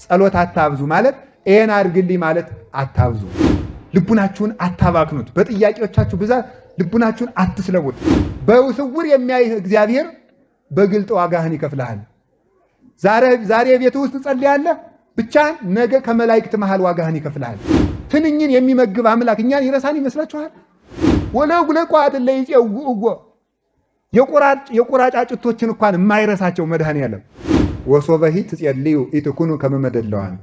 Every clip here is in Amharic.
ጸሎት አታብዙ ማለት ይሄን አድርግልኝ ማለት አታብዙ። ልቡናችሁን አታባክኑት። በጥያቄዎቻችሁ ብዛት ልቡናችሁን አትስለቡት። በስውር የሚያይህ እግዚአብሔር በግልጥ ዋጋህን ይከፍልሃል። ዛሬ ቤት ውስጥ ጸልያለህ ብቻ ነገ ከመላእክት መሃል ዋጋህን ይከፍልሃል። ትንኝን የሚመግብ አምላክ እኛን ይረሳን ይመስላችኋል? ወለጉለቋት ለይጼውጎ የቆራጫጭቶችን እንኳን የማይረሳቸው መድኃኔዓለም ወሶበሂ ትጸልዩ ኢትኩኑ ከመመደለዋን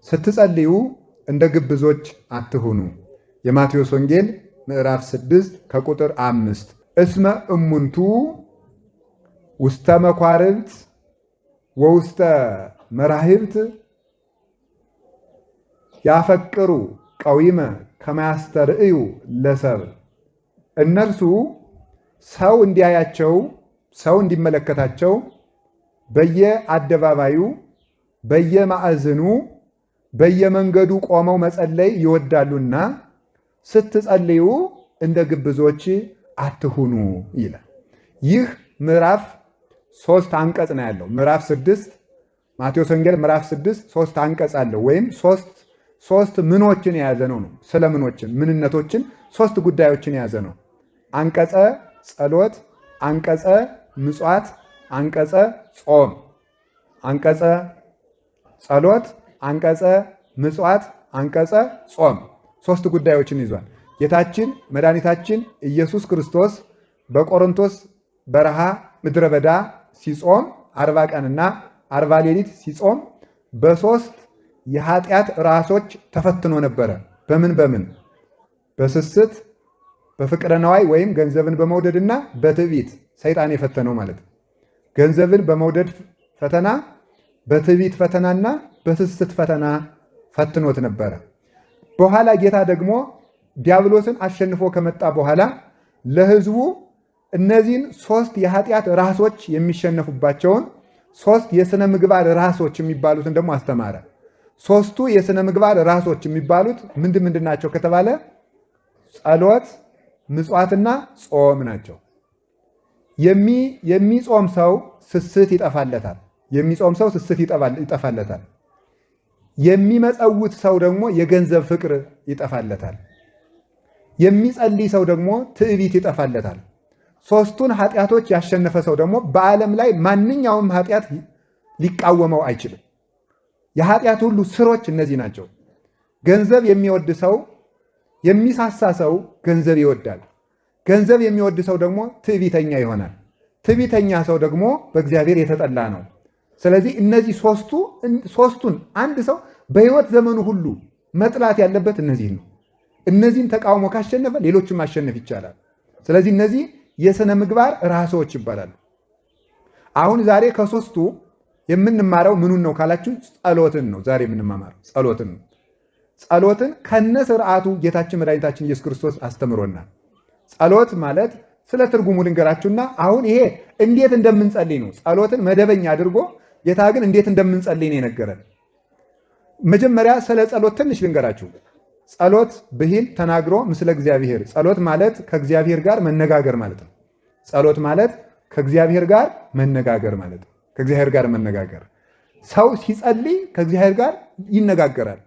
ስትጸልዩ እንደ ግብዞች አትሁኑ። የማቴዎስ ወንጌል ምዕራፍ 6 ከቁጥር 5 እስመ እሙንቱ ውስተ መኳርብት ወውስተ መራህብት ያፈቅሩ ቀዊመ ከማያስተርእዩ ለሰብ እነርሱ ሰው እንዲያያቸው ሰው እንዲመለከታቸው በየአደባባዩ በየማዕዘኑ በየመንገዱ ቆመው መጸለይ ይወዳሉና ስትጸልዩ እንደ ግብዞች አትሁኑ ይላል። ይህ ምዕራፍ 3 አንቀጽ ነው ያለው። ምዕራፍ 6 ማቴዎስ ወንጌል ምዕራፍ 6 3 አንቀጽ አለው። ወይም ሶስት ምኖችን የያዘ ነው። ስለ ምኖችን ምንነቶችን 3 ጉዳዮችን የያዘ ነው። አንቀጸ ጸሎት፣ አንቀጸ ምጽዋት፣ አንቀጸ ጾም። አንቀጸ ጸሎት፣ አንቀጸ ምጽዋት፣ አንቀጸ ጾም 3 ጉዳዮችን ይዟል። ጌታችን መድኃኒታችን ኢየሱስ ክርስቶስ በቆሮንቶስ በረሃ ምድረ በዳ ሲጾም 40 ቀንና 40 ሌሊት ሲጾም በ3 የኃጢአት ራሶች ተፈትኖ ነበረ። በምን? በስስት፣ በፍቅረ ነዋይ ወይም ገንዘብን በመውደድና በትዕቢት ሰይጣን የፈተነው ማለት ነው። ገንዘብን በመውደድ ፈተና፣ በትዕቢት ፈተናና በስስት ፈተና ፈትኖት ነበረ። በኋላ ጌታ ደግሞ ዲያብሎስን አሸንፎ ከመጣ በኋላ ለሕዝቡ እነዚህን 3 የኃጢአት ራሶች የሚሸነፉባቸውን 3 የሥነ ምግባር ራሶች የሚባሉትን ደግሞ አስተማረ። 3ቱ የሥነ ምግባር ራሶች የሚባሉት ምንድን ናቸው ከተባለ ጸሎት፣ ምጽዋትና ጾም ናቸው። የሚጾም ሰው ስስት ይጠፋለታል። የሚጾም ሰው ስስት ይጠፋለታል። የሚመጸውት ሰው ደግሞ የገንዘብ ፍቅር ይጠፋለታል። የሚጸልይ ሰው ደግሞ ትዕቢት ይጠፋለታል። 3ቱን ኃጢአቶች ያሸነፈ ሰው ደግሞ በዓለም ላይ ማንኛውም ኃጢአት ሊቃወመው አይችልም። የኃጢአት ሁሉ ስሮች እነዚህ ናቸው። ገንዘብ የሚወድ ሰው፣ የሚሳሳ ሰው ገንዘብ ይወዳል። ገንዘብ የሚወድ ሰው ደግሞ ትዕቢተኛ ይሆናል። ትዕቢተኛ ሰው ደግሞ በእግዚአብሔር የተጠላ ነው። ስለዚህ እነዚህ ሶስቱን አንድ ሰው በሕይወት ዘመኑ ሁሉ መጥላት ያለበት እነዚህ ነው። እነዚህን ተቃውሞ ካሸነፈ ሌሎችን ማሸነፍ ይቻላል። ስለዚህ እነዚህ የሥነ ምግባር ራሶች ይባላሉ። አሁን ዛሬ ከ3ቱ የምንማረው ምኑን ነው ካላችሁ ጸሎትን ነው። ዛሬ የምንማማረው ጸሎትን ነው። ጸሎትን ከነ ስርዓቱ ጌታችን መድኃኒታችን ኢየሱስ ክርስቶስ አስተምሮናል። ጸሎት ማለት ስለ ትርጉሙ ልንገራችሁና አሁን ይሄ እንዴት እንደምንጸልይ ነው። ጸሎትን መደበኛ አድርጎ ጌታ ግን እንዴት እንደምንጸልይ ነው የነገረን። መጀመሪያ ስለ ጸሎት ትንሽ ልንገራችሁ። ጸሎት ብሂል ተናግሮ ምስለ እግዚአብሔር። ጸሎት ማለት ከእግዚአብሔር ጋር መነጋገር ማለት ነው። ጸሎት ማለት ከእግዚአብሔር ጋር መነጋገር ማለት ነው። ከእግዚአብሔር ጋር መነጋገር። ሰው ሲጸልይ ከእግዚአብሔር ጋር ይነጋገራል።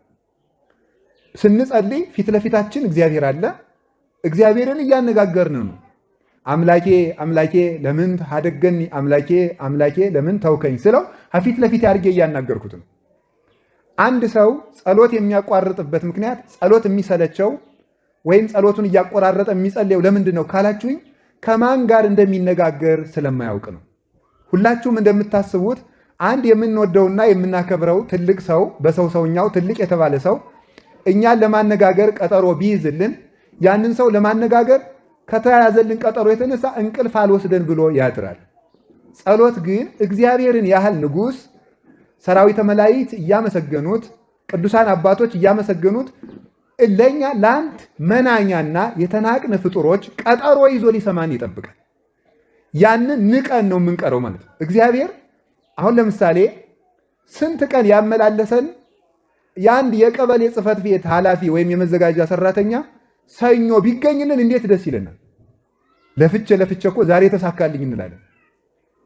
ስንጸልይ ፊት ለፊታችን እግዚአብሔር አለ። እግዚአብሔርን እያነጋገርን ነው። አምላኬ አምላኬ ለምን ታደገኒ፣ አምላኬ አምላኬ ለምን ተውከኝ ስለው ፊት ለፊት አድርጌ እያናገርኩት ነው። አንድ ሰው ጸሎት የሚያቋርጥበት ምክንያት ጸሎት የሚሰለቸው ወይም ጸሎቱን እያቆራረጠ የሚጸልየው ለምንድን ነው ካላችሁኝ ከማን ጋር እንደሚነጋገር ስለማያውቅ ነው። ሁላችሁም እንደምታስቡት አንድ የምንወደውና የምናከብረው ትልቅ ሰው በሰውኛው ትልቅ የተባለ ሰው እኛን ለማነጋገር ቀጠሮ ቢይዝልን ያንን ሰው ለማነጋገር ከተያዘልን ቀጠሮ የተነሳ እንቅልፍ አልወስደን ብሎ ያድራል። ጸሎት ግን እግዚአብሔርን ያህል ንጉሥ ሰራዊተ መላእክት እያመሰገኑት ቅዱሳን አባቶች እያመሰገኑት ለኛ ለአንድ መናኛና የተናቅን ፍጡሮች ቀጠሮ ይዞ ሊሰማን ይጠብቃል። ያንን ንቀን ነው የምንቀረው ማለት ነው። እግዚአብሔር አሁን ለምሳሌ ስንት ቀን ያመላለሰን የአንድ የቀበሌ ጽሕፈት ቤት ኃላፊ ወይም የመዘጋጃ ሰራተኛ ሰኞ ቢገኝልን እንዴት ደስ ይለናል። ለፍቼ እኮ ዛሬ ተሳካልኝ እንላለን።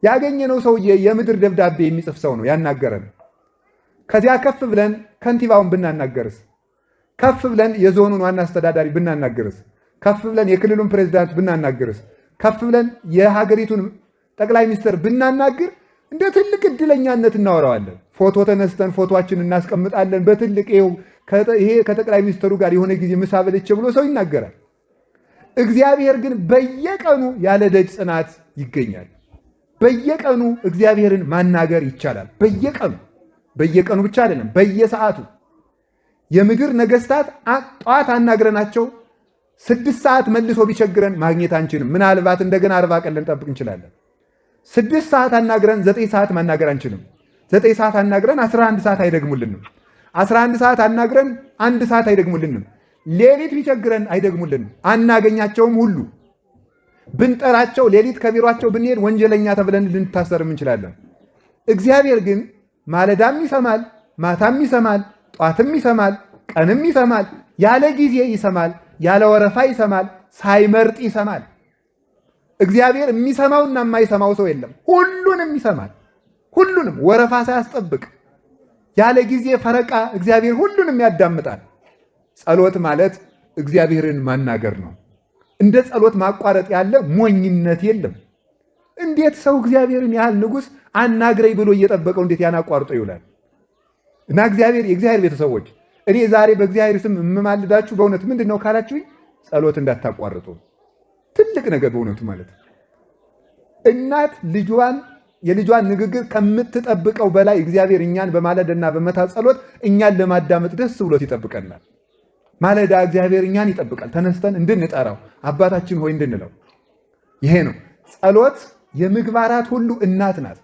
ያገኘነው ሰውዬ የምድር ደብዳቤ የሚጽፍ ሰው ነው ያናገረን። ከዚያ ከፍ ብለን ከንቲባውን ብናናገርስ? ከፍ ብለን የዞኑን ዋና አስተዳዳሪ ብናናገርስ? ከፍ ብለን የክልሉን ፕሬዝዳንት ብናናገርስ? ከፍ ብለን የሀገሪቱን ጠቅላይ ሚኒስትር ብናናግር እንደ ትልቅ እድለኛነት እናወራዋለን። ፎቶ ተነስተን ፎቶአችን እናስቀምጣለን በትልቅ ይሄ ከጠቅላይ ሚኒስትሩ ጋር የሆነ ጊዜ ምሳ በልቼ ብሎ ሰው ይናገራል። እግዚአብሔር ግን በየቀኑ ያለ ደጅ ጽናት ይገኛል። በየቀኑ እግዚአብሔርን ማናገር ይቻላል። በየቀኑ ብቻ አይደለም፣ በየሰዓቱ የምድር ነገስታት ጠዋት አናግረናቸው 6 ሰዓት መልሶ ቢቸግረን ማግኘት አንችልም። ምናልባት እንደገና 40 ቀን ልንጠብቅ እንችላለን። 6 ሰዓት አናግረን 9 ሰዓት ማናገር አንችልም። 9 ሰዓት አናግረን 11 ሰዓት አይደግሙልንም። 11 ሰዓት አናግረን 1 ሰዓት አይደግሙልንም። ሌሊት ቢቸግረን አይደግሙልንም። አናገኛቸውም ሁሉ ብንጠራቸው ሌሊት ከቢሯቸው ብንሄድ ወንጀለኛ ተብለን ልንታሰርም እንችላለን። እግዚአብሔር ግን ማለዳም ይሰማል፣ ማታም ይሰማል፣ ጧትም ይሰማል፣ ቀንም ይሰማል፣ ያለ ጊዜ ይሰማል፣ ያለ ወረፋ ይሰማል፣ ሳይመርጥ ይሰማል። እግዚአብሔር የሚሰማውና የማይሰማው ሰው የለም። ሁሉንም ይሰማል። ሁሉንም ወረፋ ሳያስጠብቅ ያለ ጊዜ ፈረቃ እግዚአብሔር ሁሉንም ያዳምጣል። ጸሎት ማለት እግዚአብሔርን ማናገር ነው። እንደ ጸሎት ማቋረጥ ያለ ሞኝነት የለም። እንዴት ሰው እግዚአብሔርን ያህል ንጉሥ አናግረኝ ብሎ እየጠበቀው እንዴት ያን አቋርጦ ይውላል? እና የእግዚአብሔር ቤተሰቦች እኔ ዛሬ በእግዚአብሔር ስም የምማልዳችሁ በእውነት ምንድን ነው ካላችሁኝ፣ ጸሎት እንዳታቋርጡ። ትልቅ ነገር በእውነቱ ማለት እናት የልጇን ንግግር ከምትጠብቀው በላይ እግዚአብሔር እኛን በማለዳና በመታ ጸሎት እኛን ለማዳመጥ ደስ ብሎት ይጠብቀናል። ማለዳ እግዚአብሔር እኛን ይጠብቃል፣ ተነስተን እንድንጠራው አባታችን ሆይ እንድንለው። ይሄ ነው ጸሎት። የምግባራት ሁሉ እናት ናት።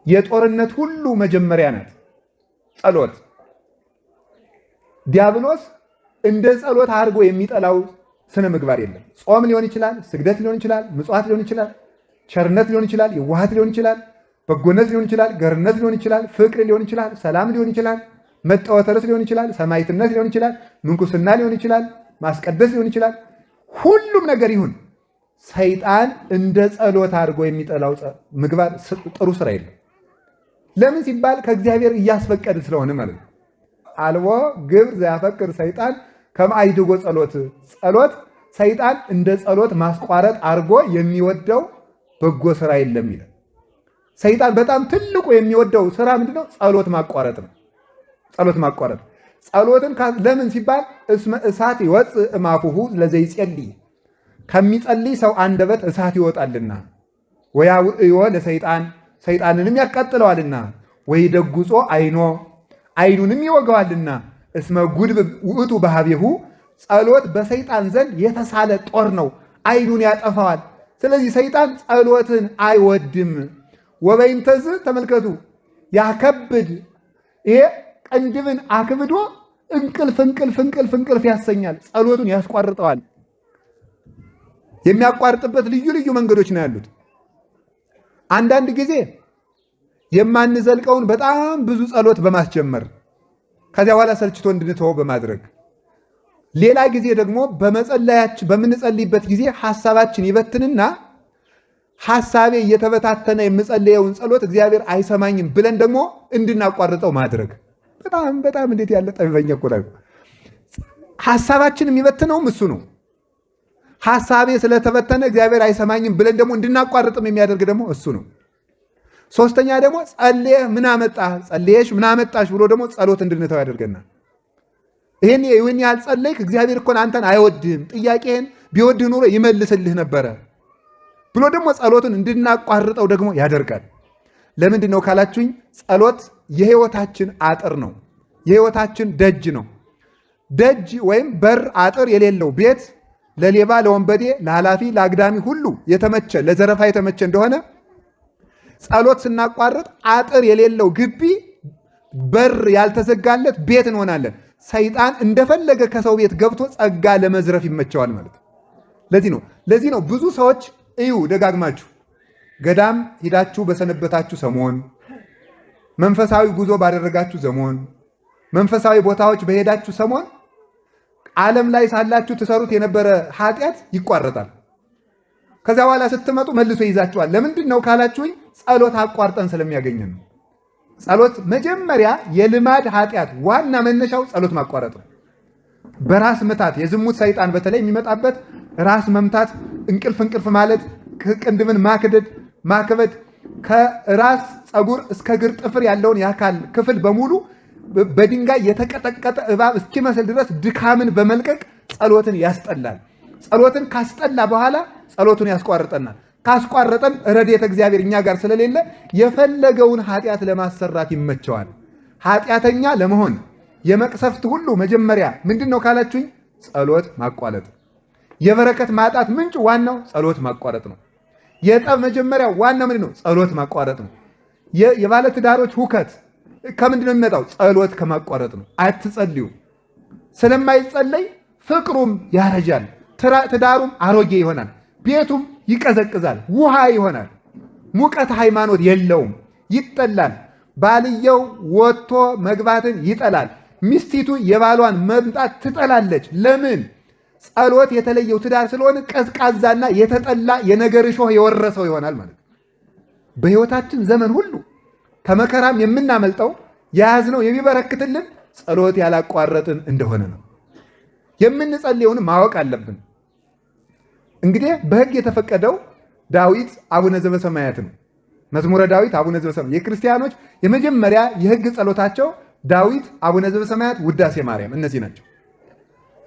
የጦርነት ሁሉ መጀመሪያ ናት ጸሎት። ዲያብሎስ እንደ ጸሎት አድርጎ የሚጠላው ስነ ምግባር የለም። ጾም ሊሆን ይችላል፣ ስግደት ሊሆን ይችላል፣ ምጽዋት ሊሆን ይችላል፣ ቸርነት ሊሆን ይችላል፣ የዋሃት ሊሆን ይችላል፣ በጎነት ሊሆን ይችላል፣ ገርነት ሊሆን ይችላል፣ ፍቅር ሊሆን ይችላል፣ ሰላም ሊሆን ይችላል፣ መጠወተርስ ሊሆን ይችላል፣ ሰማዕትነት ሊሆን ይችላል፣ ምንኩስና ሊሆን ይችላል፣ ማስቀደስ ሊሆን ይችላል። ሁሉም ነገር ይሁን ሰይጣን እንደ ጸሎት አድርጎ የሚጠላው ምግባር ጥሩ ስራ የለም። ለምን ሲባል ከእግዚአብሔር እያስፈቀድ ስለሆነ ማለት ነው። አልቦ ግብር ዘያፈቅር ሰይጣን ከማይድጎ ጸሎት ሰይጣን እንደ ጸሎት ማስቋረጥ አድርጎ የሚወደው በጎ ስራ የለም ይላል። ሰይጣን በጣም ትልቁ የሚወደው ስራ ምንድነው? ጸሎት ማቋረጥ ነው። ጸሎት ማቋረጥ ጸሎትን ለምን ሲባል እስመ እሳት ይወፅእ እማፉሁ ለዘይጸልይ ከሚጸልይ ሰው አንደበት እሳት ይወጣልና፣ ወያውዕዮ ለሰይጣን ሰይጣንንም ያቃጥለዋልና፣ ወይ ደጉጾ አይኑንም ይወገዋልና፣ እስመ ጉድብ ውእቱ በሃቤሁ ጸሎት በሰይጣን ዘንድ የተሳለ ጦር ነው፣ አይኑን ያጠፋዋል። ስለዚህ ሰይጣን ጸሎትን አይወድም። ወበይንተዝ ተመልከቱ ያከብድ ይሄ ቅንድብን አክብዶ እንቅልፍ ያሰኛል። ጸሎቱን ያስቋርጠዋል። የሚያቋርጥበት ልዩ ልዩ መንገዶች ነው ያሉት። አንዳንድ ጊዜ የማንዘልቀውን በጣም ብዙ ጸሎት በማስጀመር ከዚያ በኋላ ሰልችቶ እንድንተወው በማድረግ፣ ሌላ ጊዜ ደግሞ በምንጸልይበት ጊዜ ሐሳባችን ይበትንና ሐሳቤ እየተበታተነ የምጸልየውን ጸሎት እግዚአብሔር አይሰማኝም ብለን ደግሞ እንድናቋርጠው ማድረግ። በጣም እንዴት ያለ ጠቢበኛ እኮ ነው። ሐሳባችን የሚበትነውም እሱ ነው። ሐሳቤ ስለተበተነ እግዚአብሔር አይሰማኝም ብለን ደግሞ እንድናቋርጥም የሚያደርግ ደግሞ እሱ ነው። ሶስተኛ ደግሞ ጸልየህ ምን አመጣህ፣ ጸልየሽ ምን አመጣሽ ብሎ ደግሞ ጸሎት እንድንተው ያደርገናል። ይህን ያህል ጸለይክ እግዚአብሔር እኮ አንተን አይወድህም፣ ጥያቄህን ቢወድህ ኑሮ ይመልስልህ ነበረ ብሎ ደግሞ ጸሎትን እንድናቋርጠው ደግሞ ያደርጋል። ለምንድን ነው ካላችሁኝ፣ ጸሎት የህይወታችን አጥር ነው። የህይወታችን ደጅ ነው። ደጅ ወይም በር አጥር የሌለው ቤት ለሌባ፣ ለወንበዴ፣ ለኃላፊ፣ ለአግዳሚ ሁሉ የተመቸ ለዘረፋ የተመቸ እንደሆነ ጸሎት ስናቋርጥ አጥር የሌለው ግቢ፣ በር ያልተዘጋለት ቤት እንሆናለን። ሰይጣን እንደፈለገ ከሰው ቤት ገብቶ ጸጋ ለመዝረፍ ይመቸዋል ማለት ነው። ለዚህ ነው ብዙ ሰዎች እዩ ደጋግማችሁ ገዳም ሂዳችሁ በሰነበታችሁ ሰሞን፣ መንፈሳዊ ጉዞ ባደረጋችሁ ሰሞን፣ መንፈሳዊ ቦታዎች በሄዳችሁ ሰሞን ዓለም ላይ ሳላችሁ ትሰሩት የነበረ ኃጢአት ይቋረጣል። ከዚያ በኋላ ስትመጡ መልሶ ይዛችኋል። ለምንድን ነው ካላችሁኝ፣ ጸሎት አቋርጠን ስለሚያገኘን ነው። ጸሎት መጀመሪያ የልማድ ኃጢአት ዋና መነሻው ጸሎት ማቋረጥ ነው። በራስ ምታት የዝሙት ሰይጣን በተለይ የሚመጣበት ራስ መምታት፣ እንቅልፍ ማለት፣ ቅንድብን ማክበድ፣ ከራስ ፀጉር እስከ እግር ጥፍር ያለውን የአካል ክፍል በሙሉ በድንጋይ የተቀጠቀጠ እባብ እስኪመስል ድረስ ድካምን በመልቀቅ ጸሎትን ያስጠላል። ጸሎትን ካስጠላ በኋላ ጸሎቱን ያስቋርጠናል። ካስቋረጠን ረድኤተ እግዚአብሔር እኛ ጋር ስለሌለ የፈለገውን ኃጢአት ለማሰራት ይመቸዋል። ኃጢአተኛ ለመሆን የመቅሰፍት ሁሉ መጀመሪያ ምንድን ነው ካላችሁኝ፣ ጸሎት ማቋረጥ። የበረከት ማጣት ምንጭ ዋናው ጸሎት ማቋረጥ ነው። የጠብ መጀመሪያ ዋናው ምንድን ነው? ጸሎት ማቋረጥ ነው። የባለትዳሮች ሁከት ከምንድን ነው የሚመጣው? ጸሎት ከማቋረጥ ነው። አትጸልዩ። ስለማይጸለይ ፍቅሩም ያረጃል፣ ትዳሩም አሮጌ ይሆናል፣ ቤቱም ይቀዘቅዛል፣ ውሃ ይሆናል፣ ሙቀት ሃይማኖት የለውም፣ ይጠላል። ባልየው ወጥቶ መግባትን ይጠላል፣ ሚስቲቱ የባሏን መምጣት ትጠላለች። ለምን? ጸሎት የተለየው ትዳር ስለሆነ ቀዝቃዛና የተጠላ የነገር እሾህ የወረሰው ይሆናል ማለት ነው። በሕይወታችን ዘመን ሁሉ ከመከራም የምናመልጠው የያዝነው የሚበረክትልን ጸሎት ያላቋረጥን እንደሆነ ነው። የምንጸልየውን ማወቅ አለብን። እንግዲህ በሕግ የተፈቀደው ዳዊት አቡነ ዘበሰማያት ነው። መዝሙረ ዳዊት አቡነ ዘበሰማያት የክርስቲያኖች የመጀመሪያ የሕግ ጸሎታቸው ዳዊት፣ አቡነ ዘበሰማያት፣ ውዳሴ ማርያም እነዚህ ናቸው።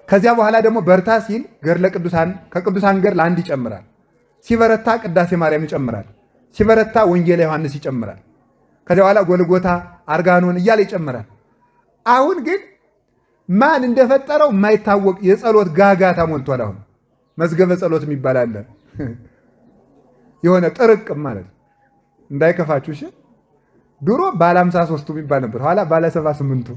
ከዚያ በኋላ ደግሞ በርታ ሲል ገድለ ቅዱሳን ከቅዱሳን ገድል አንድ ይጨምራል። ሲበረታ ቅዳሴ ማርያም ይጨምራል። ሲበረታ ወንጌለ ዮሐንስ ይጨምራል። ከዚያ በኋላ ጎልጎታ፣ አርጋኖን እያለ ይጨምራል። አሁን ግን ማን እንደፈጠረው የማይታወቅ የጸሎት ጋጋታ ሞልቷል። አሁን መዝገበ ጸሎት የሚባል አለ። የሆነ ጥርቅም ማለት እንዳይከፋችሁ እሺ። ድሮ ባለ 53ቱ የሚባል ነበር፣ ኋላ ባለ 78ቱ፣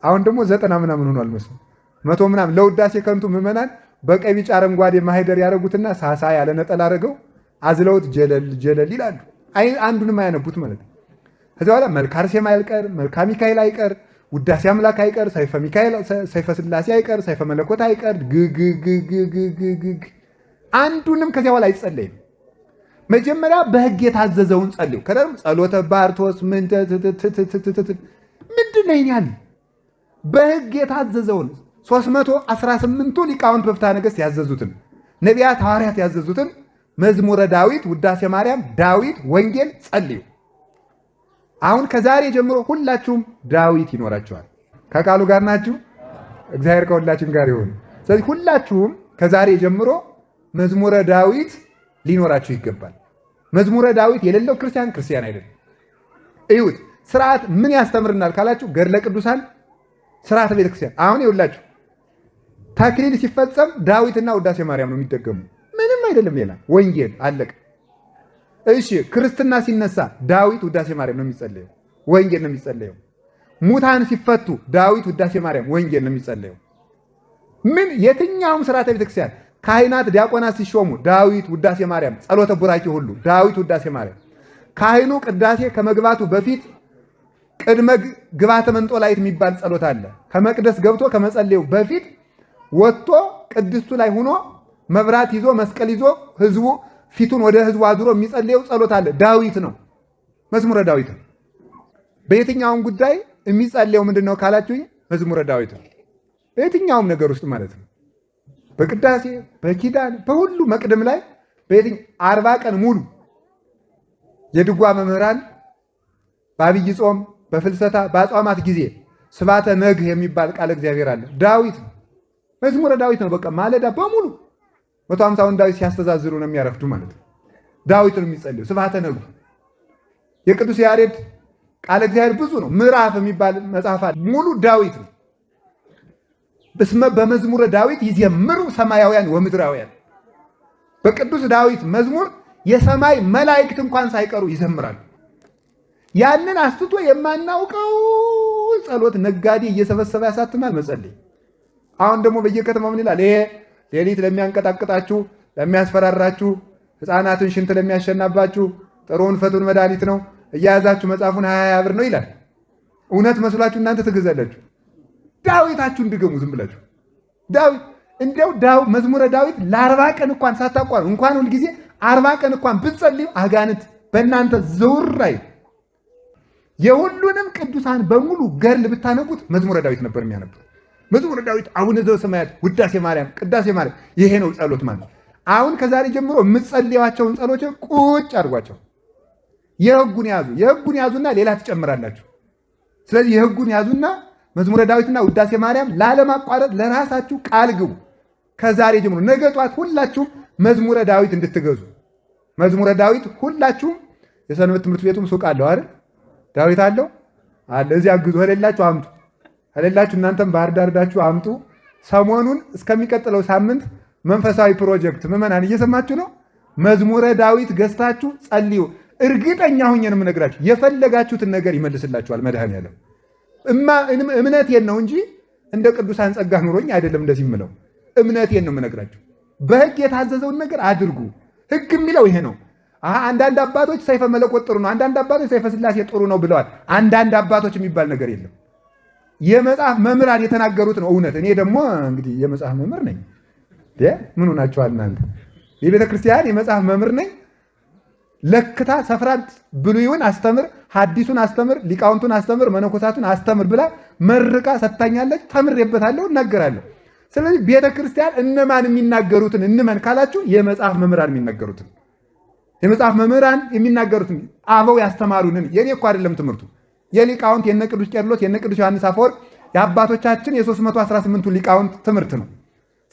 አሁን ደግሞ 90 ምናምን ሆኗል መሰለኝ 100 ምናምን። ለውዳሴ ከንቱ ምዕመናን በቀይ ቢጫ አረንጓዴ ማህደር ያደረጉትና ሳሳ ያለ ነጠላ አድርገው አዝለውት ጀለል ይላሉ። አንዱንም አያነቡት ማለት ነው። ከዚህ በኋላ መልካ አርሴማ አይቀር፣ መልካ ሚካኤል አይቀር፣ ውዳሴ አምላክ አይቀር፣ ሰይፈ ሚካኤል፣ ሰይፈ ስላሴ አይቀር፣ ሰይፈ መለኮት አይቀር፣ ግግግግግግግ አንዱንም ከዚያ በኋላ አይጸለይም። መጀመሪያ በሕግ የታዘዘውን ጸልዩ። ከደም ጸሎተ ባርቶስ ምንድን ነው ያል በሕግ የታዘዘውን 318ቱ ሊቃውንት በፍትሐ ነገሥት ያዘዙትን ነቢያት ሐዋርያት ያዘዙትን መዝሙረ ዳዊት፣ ውዳሴ ማርያም፣ ዳዊት፣ ወንጌል ጸልዩ። አሁን ከዛሬ ጀምሮ ሁላችሁም ዳዊት ይኖራችኋል። ከቃሉ ጋር ናችሁ። እግዚአብሔር ከሁላችን ጋር ይሁን። ስለዚህ ሁላችሁም ከዛሬ ጀምሮ መዝሙረ ዳዊት ሊኖራችሁ ይገባል። መዝሙረ ዳዊት የሌለው ክርስቲያን አይደለም። እዩት። ስርዓት ምን ያስተምርናል ካላችሁ ገድለ ቅዱሳን፣ ስርዓተ ቤተክርስቲያን። አሁን ይኸውላችሁ ተክሊል ሲፈጸም ዳዊትና ውዳሴ ማርያም ነው የሚደገሙ፣ ምንም አይደለም ሌላ። ወንጌል አለቀ። እሺ ክርስትና ሲነሳ ዳዊት ውዳሴ ማርያም ነው የሚጸለየው፣ ወንጌል ነው የሚጸለየው። ሙታን ሲፈቱ ዳዊት ውዳሴ ማርያም፣ ወንጌል ነው የሚጸለየው። ምን የትኛውም ስርዓተ ቤተክርስቲያን ካህናት ዲያቆናት ሲሾሙ ዳዊት ውዳሴ ማርያም፣ ጸሎተ ቡራኬ ሁሉ ዳዊት ውዳሴ ማርያም። ካህኑ ቅዳሴ ከመግባቱ በፊት ቅድመ ግባተ መንጦላይት የሚባል ጸሎት አለ። ከመቅደስ ገብቶ ከመጸለዩ በፊት ወጥቶ ቅድስቱ ላይ ሆኖ መብራት ይዞ መስቀል ይዞ ህዝቡ ፊቱን ወደ ህዝቡ አዙሮ የሚጸልየው ጸሎት አለ። ዳዊት ነው፣ መዝሙረ ዳዊት ነው። በየትኛውም ጉዳይ የሚጸልየው ምንድን ነው ካላችሁ መዝሙረ ዳዊት ነው። በየትኛውም ነገር ውስጥ ማለት ነው። በቅዳሴ በኪዳን በሁሉ መቅደም ላይ 40 ቀን ሙሉ የድጓ መምህራን በአብይ ጾም፣ በፍልሰታ፣ በአጽዋማት ጊዜ ስባተ ነግህ የሚባል ቃል እግዚአብሔር አለ። ዳዊት ነው፣ መዝሙረ ዳዊት ነው። በቃ ማለዳ በሙሉ 150ውን ዳዊት ሲያስተዛዝሩ ነው የሚያረፍዱ ማለት ነው። ዳዊት ነው የሚጸልዩ። ስብሐተ ነግህ የቅዱስ ያሬድ ቃለ እግዚአብሔር ብዙ ነው። ምዕራፍ የሚባል መጽሐፍ አለ፣ ሙሉ ዳዊት ነው። በስመ በመዝሙረ ዳዊት ይዘምሩ ሰማያውያን ወምድራውያን። በቅዱስ ዳዊት መዝሙር የሰማይ መላእክት እንኳን ሳይቀሩ ይዘምራሉ። ያንን አስትቶ የማናውቀው ጸሎት ነጋዴ እየሰበሰበ ያሳትማል መጸለይ። አሁን ደግሞ በየከተማው ምን ይላል? ይሄ ሌሊት ለሚያንቀጣቅጣችሁ፣ ለሚያስፈራራችሁ፣ ሕፃናትን ሽንት ለሚያሸናባችሁ ጥሩውን ፈቱን መድኃኒት ነው እያያዛችሁ መጽሐፉን 20 ብር ነው ይላል። እውነት መስሏችሁ እናንተ ትገዛላችሁ። ዳዊታችሁን ድገሙ ዝም ብላችሁ። ዳዊት እንዲያው መዝሙረ ዳዊት ለ40 ቀን እንኳን ሳታቋሩ እንኳን ሁል ጊዜ 40 ቀን እንኳን ብትጸልዩ አጋንንት በእናንተ ዘውር አይል። የሁሉንም ቅዱሳን በሙሉ ገድል ብታነቡት መዝሙረ ዳዊት ነበር የሚያነቡት። መዝሙረ ዳዊት፣ አቡነ ዘበሰማያት፣ ውዳሴ ማርያም፣ ቅዳሴ ማርያም። ይሄ ነው ጸሎት ማለት። አሁን ከዛሬ ጀምሮ የምትጸልዩዋቸውን ጸሎች ቁጭ አድርጓቸው። የሕጉን ያዙ። የሕጉን ያዙና ሌላ ትጨምራላችሁ። ስለዚህ የሕጉን ያዙና መዝሙረ ዳዊትና ውዳሴ ማርያም ላለማቋረጥ ለራሳችሁ ቃል ግቡ። ከዛሬ ጀምሮ ነገ ጧት ሁላችሁም መዝሙረ ዳዊት እንድትገዙ። መዝሙረ ዳዊት ሁላችሁም የሰንበት ትምህርት ቤቱም ሱቅ አለው አይደል? ዳዊት አለው አለ። እዚያ ግዙ። ከሌላችሁ አምጡ። ከሌላችሁ እናንተም ባህር ዳር ዳችሁ አምጡ። ሰሞኑን እስከሚቀጥለው ሳምንት መንፈሳዊ ፕሮጀክት ምዕመናን እየሰማችሁ ነው። መዝሙረ ዳዊት ገዝታችሁ ጸልዩ። እርግጠኛ ሆኜ ነው የምነግራችሁ፣ የፈለጋችሁትን ነገር ይመልስላችኋል መድኃኔዓለም። እምነቴን ነው እንጂ እንደ ቅዱሳን ጸጋ ኑሮኝ አይደለም እንደዚህ የምለው። እምነቴን ነው የምነግራችሁ። በሕግ የታዘዘውን ነገር አድርጉ። ሕግ የሚለው ይሄ ነው። አንዳንድ አባቶች ሰይፈ መለኮት ጥሩ ነው፣ አንዳንድ አባቶች ሰይፈ ሥላሴ ጥሩ ነው ብለዋል። አንዳንድ አባቶች የሚባል ነገር የለም። የመጽሐፍ መምህራን የተናገሩት ነው እውነት። እኔ ደግሞ እንግዲህ የመጽሐፍ መምህር ነኝ። ምን ሆናችኋል እናንተ? የቤተ ክርስቲያን የመጽሐፍ መምህር ነኝ። ለክታ ሰፍራት ብሉይውን አስተምር፣ ሐዲሱን አስተምር፣ ሊቃውንቱን አስተምር፣ መነኮሳቱን አስተምር ብላ መርቃ ሰጥታኛለች። ተምሬበታለሁ፣ እናገራለሁ። ስለዚህ ቤተ ክርስቲያን እነማን የሚናገሩትን እንመን ካላችሁ የመጽሐፍ መምህራን የሚናገሩትን፣ የመጽሐፍ መምህራን የሚናገሩትን አበው ያስተማሩንን። የኔ እኮ አይደለም ትምህርቱ፣ የሊቃውንት የነ ቅዱስ ቄርሎስ የነ ቅዱስ ዮሐንስ አፈወርቅ የአባቶቻችን የ318ቱ ሊቃውንት ትምህርት ነው።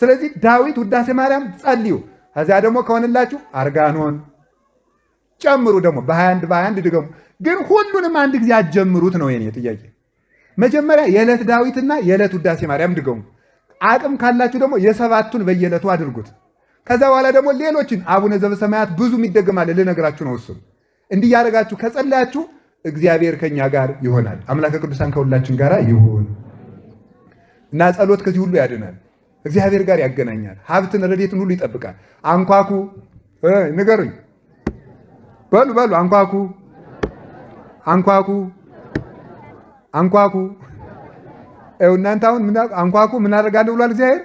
ስለዚህ ዳዊት፣ ውዳሴ ማርያም ጸልዩ። ከዚያ ደግሞ ከሆነላችሁ አርጋኖን ጨምሩ። ደግሞ በ21 ድገሙ። ግን ሁሉንም አንድ ጊዜ አትጀምሩት ነው የኔ ጥያቄ። መጀመሪያ የዕለት ዳዊትና የዕለት ውዳሴ ማርያም ድገሙ። አቅም ካላችሁ ደግሞ የሰባቱን በየዕለቱ አድርጉት። ከዛ በኋላ ደግሞ ሌሎችን አቡነ ዘበሰማያት ብዙ ይደገማል፣ ልነግራችሁ ነው። እሱ እንዲህ ያደረጋችሁ ከጸለያችሁ እግዚአብሔር ከኛ ጋር ይሆናል። አምላከ ቅዱሳን ከሁላችን ጋር ይሁን እና ጸሎት ከዚህ ሁሉ ያድናል፣ እግዚአብሔር ጋር ያገናኛል፣ ሀብትን ረድኤትን ሁሉ ይጠብቃል። አንኳኩ፣ ንገሩኝ፣ በሉ አንኳኩ፣ አንኳኩ፣ አንኳኩ። እናንተ አሁን አንኳኩ ምን አደርጋለሁ ብሏል እግዚአብሔር።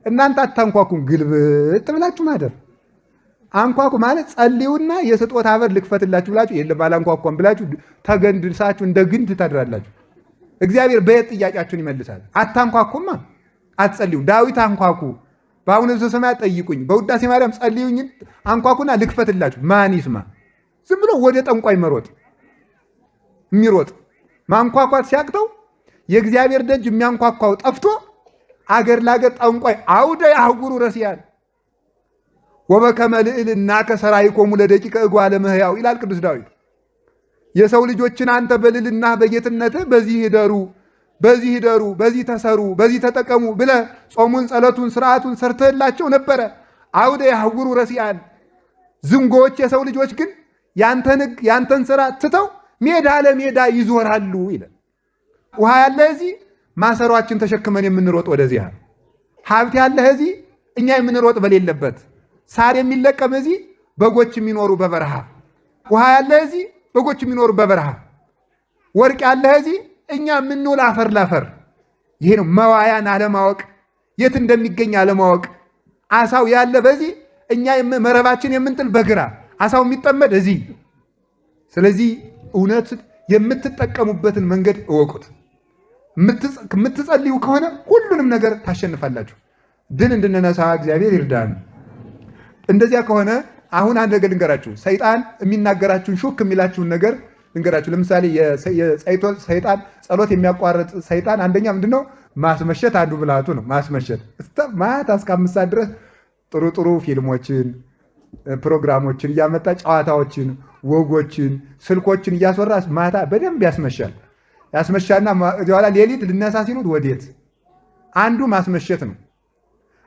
እናንተ አታንኳኩም፣ ግልብጥ ብላችሁ ማደር። አንኳኩ ማለት ጸልዩና የስጦታ በር ልክፈትላችሁ ብላችሁ የለም አላንኳኳም ብላችሁ ተገንድሳችሁ እንደ ግንድ ታድራላችሁ። እግዚአብሔር በየት ጥያቄያችሁን ይመልሳል። አታንኳኩማ፣ አትጸልዩ። ዳዊት አንኳኩ፣ በአቡነ ዘበሰማያት ጠይቁኝ፣ በውዳሴ ማርያም ጸልዩኝ፣ አንኳኩና ልክፈትላችሁ። ማን ይስማ? ዝም ብሎ ወደ ጠንቋይ መሮጥ የሚሮጥ ማንኳኳት ሲያቅተው የእግዚአብሔር ደጅ የሚያንኳኳው ጠፍቶ አገር ላገር ጠንቋይ አውደ ያህጉሩ ረሲያን ወበከመ ልዕልና ከሰራይኮሙ ለደቂቀ እጓለ እመሕያው ይላል ቅዱስ ዳዊት። የሰው ልጆችን አንተ በልዕልና በጌትነትህ በዚህ ይደሩ፣ በዚህ ይደሩ፣ በዚህ ተሰሩ፣ በዚህ ተጠቀሙ ብለህ ጾሙን፣ ጸሎቱን፣ ስርዓቱን ሰርተህላቸው ነበረ። አውደ ያህጉሩ ረሲያን። ዝንጎዎች የሰው ልጆች ግን ያንተን ሕግ ያንተን ስራ ትተው ሜዳ ለሜዳ ይዞራሉ ይላል። ውሃ ያለ እዚህ ማሰሯችን ተሸክመን የምንሮጥ ወደዚያ፣ ሀብት ያለ እዚህ እኛ የምንሮጥ በሌለበት፣ ሳር የሚለቀም እዚህ በጎች የሚኖሩ በበረሃ፣ ውሃ ያለ እዚህ በጎች የሚኖሩ በበረሃ፣ ወርቅ ያለ እዚህ እኛ የምንውል አፈር ላፈር። ይሄ ነው መዋያን አለማወቅ፣ የት እንደሚገኝ አለማወቅ። አሳው ያለ በዚህ እኛ መረባችን የምንጥል በግራ፣ አሳው የሚጠመድ እዚህ። ስለዚህ እውነት የምትጠቀሙበትን መንገድ እወቁት። የምትጸልዩ ከሆነ ሁሉንም ነገር ታሸንፋላችሁ። ድል እንድንነሳ እግዚአብሔር ይርዳን። እንደዚያ ከሆነ አሁን አንድ ነገር ልንገራችሁ። ሰይጣን የሚናገራችሁን ሹክ የሚላችሁን ነገር ልንገራችሁ። ለምሳሌ ሰይጣን ጸሎት የሚያቋርጥ ሰይጣን አንደኛ ምንድነው? ማስመሸት አንዱ ብልሃቱ ነው። ማስመሸት ማታ እስከ 5 ሰዓት ድረስ ጥሩ ጥሩ ፊልሞችን፣ ፕሮግራሞችን እያመጣ ጨዋታዎችን፣ ወጎችን፣ ስልኮችን እያስወራ ማታ በደንብ ያስመሻል። ያስመሻና ኋላ ሌሊት ልነሳ ሲሉት ወዴት? አንዱ ማስመሸት ነው።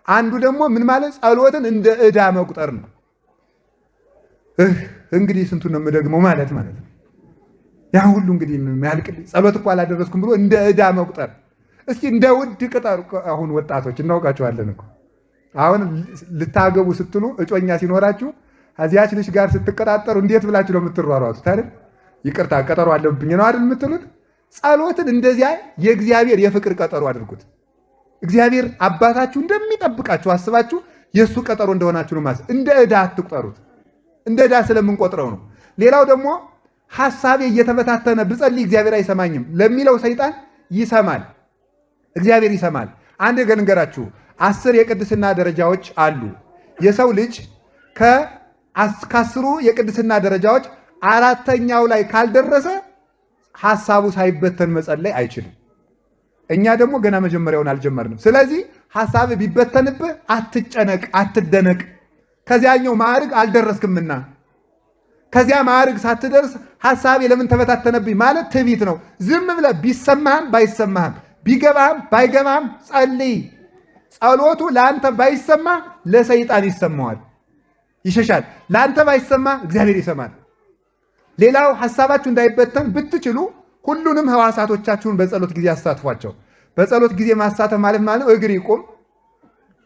አንዱ ደግሞ ምን ማለት ጸሎትን እንደ ዕዳ መቁጠር ነው። እንግዲህ ስንቱን ነው የምደግመው ማለት ነው። ያ ሁሉ እንግዲህ የሚያልቅልኝ ጸሎት እኮ አላደረስኩም ብሎ እንደ ዕዳ መቁጠር። እስኪ እንደ ውድ ቅጠር። አሁን ወጣቶች እናውቃቸዋለን እኮ አሁን ልታገቡ ስትሉ እጮኛ ሲኖራችሁ ከዚያች ልጅ ጋር ስትቀጣጠሩ እንዴት ብላችሁ ነው የምትሯሯጡት አይደል? ይቅርታ ቀጠሮ አለብኝ ነው አይደል የምትሉት? ጸሎትን እንደዚያ የእግዚአብሔር የፍቅር ቀጠሮ አድርጉት። እግዚአብሔር አባታችሁ እንደሚጠብቃችሁ አስባችሁ የእሱ ቀጠሮ እንደሆናችሁ ነው ማለት። እንደ ዕዳ አትቁጠሩት። እንደ ዕዳ ስለምንቆጥረው ነው። ሌላው ደግሞ ሐሳቤ እየተበታተነ ብጸልይ እግዚአብሔር አይሰማኝም ለሚለው ሰይጣን ይሰማል፣ እግዚአብሔር ይሰማል። አንድ ነገር ልንገራችሁ፣ 10 የቅድስና ደረጃዎች አሉ። የሰው ልጅ ከ10 የቅድስና ደረጃዎች 4ኛው ላይ ካልደረሰ ሐሳቡ ሳይበተን መጸለይ አይችልም። እኛ ደግሞ ገና መጀመሪያውን አልጀመርንም። ስለዚህ ሐሳብ ቢበተንብህ አትጨነቅ፣ አትደነቅ። ከዚያኛው ማዕርግ አልደረስክምና ከዚያ ማዕርግ ሳትደርስ ሐሳቤ ለምን ተበታተነብኝ ማለት ትዕቢት ነው። ዝም ብለህ ቢሰማህም ባይሰማህም ቢገባህም ባይገባህም ጸልይ። ጸሎቱ ለአንተ ባይሰማ ለሰይጣን ይሰማዋል፣ ይሸሻል። ለአንተ ባይሰማ እግዚአብሔር ይሰማል። ሌላው ሐሳባችሁ እንዳይበተን ብትችሉ ሁሉንም ሕዋሳቶቻችሁን በጸሎት ጊዜ አሳትፏቸው። በጸሎት ጊዜ ማሳተፍ ማለት ነው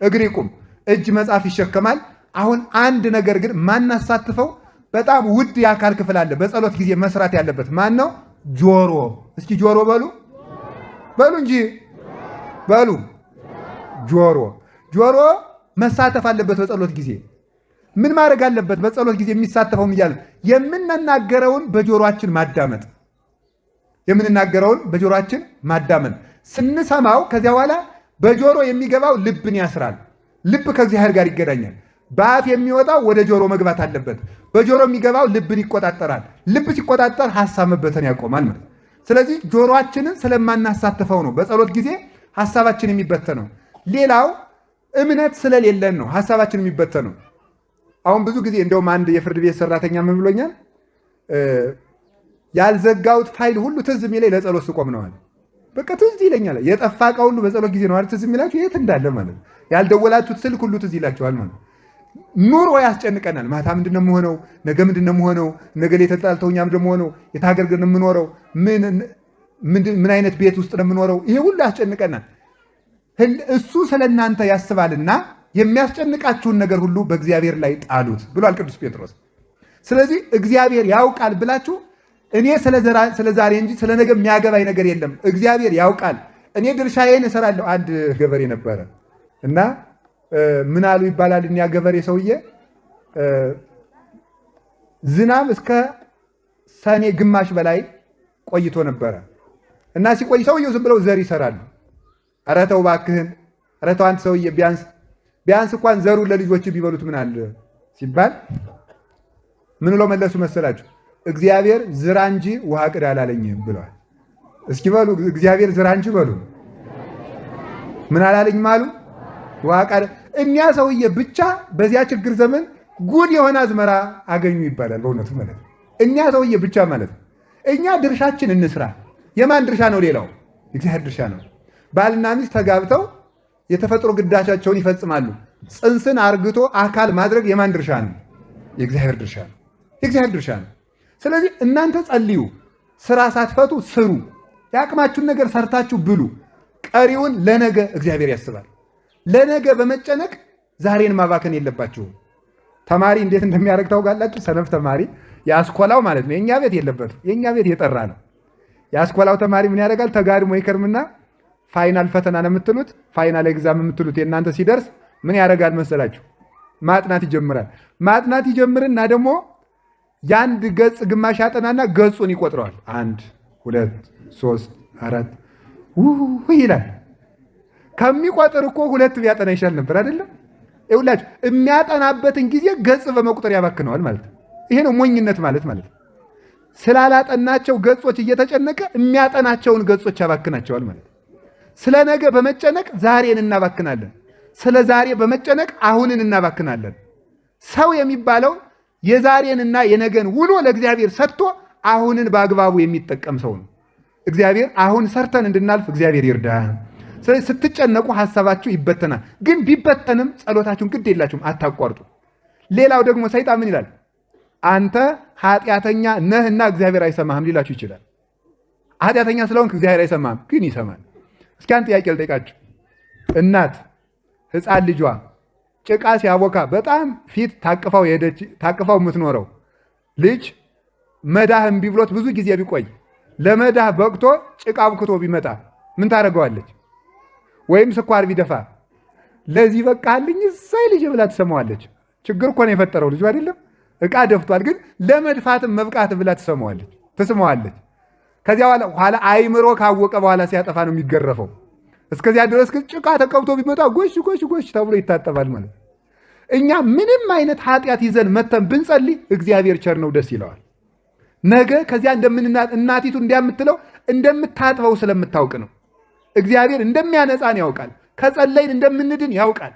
እግር ይቁም፣ እጅ መጽሐፍ ይሸከማል። አሁን አንድ ነገር ግን ማናሳትፈው በጣም ውድ የአካል ክፍል አለ። በጸሎት ጊዜ መስራት ያለበት ማን ነው? ጆሮ። እስኪ ጆሮ በሉ እንጂ በሉ። ጆሮ መሳተፍ አለበት በጸሎት ጊዜ። ምን ማድረግ አለበት? በጸሎት ጊዜ የሚሳተፈው እያለ የምንናገረውን በጆሮአችን ማዳመጥ፣ ማዳመጥ ስንሰማው ከዚያ በኋላ በጆሮ የሚገባው ልብን ያስራል። ልብ ከእግዚአብሔር ጋር ይገናኛል። በአፍ የሚወጣው ወደ ጆሮ መግባት አለበት። በጆሮ የሚገባው ልብን ይቆጣጠራል። ልብ ሲቆጣጠር ሐሳብ መበተን ያቆማል ማለት። ስለዚህ ጆሮአችንን ስለማናሳትፈው ነው በጸሎት ጊዜ ሐሳባችን የሚበተነው። ሌላው እምነት ስለሌለን ነው ሐሳባችን የሚበተነው። አሁን ብዙ ጊዜ እንደውም አንድ የፍርድ ቤት ሰራተኛ ምን ብሎኛል? ያልዘጋሁት ፋይል ሁሉ ትዝ የሚለኝ ለጸሎት ስቆም ነው አለ። በቃ ትዝ ይለኛል። የጠፋ ዕቃ ሁሉ በጸሎት ጊዜ ነው አይደል ትዝ የሚላችሁ? የት እንዳለ ማለት። ያልደወላችሁት ስልክ ሁሉ ትዝ ይላችኋል ማለት። ኑሮ ያስጨንቀናል። ማታ ምንድነው የምሆነው? ነገ ምንድነው የምሆነው? ነገ ላይ ተጣልተውኛ ምንድነው የምሆነው? የታገር ግን የምኖረው ምን አይነት ቤት ውስጥ ነው የምኖረው? ይሄ ሁሉ ያስጨንቀናል። እሱ ስለእናንተ ያስባልና የሚያስጨንቃችሁን ነገር ሁሉ በእግዚአብሔር ላይ ጣሉት ብሏል ቅዱስ ጴጥሮስ። ስለዚህ እግዚአብሔር ያውቃል ብላችሁ እኔ ስለ ዛሬ እንጂ ስለ ነገ የሚያገባኝ ነገር የለም፣ እግዚአብሔር ያውቃል፣ እኔ ድርሻዬን እሰራለሁ። አንድ ገበሬ ነበረ እና ምን አሉ ይባላል፣ እኛ ገበሬ ሰውዬ ዝናብ እስከ ሰኔ ግማሽ በላይ ቆይቶ ነበረ እና ሲቆይ ሰውየው ዝም ብለው ዘር ይሰራሉ። ኧረ ተው እባክህን፣ ኧረ ተው አንተ ሰውዬ ቢያንስ እንኳን ዘሩን ለልጆች ቢበሉት ምን አለ ሲባል ምን ብለው መለሱ መሰላችሁ? እግዚአብሔር ዝራ እንጂ ውሃ ቅዳ አላለኝም ብለዋል። እስኪ በሉ እግዚአብሔር ዝራ እንጂ በሉ። ምን አላለኝም አሉ? ውሃ ቀዳ። እኛ ሰውዬ ብቻ በዚያ ችግር ዘመን ጉድ የሆነ አዝመራ አገኙ ይባላል። በእውነቱ ማለት ነው እኛ ሰውዬ ብቻ ማለት ነው። እኛ ድርሻችን እንስራ። የማን ድርሻ ነው? ሌላው የእግዚአብሔር ድርሻ ነው። ባልና ሚስት ተጋብተው የተፈጥሮ ግዳቻቸውን ይፈጽማሉ። ጽንስን አርግቶ አካል ማድረግ የማን ድርሻ ነው? የእግዚአብሔር ድርሻ ነው። የእግዚአብሔር ድርሻ ነው። ስለዚህ እናንተ ጸልዩ፣ ስራ ሳትፈቱ ስሩ፣ የአቅማችሁን ነገር ሰርታችሁ ብሉ። ቀሪውን ለነገ እግዚአብሔር ያስባል። ለነገ በመጨነቅ ዛሬን ማባከን የለባችሁም። ተማሪ እንዴት እንደሚያደርግ ታውቃላችሁ? ሰነፍ ተማሪ የአስኮላው ማለት ነው። የእኛ ቤት የለበትም። የእኛ ቤት የጠራ ነው። የአስኮላው ተማሪ ምን ያደርጋል? ተጋድሞ ይከርምና ፋይናል ፈተና ነው የምትሉት፣ ፋይናል ኤግዛም የምትሉት የእናንተ ሲደርስ ምን ያደርጋል መሰላችሁ? ማጥናት ይጀምራል። ማጥናት ይጀምርና ደግሞ የአንድ ገጽ ግማሽ ያጠናና ገጹን ይቆጥረዋል። 1 2 3 4 ይላል። ከሚቆጥር እኮ 2 ቢያጠና ይሻል ነበር አይደለም? ይኸውላችሁ የሚያጠናበትን ጊዜ ገጽ በመቁጠር ያባክነዋል ማለት ነው። ይሄ ነው ሞኝነት ማለት ነው። ስላላጠናቸው ገጾች እየተጨነቀ የሚያጠናቸውን ገጾች ያባክናቸዋል ማለት ነው። ስለ ነገ በመጨነቅ ዛሬን እናባክናለን። ስለ ዛሬ በመጨነቅ አሁንን እናባክናለን። ሰው የሚባለው የዛሬንና የነገን ውሎ ለእግዚአብሔር ሰጥቶ አሁንን በአግባቡ የሚጠቀም ሰው ነው። እግዚአብሔር አሁን ሰርተን እንድናልፍ እግዚአብሔር ይርዳን። ስለዚህ ስትጨነቁ ሐሳባችሁ ይበተናል። ግን ቢበተንም ጸሎታችሁን ግድ የላችሁም፣ አታቋርጡ። ሌላው ደግሞ ሰይጣን ምን ይላል? አንተ ኃጢአተኛ ነህና እግዚአብሔር አይሰማህም ሊላችሁ ይችላል። ኃጢአተኛ ስለሆንክ እግዚአብሔር አይሰማህም፣ ግን ይሰማል። እስኪ አንድ ጥያቄ ልጠይቃችሁ። እናት ሕፃን ልጇ ጭቃ ሲያቦካ በጣም ፊት ታቅፋው የምትኖረው ልጅ መዳህ እምቢ ብሎት ብዙ ጊዜ ቢቆይ ለመዳህ በቅቶ ጭቃ አብክቶ ቢመጣ ምን ታደርገዋለች? ወይም ስኳር ቢደፋ ለዚህ በቃልኝ እሰይ ልጅ ብላ ትሰማዋለች። ችግር እኮ ነው የፈጠረው ልጁ አይደለም። ዕቃ ደፍቷል፣ ግን ለመድፋትም መብቃት ብላ ትስመዋለች። ከዚያ በኋላ አይምሮ ካወቀ በኋላ ሲያጠፋ ነው የሚገረፈው። እስከዚያ ድረስ ግን ጭቃ ተቀብቶ ቢመጣ ጎሽ ጎሽ ጎሽ ተብሎ ይታጠባል ማለት። እኛ ምንም አይነት ኃጢአት ይዘን መተን ብንጸልይ እግዚአብሔር ቸር ነው፣ ደስ ይለዋል። ነገ ከዚያ እናቲቱ እንዲያምትለው እንደምታጥበው ስለምታውቅ ነው። እግዚአብሔር እንደሚያነጻን ያውቃል። ከጸለይን እንደምንድን ያውቃል።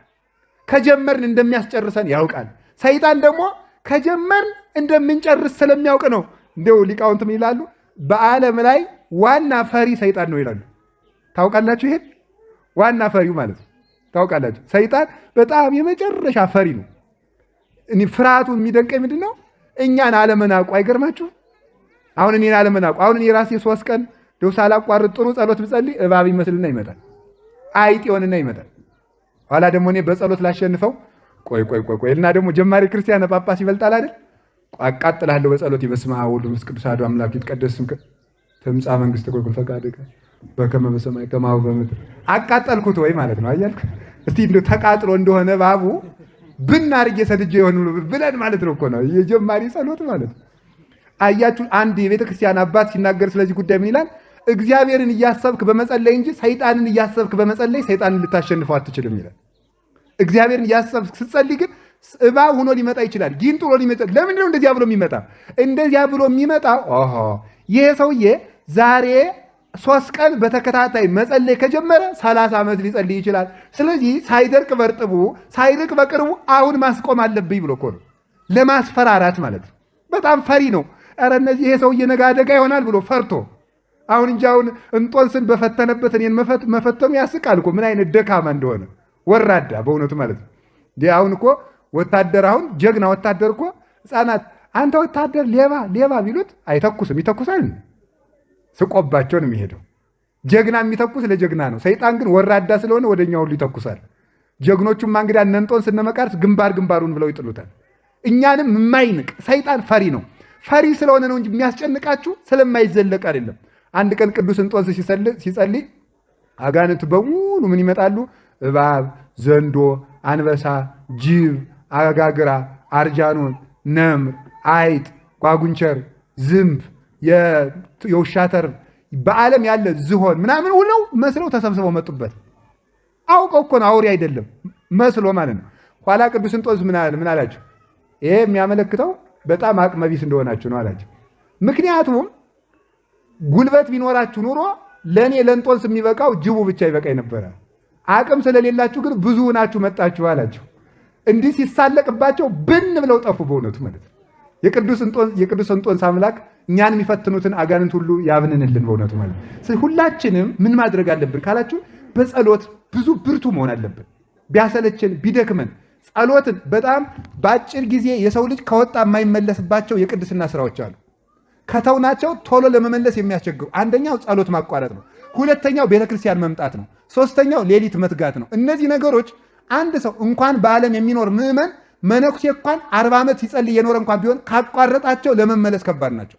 ከጀመርን እንደሚያስጨርሰን ያውቃል። ሰይጣን ደግሞ ከጀመርን እንደምንጨርስ ስለሚያውቅ ነው። እንዲያው ሊቃውንት ምን ይላሉ? በዓለም ላይ ዋና ፈሪ ሰይጣን ነው ይላሉ። ታውቃላችሁ? ይሄን ዋና ፈሪው ማለት ነው። ታውቃላችሁ? ሰይጣን በጣም የመጨረሻ ፈሪ ነው። እኔ ፍርሃቱን የሚደንቀኝ ምንድን ነው? እኛን አለመናቁ። አይገርማችሁ? አሁን እኔን አለመናቁ። አሁን እኔ ራሴ 3 ቀን ደው ሳላቋርጥ ጥሩ ጸሎት ብጸልይ እባብ ይመስልና ይመጣል፣ አይጥ ይሆንና ይመጣል። ኋላ ደግሞ እኔ በጸሎት ላሸንፈው ቆይ እና ደግሞ ጀማሪ ክርስቲያን ጳጳስ ይበልጣል አይደል? አቃጥላለሁ በጸሎት በስመ አብ ወወልድ ወመንፈስ ቅዱስ አሐዱ አምላክ ይትቀደስ ስምከ ትምጻእ መንግሥትከ ወይኩን ፈቃድከ በከመ በሰማይ ከማሁ በምድር። አቃጠልኩት ወይ ማለት ነው። አያልክ እስቲ እንደው ተቃጥሎ እንደሆነ እባቡ ብናርጌ ሰድጄ ይሆን ብለን ማለት ነው እኮ ነው የጀማሪ ጸሎት ማለት ነው። አያችሁ አንድ የቤተ ክርስቲያን አባት ሲናገር ስለዚህ ጉዳይ ምን ይላል? እግዚአብሔርን እያሰብክ በመጸለይ እንጂ ሰይጣንን እያሰብክ በመጸለይ ሰይጣንን ልታሸንፈው አትችልም ይላል። እግዚአብሔርን እያሰብክ ስትጸልይ ግን እባብ ሆኖ ሊመጣ ይችላል፣ ጊንጥ ሆኖ ሊመጣ። ለምንድን ነው እንደዚያ ብሎ የሚመጣ? እንደዚያ ብሎ የሚመጣ ይሄ ሰውዬ ዛሬ 3 ቀን በተከታታይ መጸለይ ከጀመረ 30 ዓመት ሊጸልይ ይችላል። ስለዚህ ሳይደርቅ በርጥቡ ሳይርቅ በቅርቡ አሁን ማስቆም አለብኝ ብሎ እኮ ነው፣ ለማስፈራራት ማለት ነው። በጣም ፈሪ ነው። ኧረ እነዚህ ይሄ ሰውዬ ነገ አደጋ ይሆናል ብሎ ፈርቶ አሁን እንጂ አሁን እንጦንስን በፈተነበት እኔን መፈተኑ ያስቃል እኮ ምን አይነት ደካማ እንደሆነ ወራዳ በእውነቱ ማለት ነው። አሁን እኮ ወታደር አሁን ጀግና ወታደር እኮ ሕፃናት አንተ ወታደር ሌባ ቢሉት አይተኩስም። ይተኩሳል? ስቆባቸው ነው የሚሄደው። ጀግና የሚተኩስ ለጀግና ነው። ሰይጣን ግን ወራዳ ስለሆነ ወደኛ ሁሉ ይተኩሳል። ጀግኖቹማ እንግዲህ እነ እንጦንስ እነ መቃርስ ግንባሩን ብለው ይጥሉታል። እኛንም የማይንቅ ሰይጣን ፈሪ ነው። ፈሪ ስለሆነ ነው እንጂ የሚያስጨንቃችሁ ስለማይዘለቅ አይደለም። አንድ ቀን ቅዱስ እንጦንስ ሲጸልይ አጋንንት በሙሉ ምን ይመጣሉ? እባብ፣ ዘንዶ፣ አንበሳ፣ ጅብ፣ አጋግራ፣ አርጃኖን፣ ነምር፣ አይጥ፣ ጓጉንቸር፣ ዝንብ፣ የውሻ ተርብ፣ በዓለም ያለ ዝሆን ምናምን ሁለው መስለው ተሰብስበው መጡበት። አውቀው እኮ ነው፣ አውሬ አይደለም መስሎ ማለት ነው። ኋላ ቅዱስ እንጦንስ ምን አላቸው? ይሄ የሚያመለክተው በጣም አቅመቢስ እንደሆናችሁ ነው አላቸው። ምክንያቱም ጉልበት ቢኖራችሁ ኑሮ ለእኔ ለእንጦንስ የሚበቃው ጅቡ ብቻ ይበቃኝ ነበረ። አቅም ስለሌላችሁ ግን ብዙ ናችሁ መጣችሁ አላቸው። እንዲህ ሲሳለቅባቸው ብን ብለው ጠፉ። በእውነቱ ማለት ነው የቅዱስ እንጦንስ አምላክ እኛን የሚፈትኑትን አጋንንት ሁሉ ያብንንልን። በእውነቱ ማለት ነው። ሁላችንም ምን ማድረግ አለብን ካላችሁ በጸሎት ብዙ ብርቱ መሆን አለብን። ቢያሰለችን ቢደክመን ጸሎትን በጣም በአጭር ጊዜ የሰው ልጅ ከወጣ የማይመለስባቸው የቅድስና ስራዎች አሉ። ከተውናቸው ቶሎ ለመመለስ የሚያስቸግሩ አንደኛው ጸሎት ማቋረጥ ነው። ሁለተኛው ቤተክርስቲያን መምጣት ነው። ሶስተኛው ሌሊት መትጋት ነው። እነዚህ ነገሮች አንድ ሰው እንኳን በዓለም የሚኖር ምዕመን መነኩሴ እንኳን 40 ዓመት ሲጸልይ የኖረ እንኳን ቢሆን ካቋረጣቸው ለመመለስ ከባድ ናቸው።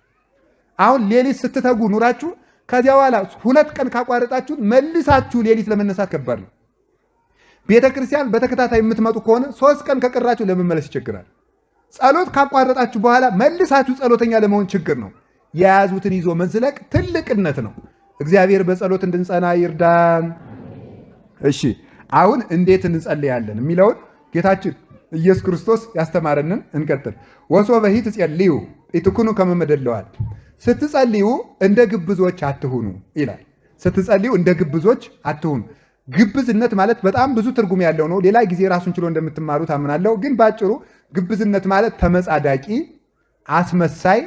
አሁን ሌሊት ስትተጉ ኑራችሁ ከዚያ በኋላ 2 ቀን ካቋረጣችሁ መልሳችሁ ሌሊት ለመነሳት ከባድ ነው። ቤተክርስቲያን በተከታታይ የምትመጡ ከሆነ 3 ቀን ከቀራችሁ ለመመለስ ይቸግራል። ጸሎት ካቋረጣችሁ በኋላ መልሳችሁ ጸሎተኛ ለመሆን ችግር ነው። የያዙትን ይዞ መዝለቅ ትልቅነት ነው። እግዚአብሔር በጸሎት እንድንጸና ይርዳን። እሺ አሁን እንዴት እንጸልያለን የሚለውን ጌታችን ኢየሱስ ክርስቶስ ያስተማረንን እንቀጥል። ወሶበሂ ትጸልዩ ኢትኩኑ ከመ መደለዋል። ስትጸልዩ እንደ ግብዞች አትሁኑ ይላል። ስትጸልዩ እንደ ግብዞች አትሁኑ። ግብዝነት ማለት በጣም ብዙ ትርጉም ያለው ነው። ሌላ ጊዜ ራሱን ችሎ እንደምትማሩ ታምናለሁ። ግን ባጭሩ ግብዝነት ማለት ተመጻዳቂ፣ አስመሳይ፣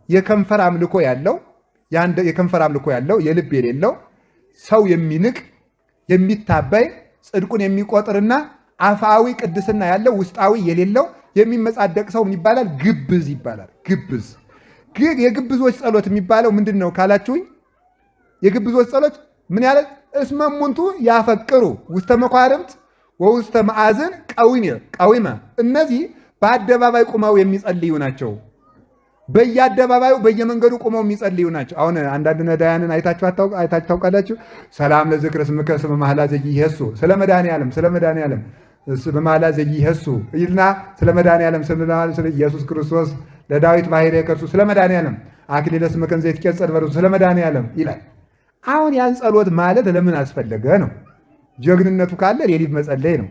የከንፈር አምልኮ ያለው የልብ የሌለው ሰው የሚንቅ የሚታበይ ጽድቁን የሚቆጥርና አፋዊ ቅድስና ያለው ውስጣዊ የሌለው የሚመጻደቅ ሰው ምን ይባላል? ግብዝ ይባላል። ግብዝ የግብዞች ጸሎት የሚባለው ምንድን ነው ካላችሁኝ፣ የግብዞች ጸሎት ምን ያለ እስመሙንቱ ያፈቅሩ ውስተ መኳርምት ወውስተ ማዕዝን ቀዊመ። እነዚህ በአደባባይ ቁመው የሚጸልዩ ናቸው። በየአደባባዩ በየመንገዱ ቁመው የሚጸልዩ ናቸው። አሁን አንዳንድ ነዳያንን አይታችሁ ታውቃላችሁ? ሰላም ለዝክረ ስምከ ስመ ማህላ ዘይሄሱ ስለ መድኃኔዓለም በማላ ዘይሐሱ ይልና ስለ መድኃኒዓለም ስለ ኢየሱስ ክርስቶስ ለዳዊት ባሕርየ ከርሱ ስለ መድኃኒዓለም አክሊለ ስመ ከንዘ ይትቀጸል በርሱ ስለ መድኃኒዓለም ይላል። አሁን ያን ጸሎት ማለት ለምን አስፈለገ ነው? ጀግንነቱ ካለ ሌሊት መጸለይ ነው።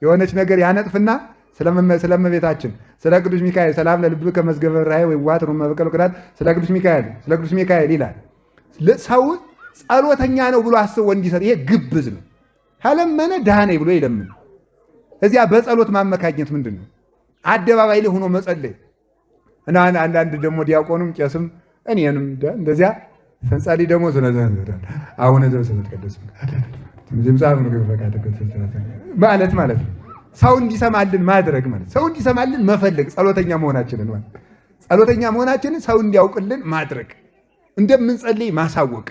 የሆነች ነገር ያነጥፍና ስለመቤታችን ስለ ቅዱስ ሚካኤል ሰላም ለልብከ መዝገበ ራእይ ወይዋት ነው መበቀል ቅዳት ስለ ቅዱስ ሚካኤል ይላል። ሰው ጸሎተኛ ነው ብሎ አስቦ እንዲሰጥ ይሄ ግብዝ ነው። ከለመነ ድሃ ነኝ ብሎ ይለምን። እዚያ በጸሎት ማመካኘት ምንድን ነው? አደባባይ ላይ ሆኖ መጸለይ እና አንዳንድ ደግሞ ዲያቆኑም ቄስም እኔንም እንደዚያ ስንጸልይ ደግሞ አሁን ማለት ነው ሰው እንዲሰማልን ማድረግ ማለት ሰው እንዲሰማልን መፈለግ ጸሎተኛ መሆናችንን ሰው እንዲያውቅልን ማድረግ እንደምንጸልይ ማሳወቅ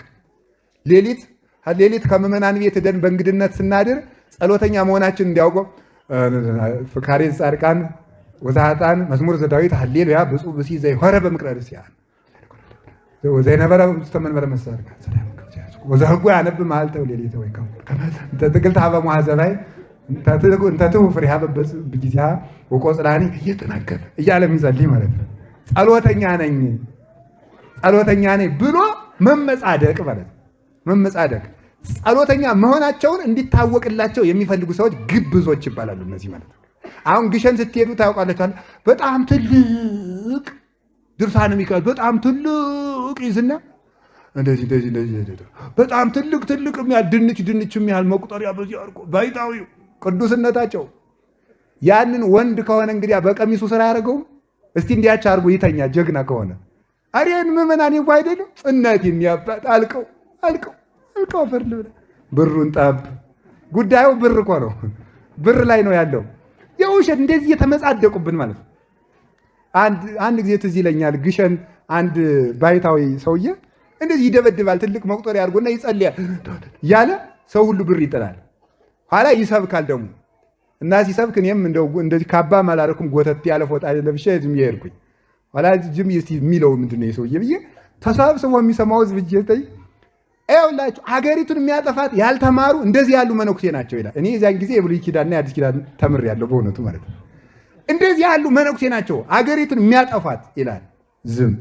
ሌሊት ከምዕመናን ቤት ሄደን በእንግድነት ስናድር ጸሎተኛ መሆናችን እንዲያውቀው ፍካሬ ጻድቃን ወዛጣን መዝሙር ዘዳዊት ሃሌሉያ ብፁዕ ብሲ ዘይሆረ በምቅረር ሲያን ወዘይነበረ ተመንበረ መሳርካ ወዛጉ ያነብ ማልተው ሌሊት ወይ ተጥቅልት ሀበ ሙሐዘባይ እንተትው ፍሬሃ በጊዜያ ወቆጽላኒ እየተናገረ እያለ የሚጸልይ ማለት ነው። ጸሎተኛ ነኝ ብሎ መመጻደቅ ማለት ነው። መመጻደቅ ጸሎተኛ መሆናቸውን እንዲታወቅላቸው የሚፈልጉ ሰዎች ግብዞች ይባላሉ። እነዚህ ማለት ነው። አሁን ግሸን ስትሄዱ ታውቃላችኋል። በጣም ትልቅ ድርሳነ ሚካኤል በጣም ትልቅ ይዝና እንደዚህ በጣም ትልቅ የሚያህል ድንች የሚያህል መቁጠሪያ በዚህ አድርጎ ባይታዊ ቅዱስነታቸው ያንን ወንድ ከሆነ እንግዲያ በቀሚሱ ስራ ያደረገው እስቲ እንዲያች አድርጎ ይተኛ ጀግና ከሆነ አሪያን ምዕመናን ይጓ አይደለም እናት የሚያባት አልቀው ፈርል ብሩን ጠብ ጉዳዩ ብር እኮ ነው። ብር ላይ ነው ያለው። የውሸት እንደዚህ የተመጻደቁብን ማለት ነው። አንድ ጊዜ ትዝ ይለኛል ግሸን አንድ ባይታዊ ሰውዬ እንደዚህ ይደበድባል። ትልቅ መቁጠሪያ አድርጎና ይጸልያል ያለ ሰው ሁሉ ብር ይጥላል። ኋላ ይሰብካል ደግሞ እና ሲሰብክ እኔም እንደዚህ ካባ አላደረኩም ጎተት ያለ ፎጣ ለብሼ ዝም ይሄድኩኝ። ኋላ ዝም የሚለው ምንድነው የሰውዬ ብዬ ተሰብስቦ የሚሰማው ህዝብ እየተይ አይውላችሁ ሀገሪቱን የሚያጠፋት ያልተማሩ እንደዚህ ያሉ መነኩሴ ናቸው ይላል። እኔ የዚያን ጊዜ የብሉይ ኪዳንና የአዲስ ኪዳን ተምሬያለሁ በእውነቱ ማለት ነው። እንደዚህ ያሉ መነኩሴ ናቸው ሀገሪቱን የሚያጠፋት ይላል። ዝም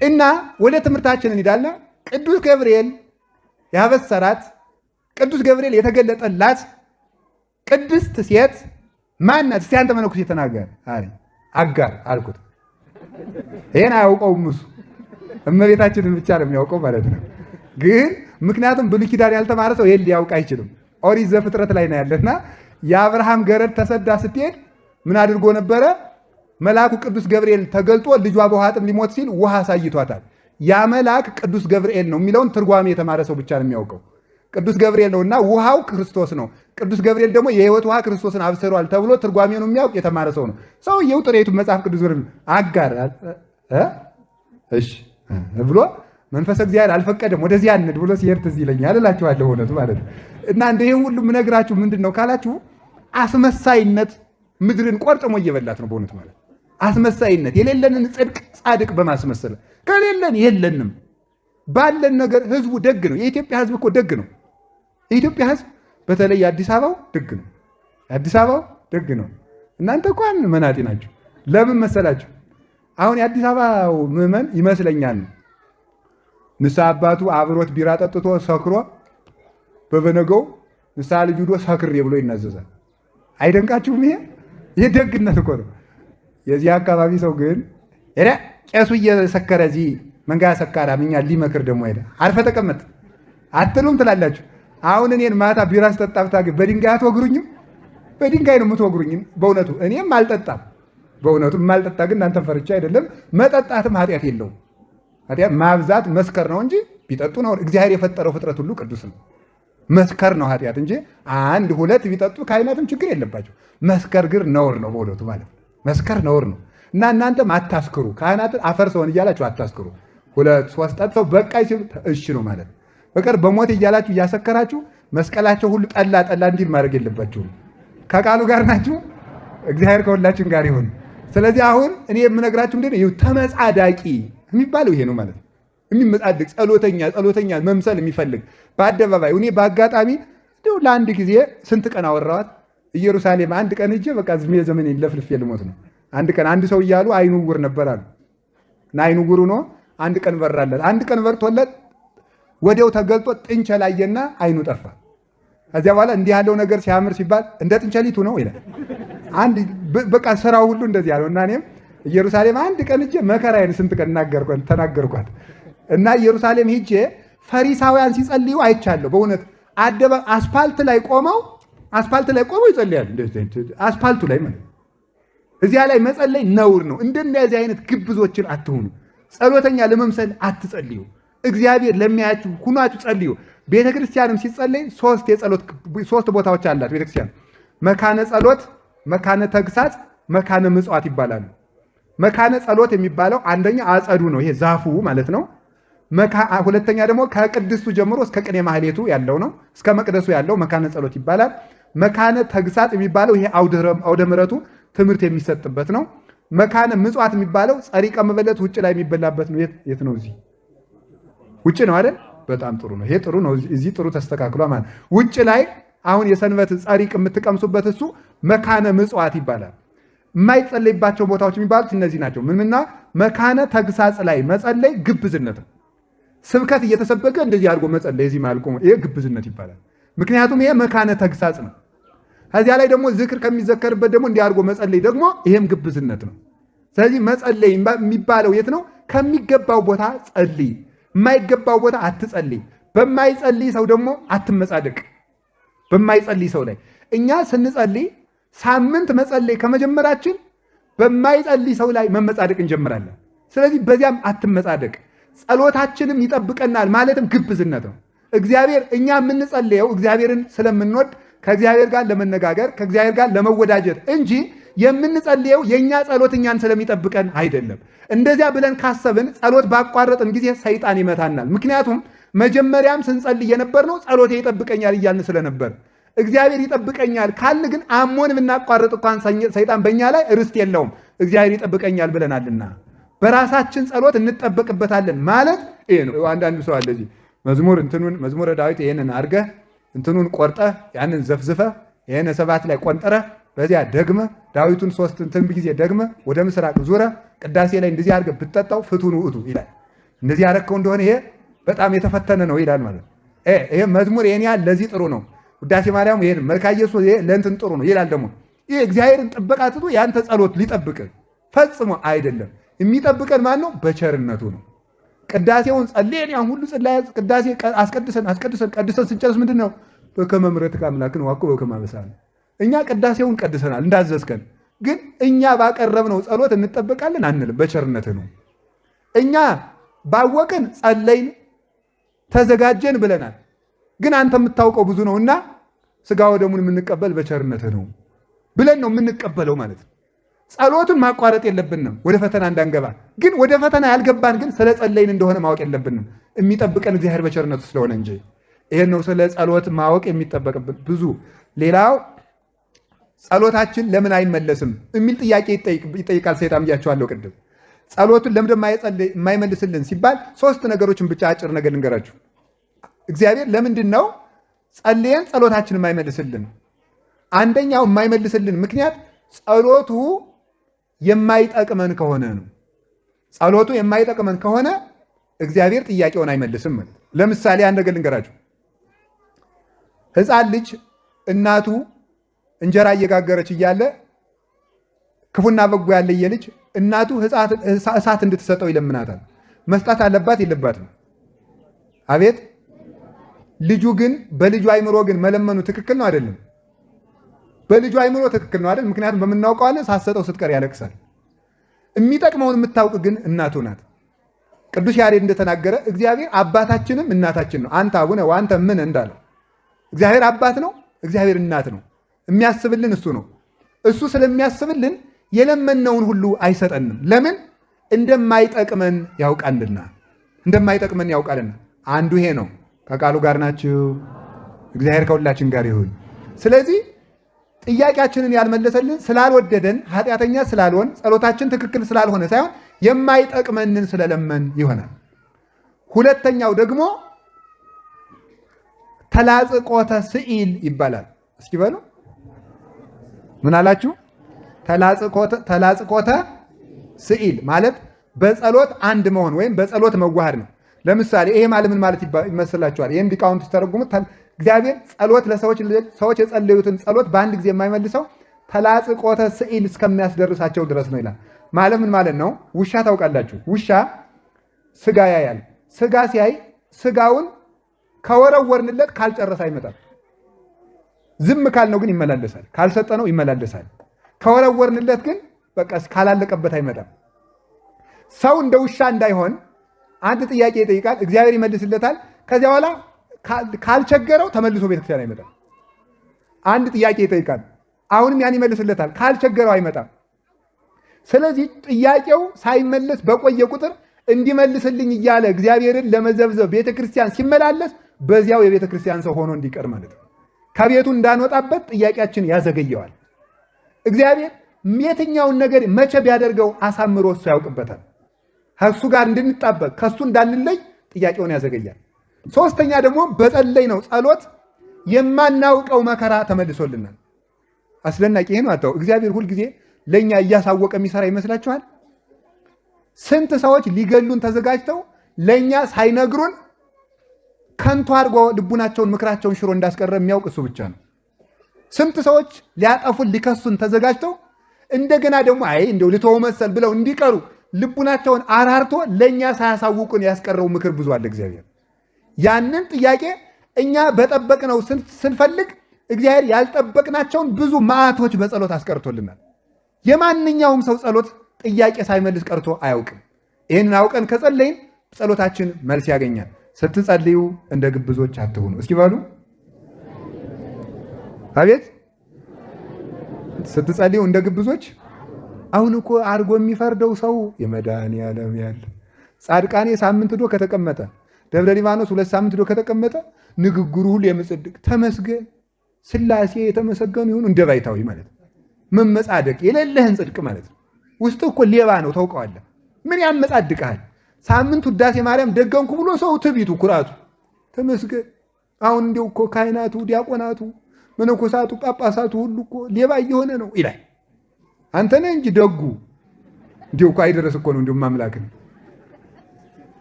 እና ወደ ትምህርታችን እንሄዳለን። ቅዱስ ገብርኤል ያበሰራት ቅዱስ ገብርኤል የተገለጠላት ቅድስት ሴት ማናት? እስቲ አንተ መነኩሴ ተናገር አለኝ። አጋር አልኩት። ይሄን አያውቀውም እሱ እመቤታችንን ብቻ ነው የሚያውቀው ማለት ነው። ግን ምክንያቱም ብሉይ ኪዳን ያልተማረ ሰው ይሄን ሊያውቅ አይችልም። ኦሪት ዘፍጥረት ላይ ነው ያለና የአብርሃም ገረድ ተሰዳ ስትሄድ ምን አድርጎ ነበረ? መልአኩ ቅዱስ ገብርኤል ተገልጦ ልጇ በውሃ ጥም ሊሞት ሲል ውሃ አሳይቷታል። ያ መልአክ ቅዱስ ገብርኤል ነው የሚለውን ትርጓሜ የተማረ ሰው ብቻ ነው የሚያውቀው። ቅዱስ ገብርኤል ነውና ውሃው ክርስቶስ ነው። ቅዱስ ገብርኤል ደግሞ የሕይወት ውሃ ክርስቶስን አብስሯል ተብሎ ትርጓሜውን የሚያውቅ የተማረ ሰው ነው። ሰውየው ጥሬቱ መጽሐፍ ቅዱስ አጋር እሺ ብሎ መንፈስ እግዚአብሔር አልፈቀደም ወደዚህ አንድ ብሎ ሲሄድ ትዝ ይለኛል እላችኋለሁ። እውነቱ ማለት ነው። እና እንደ ይሄ ሁሉ የምነግራችሁ ምንድን ነው ካላችሁ አስመሳይነት ምድርን ቆርጥሞ እየበላት ነው በእውነቱ ማለት አስመሳይነት የሌለንን ጽድቅ ጻድቅ በማስመሰል ከሌለን የለንም ባለን ነገር ህዝቡ ደግ ነው። የኢትዮጵያ ህዝብ እኮ ደግ ነው። የኢትዮጵያ ህዝብ በተለይ የአዲስ አበባው ደግ ነው። እናንተ እንኳን መናጢ ናቸው። ለምን መሰላችሁ? አሁን የአዲስ አበባው ምዕመን ይመስለኛል ንስሐ አባቱ አብሮት ቢራ ጠጥቶ ሰክሮ በበነገው ንስሐ ልጅ ሄዶ ሰክሬ ብሎ ይናዘዛል። አይደንቃችሁም? ይሄ ደግነት እኮ ነው። የዚህ አካባቢ ሰው ግን ቄሱ እየሰከረ እዚህ መንጋ ሰካራ ምኛ ሊመክር ደግሞ ሄደ አርፈ ተቀመጥ አትሉም ትላላችሁ። አሁን እኔን ማታ ቢራ ስጠጣ ብታገኝ በድንጋይ አትወግሩኝም? በድንጋይ ነው የምትወግሩኝ። በእውነቱ እኔም አልጠጣም። በእውነቱ የማልጠጣ ግን እናንተን ፈርቻ አይደለም። መጠጣትም ኃጢአት የለውም። ኃጢአት ማብዛት መስከር ነው እንጂ ቢጠጡ ነው። እግዚአብሔር የፈጠረው ፍጥረት ሁሉ ቅዱስ ነው። መስከር ነው ኃጢአት እንጂ አንድ ሁለት ቢጠጡ ካህናትም ችግር የለባቸው። መስከር ግን ነውር ነው በእውነቱ ማለት መስከር ነውር ነው። እና እናንተም አታስክሩ። ካህናትን አፈርሰውን እያላችሁ አታስክሩ። ሁለት ሶስት ጠጥተው በቃይ ሲሉ እሺ ነው ማለት በቀር በሞት እያላችሁ እያሰከራችሁ መስቀላቸው ሁሉ ጠላ እንዲል ማድረግ የለባችሁም። ከቃሉ ጋር ናችሁ። እግዚአብሔር ከሁላችን ጋር ይሁን። ስለዚህ አሁን እኔ የምነግራችሁ ምንድን ነው ተመጻዳቂ የሚባለው ይሄ ነው ማለት ነው። የሚመጻድቅ ጸሎተኛ መምሰል የሚፈልግ በአደባባይ እኔ በአጋጣሚ እንደው ለአንድ ጊዜ ስንት ቀን አወራኋት ኢየሩሳሌም አንድ ቀን ሂጄ በቃ ዝም ዘመን ለፍልፌ ልሞት ነው። አንድ ቀን አንድ ሰው እያሉ አይኑ ዕውር ነበር አሉ እና አይኑ ዕውር ሆኖ አንድ ቀን በራለት። አንድ ቀን በርቶለት ወዲያው ተገልጦ ጥንቸል አየና አይኑ ጠፋ። ከዚያ በኋላ እንዲህ ያለው ነገር ሲያምር ሲባል እንደ ጥንቸሊቱ ነው ይላል። አንድ በቃ ስራው ሁሉ እንደዚህ ያለው እና እኔም ኢየሩሳሌም አንድ ቀን ሂጄ መከራዬን ስንት ቀን ተናገርኳት እና ኢየሩሳሌም ሂጄ ፈሪሳውያን ሲጸልዩ አይቻለሁ። በእውነት አስፓልት ላይ ቆመው ይጸልያሉ። አስፓልቱ ላይ ማለት እዚያ ላይ መጸለይ ነውር ነው። እንደነዚህ አይነት ግብዞችን አትሁኑ። ጸሎተኛ ለመምሰል አትጸልዩ። እግዚአብሔር ለሚያያችሁ ሁናችሁ ጸልዩ። ቤተክርስቲያንም ሲጸለይ ሶስት ቦታዎች አላት ቤተክርስቲያን። መካነ ጸሎት፣ መካነ ተግሳጽ፣ መካነ ምጽዋት ይባላሉ። መካነ ጸሎት የሚባለው አንደኛ አጸዱ ነው፣ ይሄ ዛፉ ማለት ነው። ሁለተኛ ደግሞ ከቅድስቱ ጀምሮ እስከ ቅኔ ማህሌቱ ያለው ነው፣ እስከ መቅደሱ ያለው መካነ ጸሎት ይባላል። መካነ ተግሳጽ የሚባለው ይሄ አውደ ምሕረቱ ትምህርት የሚሰጥበት ነው። መካነ ምጽዋት የሚባለው ጸሪቀ መበለት ውጭ ላይ የሚበላበት ነው። የት ነው? እዚህ ውጭ ነው አይደል? በጣም ጥሩ ነው። ይሄ ጥሩ ነው። እዚህ ጥሩ ተስተካክሏል ማለት ውጭ ላይ አሁን የሰንበት ጸሪቅ የምትቀምሱበት እሱ መካነ ምጽዋት ይባላል። የማይጸለይባቸው ቦታዎች የሚባሉት እነዚህ ናቸው። ምንና መካነ ተግሳጽ ላይ መጸለይ ግብዝነት ነው። ስብከት እየተሰበከ እንደዚህ አድርጎ መጸለይ እዚህ ማልቆ ይሄ ግብዝነት ይባላል። ምክንያቱም ይሄ መካነ ተግሳጽ ነው። ከዚያ ላይ ደግሞ ዝክር ከሚዘከርበት ደግሞ እንዲህ አድርጎ መጸለይ ደግሞ ይሄም ግብዝነት ነው። ስለዚህ መጸለይ የሚባለው የት ነው? ከሚገባው ቦታ ጸልይ፣ የማይገባው ቦታ አትጸልይ። በማይጸልይ ሰው ደግሞ አትመጻደቅ። በማይጸልይ ሰው ላይ እኛ ስንጸልይ ሳምንት መጸለይ ከመጀመራችን በማይጸልይ ሰው ላይ መመጻደቅ እንጀምራለን። ስለዚህ በዚያም አትመጻደቅ። ጸሎታችንም ይጠብቀናል ማለትም ግብዝነት ነው። እግዚአብሔር እኛ የምንጸልየው እግዚአብሔርን ስለምንወድ ከእግዚአብሔር ጋር ለመነጋገር ከእግዚአብሔር ጋር ለመወዳጀት እንጂ የምንጸልየው የእኛ ጸሎት እኛን ስለሚጠብቀን አይደለም። እንደዚያ ብለን ካሰብን ጸሎት ባቋረጥን ጊዜ ሰይጣን ይመታናል። ምክንያቱም መጀመሪያም ስንጸልይ የነበርነው ጸሎቴ ይጠብቀኛል እያልን ስለነበር እግዚአብሔር ይጠብቀኛል ካልን ግን አሞን ብናቋርጥ እንኳን ሰይጣን በእኛ ላይ ርስት የለውም። እግዚአብሔር ይጠብቀኛል ብለናልና በራሳችን ጸሎት እንጠበቅበታለን ማለት ይሄ ነው። አንዳንዱ ሰው አለ እዚህ መዝሙረ ዳዊት ይሄንን አድርገህ እንትኑን ቆርጠህ ያንን ዘፍዝፈህ ይሄን ሰባት ላይ ቆንጠረህ በዚያ ደግመ ዳዊቱን 3 ጊዜ ደግመ ወደ ምስራቅ ዙረ ቅዳሴ ላይ እንደዚህ አድርገህ ብትጠጣው ፍቱን ውእቱ ይላል። እንደዚህ ያረከው እንደሆነ ይሄ በጣም የተፈተነ ነው ይላል ማለት ይሄ መዝሙር ይሄን ያህል ለዚህ ጥሩ ነው። ውዳሴ ማርያም ይሄን መልካ ኢየሱስ ይሄ ለእንትን ጥሩ ነው ይላል። ደግሞ ይሄ እግዚአብሔርን ጥበቃ ትቶ ያንተ ጸሎት ሊጠብቅ ፈጽሞ አይደለም። የሚጠብቀን ማን ነው? በቸርነቱ ነው። ቅዳሴውን ጸልየን ያን ሁሉ ቅዳሴ ቀድሰን ስንጨርስ ምንድን ነው? በከመ ምሕረትከ አምላክነ ወአኮ በከመ አበሳነ። እኛ ቅዳሴውን ቀድሰናል እንዳዘዝከን፣ ግን እኛ ባቀረብነው ጸሎት እንጠበቃለን አንልም። በቸርነትህ ነው። እኛ ባወቅን ጸለይን ተዘጋጀን ብለናል። ግን አንተ የምታውቀው ብዙ ነውና ስጋ ወደሙን የምንቀበል በቸርነትህ ነው ብለን ነው የምንቀበለው ማለት ነው። ጸሎቱን ማቋረጥ የለብንም ወደ ፈተና እንዳንገባ። ግን ወደ ፈተና ያልገባን ግን ስለ ጸለይን እንደሆነ ማወቅ የለብንም። የሚጠብቀን እግዚአብሔር በቸርነቱ ስለሆነ እንጂ። ይሄን ነው ስለ ጸሎት ማወቅ የሚጠበቅብን። ብዙ ሌላው ጸሎታችን ለምን አይመለስም የሚል ጥያቄ ይጠይቃል ሰይጣን ብያቸዋለሁ ቅድም። ጸሎቱን ለምን የማይመልስልን ሲባል 3 ነገሮችን ብቻ አጭር ነገር ልንገራችሁ። እግዚአብሔር ለምንድን ነው ጸልየን ጸሎታችን የማይመልስልን? አንደኛው የማይመልስልን ምክንያት ጸሎቱ የማይጠቅመን ከሆነ ነው። ጸሎቱ የማይጠቅመን ከሆነ እግዚአብሔር ጥያቄውን አይመልስም ማለት። ለምሳሌ አንድ ነገር ልንገራችሁ። ሕፃን ልጅ እናቱ እንጀራ እየጋገረች እያለ ክፉና በጎ ያለየ ልጅ እናቱ እሳት እንድትሰጠው ይለምናታል። መስጣት አለባት የለባትም? አቤት። ልጁ ግን በልጁ አይምሮ ግን መለመኑ ትክክል ነው አይደለም? በልጁ አይምሮ ትክክል ነው አይደል? ምክንያቱም በምናውቀዋለን ሳትሰጠው ስትቀር ያለቅሳል። የሚጠቅመውን የምታውቅ ግን እናቱ ናት። ቅዱስ ያሬድ እንደተናገረ እግዚአብሔር አባታችንም እናታችን ነው። አንተ አቡነ ወአንተ ምን እንዳለው እግዚአብሔር አባት ነው፣ እግዚአብሔር እናት ነው። የሚያስብልን እሱ ነው። እሱ ስለሚያስብልን የለመነውን ሁሉ አይሰጠንም። ለምን? እንደማይጠቅመን ያውቃልና። እንደማይጠቅመን ያውቃልና። አንዱ ይሄ ነው። ከቃሉ ጋር ናችሁ። እግዚአብሔር ከሁላችን ጋር ይሁን። ስለዚህ ጥያቄያችንን ያልመለሰልን ስላልወደደን ኃጢአተኛ ስላልሆን ጸሎታችን ትክክል ስላልሆነ ሳይሆን የማይጠቅመንን ስለለመን ይሆናል። ሁለተኛው ደግሞ ተላጽቆተ ስኢል ይባላል። እስኪ በሉ ምን አላችሁ? ተላጽቆተ ስዕል ማለት በጸሎት አንድ መሆን ወይም በጸሎት መዋሃድ ነው። ለምሳሌ ይሄ ማለት ምን ማለት ይመስላችኋል? ይህን ሊቃውንት ሲተረጉሙት እግዚአብሔር ጸሎት ሰዎች የጸለዩትን ጸሎት በአንድ ጊዜ የማይመልሰው ተላጽቆተ ስዕል እስከሚያስደርሳቸው ድረስ ነው ይላል። ማለት ምን ማለት ነው? ውሻ ታውቃላችሁ? ውሻ ስጋ ያያል። ስጋ ሲያይ ስጋውን ከወረወርንለት ካልጨረሰ አይመጣም። ዝም ካልነው ግን ይመላለሳል። ካልሰጠነው ይመላለሳል። ከወረወርንለት ግን በቃ ካላለቀበት አይመጣም። ሰው እንደ ውሻ እንዳይሆን አንድ ጥያቄ ይጠይቃል፣ እግዚአብሔር ይመልስለታል። ከዚያ በኋላ ካልቸገረው ተመልሶ ቤተክርስቲያን አይመጣም። አንድ ጥያቄ ይጠይቃል፣ አሁንም ያን ይመልስለታል። ካልቸገረው አይመጣም። ስለዚህ ጥያቄው ሳይመለስ በቆየ ቁጥር እንዲመልስልኝ እያለ እግዚአብሔርን ለመዘብዘብ ቤተክርስቲያን ሲመላለስ በዚያው የቤተክርስቲያን ሰው ሆኖ እንዲቀር ማለት ነው። ከቤቱ እንዳንወጣበት ጥያቄያችን ያዘገየዋል። እግዚአብሔር የትኛውን ነገር መቼ ቢያደርገው አሳምሮ እሱ ያውቅበታል። ከእሱ ጋር እንድንጣበቅ ከእሱ እንዳንለይ ጥያቄውን ያዘገያል። ሶስተኛ ደግሞ በጸለይ ነው ጸሎት የማናውቀው መከራ ተመልሶልናል። አስደናቂ ይሄ ነው። አታው እግዚአብሔር ሁልጊዜ ለእኛ እያሳወቀ የሚሰራ ይመስላችኋል? ስንት ሰዎች ሊገሉን ተዘጋጅተው ለእኛ ሳይነግሩን ከንቱ አድርጎ ልቡናቸውን ምክራቸውን ሽሮ እንዳስቀረ የሚያውቅ እሱ ብቻ ነው። ስንት ሰዎች ሊያጠፉን ሊከሱን ተዘጋጅተው እንደገና ደግሞ አይ እንደው ልተው መሰል ብለው እንዲቀሩ ልቡናቸውን አራርቶ ለእኛ ሳያሳውቁን ያስቀረው ምክር ብዙ አለ እግዚአብሔር። ያንን ጥያቄ እኛ በጠበቅነው ስንፈልግ እግዚአብሔር ያልጠበቅናቸውን ብዙ መዓቶች በጸሎት አስቀርቶልናል። የማንኛውም ሰው ጸሎት ጥያቄ ሳይመልስ ቀርቶ አያውቅም። ይህንን አውቀን ከጸለይን ጸሎታችን መልስ ያገኛል። ስትጸልዩ እንደ ግብዞች አትሁኑ። እስኪ በሉ አቤት። ስትጸልዩ እንደ ግብዞች። አሁን እኮ አርጎ የሚፈርደው ሰው የመድኃኒዓለም ያለ ጻድቃኔ ሳምንት ዶ ከተቀመጠ ደብረ ሊባኖስ 2 ሳምንት ዶ ከተቀመጠ ንግግሩ ሁሉ የምጽድቅ ተመስገን ስላሴ የተመሰገኑ ይሁን እንደ ባይታዊ ማለት ነው። መመጻደቅ የሌለህን ጽድቅ ማለት ነው። ውስጥ እኮ ሌባ ነው ታውቀዋለህ። ምን ያመጻድቃል? ሳምንት ውዳሴ ማርያም ደገምኩ ብሎ ሰው ትቢቱ ኩራቱ ተመስገን። አሁን እንዲው እኮ ካህናቱ፣ ዲያቆናቱ፣ መነኮሳቱ፣ ጳጳሳቱ ሁሉ እኮ ሌባ እየሆነ ነው ይላል። አንተ ነህ እንጂ ደጉ እንዲው እኮ አይደረስ እኮ ነው እንዲው ማምላክን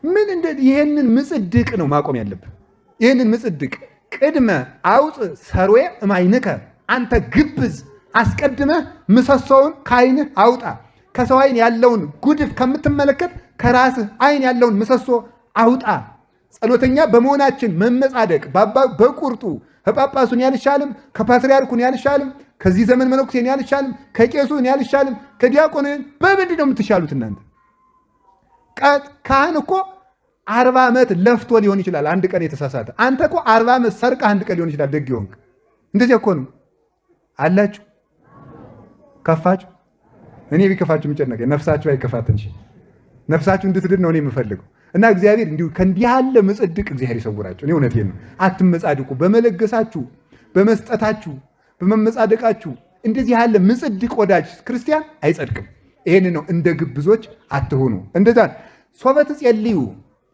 ምን እንደ ይሄንን ምጽድቅ ነው ማቆም ያለብህ። ይሄንን ምጽድቅ ቅድመ አውፅ ሰርዌ እማይንከ አንተ ግብዝ አስቀድመህ ምሰሶውን ከዓይንህ አውጣ። ከሰው ዓይን ያለውን ጉድፍ ከምትመለከት ከራስህ ዓይን ያለውን ምሰሶ አውጣ። ጸሎተኛ በመሆናችን መመጻደቅ በቁርጡ ከጳጳሱን ያልሻልም፣ ከፓትርያርኩን ያልሻልም፣ ከዚህ ዘመን መነኩሴን ያልሻልም፣ ከቄሱን ያልሻልም፣ ከዲያቆንን በምንድን ነው የምትሻሉት እናንተ? ካህን እኮ 40 ዓመት ለፍቶ ሊሆን ይችላል አንድ ቀን የተሳሳተ። አንተ እኮ 40 ዓመት ሰርቀህ አንድ ቀን ሊሆን ይችላል ደግ ይሆንክ። እንደዚህ እኮ ነው አላችሁ። ከፋችሁ? እኔ ቢከፋችሁ የሚጨነቀኝ ነፍሳችሁ አይከፋት እንጂ ነፍሳችሁ እንድትድን ነው እኔ የምፈልገው። እና እግዚአብሔር እንዲሁ ከእንዲህ ያለ ምጽድቅ እግዚአብሔር ይሰውራቸው። እኔ እውነቴን ነው። አትመጻድቁ። በመለገሳችሁ፣ በመስጠታችሁ፣ በመመጻደቃችሁ እንደዚህ ያለ ምጽድቅ ወዳጅ ክርስቲያን አይጸድቅም። ይሄን ነው እንደ ግብዞች አትሆኑ። እንደዛ ሶበት ጸልዩ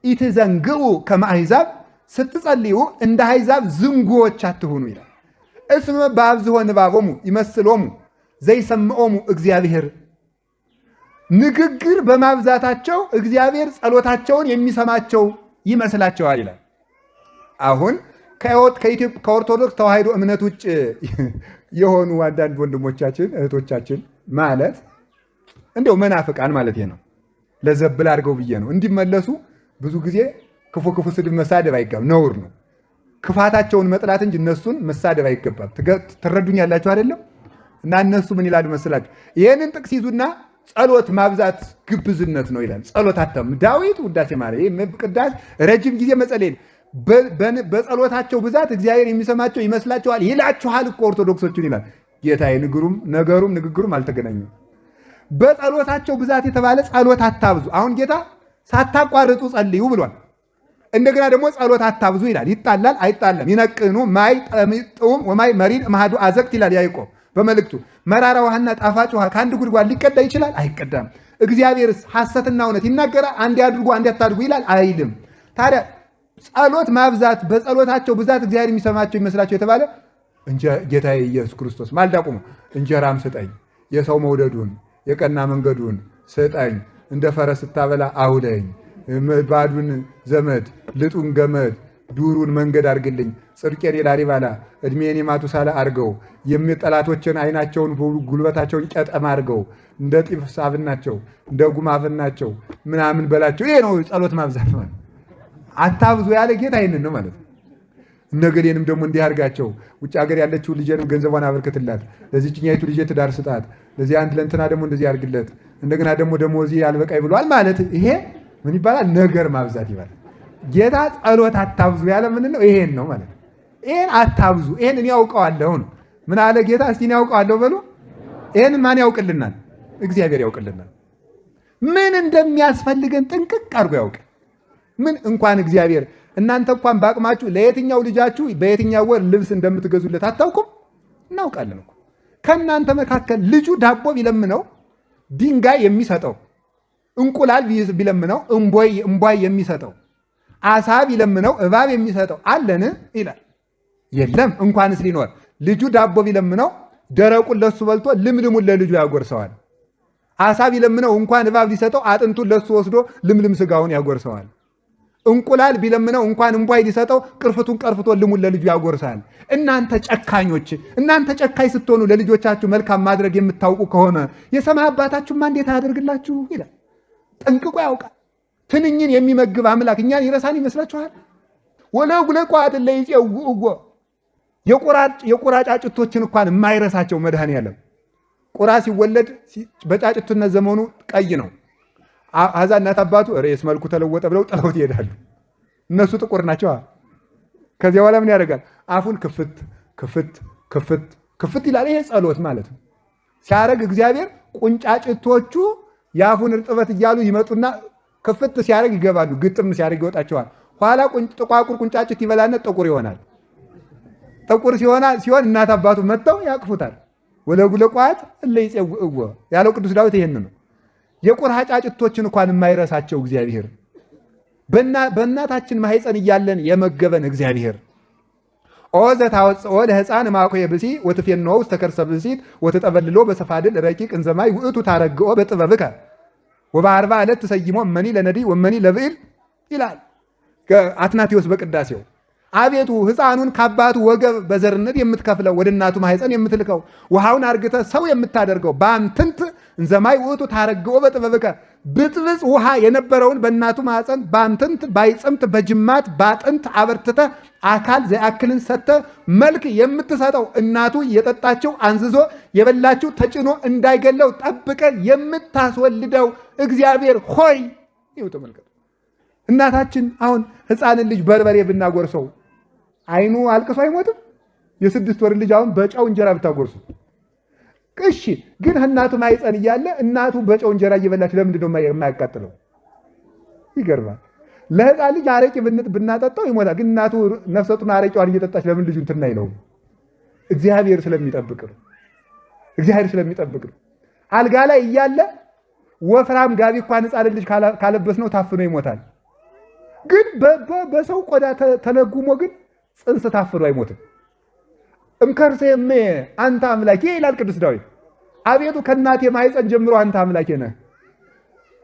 ኢትዘንግኡ ከመ አሕዛብ፣ ስትጸልዩ እንደ አሕዛብ ዝንጉዎች አትሆኑ ይላል። እስመ በአብዝሖ ንባቦሙ ይመስሎሙ ዘይሰምዖሙ እግዚአብሔር፣ ንግግር በማብዛታቸው እግዚአብሔር ጸሎታቸውን የሚሰማቸው ይመስላቸዋል ይላል። አሁን ከኦርቶዶክስ ተዋሕዶ እምነት ውጭ የሆኑ አንዳንድ ወንድሞቻችን እህቶቻችን ማለት እንደው መናፍቃን ማለት ነው። ለዘብል አድርገው ብዬ ነው እንዲመለሱ ብዙ ጊዜ ክፉ ስድብ መሳደብ አይገባም፣ ነውር ነው። ክፋታቸውን መጥላት እንጂ እነሱን መሳደብ አይገባም። ትረዱኛላችሁ አይደለም? እና እነሱ ምን ይላሉ መስላችሁ? ይህንን ጥቅስ ይዙና ጸሎት ማብዛት ግብዝነት ነው ይላል። ጸሎት አተም ዳዊት ውዳሴ ማርያም ቅዳሴ ረጅም ጊዜ መጸለይ በጸሎታቸው ብዛት እግዚአብሔር የሚሰማቸው ይመስላችኋል ይላችኋል እኮ ኦርቶዶክሶችን ይላል ጌታዬ። ንግግሩም አልተገናኙም። በጸሎታቸው ብዛት የተባለ ጸሎት አታብዙ። አሁን ጌታ ሳታቋርጡ ጸልዩ ብሏል። እንደገና ደግሞ ጸሎት አታብዙ ይላል። ይጣላል አይጣለም። ይነቅኑ ማይ ጠሚጡም ወማይ መሪን ማሃዱ አዘቅት ይላል ያዕቆብ በመልእክቱ። መራራ ውሃና ጣፋጭ ውሃ ከአንድ ጉድጓድ ሊቀዳ ይችላል? አይቀዳም። እግዚአብሔርስ ሐሰትና እውነት ይናገራል? አንድ ያድርጉ አንድ ያታድርጉ ይላል? አይልም። ታዲያ ጸሎት ማብዛት በጸሎታቸው ብዛት እግዚአብሔር የሚሰማቸው ይመስላቸው የተባለ ጌታዬ ኢየሱስ ክርስቶስ ማልዳ ቆሞ እንጀራም ስጠኝ፣ የሰው መውደዱን የቀና መንገዱን ስጠኝ፣ እንደ ፈረስ ስታበላ አውለኝ፣ ባዱን ዘመድ ልጡን ገመድ ዱሩን መንገድ አድርግልኝ፣ ጽድቄን የላሊባላ ዕድሜን የማቱሳላ አድርገው፣ ጠላቶችን ዓይናቸውን ጉልበታቸውን ጨጠማ አድርገው፣ እንደ ጢፍ ሳብናቸው እንደ ጉም አፍናቸው ምናምን በላቸው። ይሄ ነው ጸሎት ማብዛት ማለት። አታብዙ ያለ ጌታ ይህንን ነው ማለት ነው። እነገሌንም ደግሞ እንዲህ አድርጋቸው፣ ውጭ ሀገር ያለችው ልጄንም ገንዘቧን አበርክትላት፣ ለዚህችኛይቱ ልጄ ትዳር ስጣት፣ ለዚህ አንድ ለእንትና ደግሞ እንደዚህ አድርግለት፣ እንደገና ደግሞ ደሞዜ አልበቃኝ ብሏል ማለት ይሄ ምን ይባላል? ነገር ማብዛት ይባላል። ጌታ ጸሎት አታብዙ ያለ ምን ነው? ይሄን ነው ማለት ነው። ይሄን አታብዙ፣ ይሄን እኔ ያውቀዋለሁ ነው። ምን አለ ጌታ? እስቲ እኔ ያውቀዋለሁ በሉ። ይሄን ማን ያውቅልናል? እግዚአብሔር ያውቅልናል። ምን እንደሚያስፈልገን ጥንቅቅ አድርጎ ያውቅ። ምን እንኳን እግዚአብሔር እናንተ እንኳን በአቅማችሁ ለየትኛው ልጃችሁ በየትኛው ወር ልብስ እንደምትገዙለት አታውቁም? እናውቃለን እኮ። ከእናንተ መካከል ልጁ ዳቦ ቢለምነው ድንጋይ የሚሰጠው፣ እንቁላል ቢለምነው እምቧይ የሚሰጠው፣ አሳ ቢለምነው እባብ የሚሰጠው አለን ይላል? የለም። እንኳንስ ሊኖር ልጁ ዳቦ ቢለምነው ደረቁን ለሱ በልቶ ልምልሙን ለልጁ ያጎርሰዋል። አሳ ቢለምነው እንኳን እባብ ሊሰጠው አጥንቱን ለሱ ወስዶ ልምልም ስጋውን ያጎርሰዋል። እንቁላል ቢለምነው እንኳን እምቧይ ሊሰጠው ቅርፍቱን ቀርፍቶ ልሙን ለልጁ ያጎርሳል። እናንተ ጨካኞች፣ እናንተ ጨካኝ ስትሆኑ ለልጆቻችሁ መልካም ማድረግ የምታውቁ ከሆነ የሰማይ አባታችሁማ እንዴት አያደርግላችሁ ይላል። ጠንቅቆ ያውቃል። ትንኝን የሚመግብ አምላክ እኛን ይረሳን ይመስላችኋል? ወለጉለቋት ለይጼውእዎ የቁራ ጫጭቶችን እንኳን የማይረሳቸው መድኃኔዓለም። ቁራ ሲወለድ በጫጭትነት ዘመኑ ቀይ ነው። አዛ እናት አባቱ ርዕስ መልኩ ተለወጠ ብለው ጥለውት ይሄዳሉ። እነሱ ጥቁር ናቸው። ከዚያ በኋላ ምን ያደርጋል? አፉን ክፍት ክፍት ክፍት ክፍት ይላል። ይሄ ጸሎት ማለት ነው። ሲያደርግ እግዚአብሔር ቁንጫጭቶቹ የአፉን እርጥበት እያሉ ይመጡና ክፍት ሲያደርግ ይገባሉ። ግጥም ሲያደርግ ይወጣቸዋል። ኋላ ጥቋቁር ቁንጫጭት ይበላና ጥቁር ይሆናል። ጥቁር ሲሆን እናት አባቱ መጥተው ያቅፉታል። ወለጉለቋት ለይጼውእዎ ያለው ቅዱስ ዳዊት ይሄን ነው። የቁራ ጫጭቶችን እንኳን የማይረሳቸው እግዚአብሔር፣ በእናታችን ማህፀን እያለን የመገበን እግዚአብሔር ኦ ዘታወፅኦ ለሕፃን እማኮየ ብእሲ ወትፌንዎ ውስተ ከርሰ ብእሲት ወትጠበልሎ በሰፋድል ረቂቅ እንዘማይ ውእቱ ታረግኦ በጥበብከ ወበአርባ ዕለት ትሰይሞ እመኒ ለነዲ ወመኒ ለብዕል ይላል አትናቴዎስ በቅዳሴው። አቤቱ ሕፃኑን ከአባቱ ወገብ በዘርነት የምትከፍለው ወደ እናቱ ማህፀን የምትልከው ውሃውን አርግተ ሰው የምታደርገው በአምትንት እንዘማይ ውእቱ ታረግኦ በጥበብከ ብጥብጥ ውሃ የነበረውን በእናቱ ማህፀን በአምትንት ባይጽምት በጅማት ባጥንት አበርትተ አካል ዘአክልን ሰተ መልክ የምትሰጠው እናቱ የጠጣችው አንዝዞ የበላችው ተጭኖ እንዳይገለው ጠብቀ የምታስወልደው እግዚአብሔር ሆይ ይኸው ተመልከቱ። እናታችን አሁን ሕፃንን ልጅ በርበሬ ብናጎርሰው አይኑ አልቅሶ አይሞትም? የ6 ወር ልጅ አሁን በጨው እንጀራ ብታጎርሱ እሺ። ግን እናቱ ማይፀን እያለ እናቱ በጨው እንጀራ እየበላች ለምንድን ነው የማያቃጥለው? ይገርማል። ለሕፃን ልጅ አረቄ ብናጠጣው ይሞታል። ግን እናቱ ነፍሰ ጡር አረቄዋን እየጠጣች ለምን ልጁ እንትን አይለውም? እግዚአብሔር ስለሚጠብቅ ነው። እግዚአብሔር ስለሚጠብቅ ነው። አልጋ ላይ እያለ ወፍራም ጋቢ እንኳን ሕፃን ልጅ ካለበስ ነው ታፍኖ ይሞታል። ግን በሰው ቆዳ ተለጉሞ ግን ጽንስ ታፍኖ አይሞትም። እምከርሴሜ አንተ አምላኬ ይላል ቅዱስ ዳዊት። አቤቱ ከእናቴ ማህፀን ጀምሮ አንተ አምላኬ ነህ።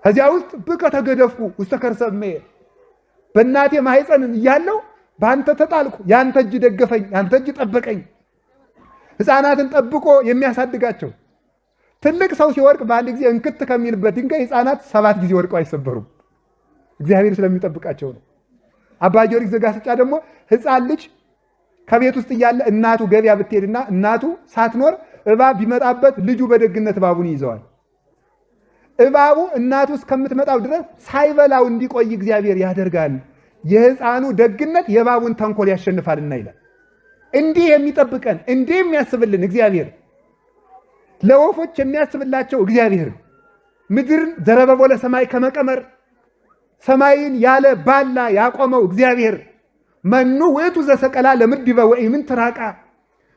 ከዚያ ውስጥ ብከ ተገደፍኩ ውስተ ከርሰሜ፣ በእናቴ ማህፀን እያለሁ በአንተ ተጣልኩ፣ የአንተ እጅ ደገፈኝ፣ የአንተ እጅ ጠበቀኝ። ሕፃናትን ጠብቆ የሚያሳድጋቸው ትልቅ ሰው ሲወድቅ በአንድ ጊዜ እንክት ከሚልበት ድንጋይ ሕፃናት 7 ጊዜ ወድቀው አይሰበሩም። እግዚአብሔር ስለሚጠብቃቸው ነው። አባ ጊዮርጊስ ዘጋስጫ ደግሞ ሕፃን ልጅ ከቤት ውስጥ እያለ እናቱ ገበያ ብትሄድና እናቱ ሳትኖር እባብ ቢመጣበት ልጁ በደግነት እባቡን ይይዘዋል። እባቡ እናቱ እስከምትመጣው ድረስ ሳይበላው እንዲቆይ እግዚአብሔር ያደርጋል። የሕፃኑ ደግነት የእባቡን ተንኮል ያሸንፋልና ይላል። እንዲህ የሚጠብቀን እንዲህ የሚያስብልን እግዚአብሔር፣ ለወፎች የሚያስብላቸው እግዚአብሔር፣ ምድርን ዘረበቦ ለሰማይ ከመቀመር ሰማይን ያለ ባላ ያቆመው እግዚአብሔር፣ መኑ ውእቱ ዘሰቀላ ለምድበ ወኢምንት ራቃ፣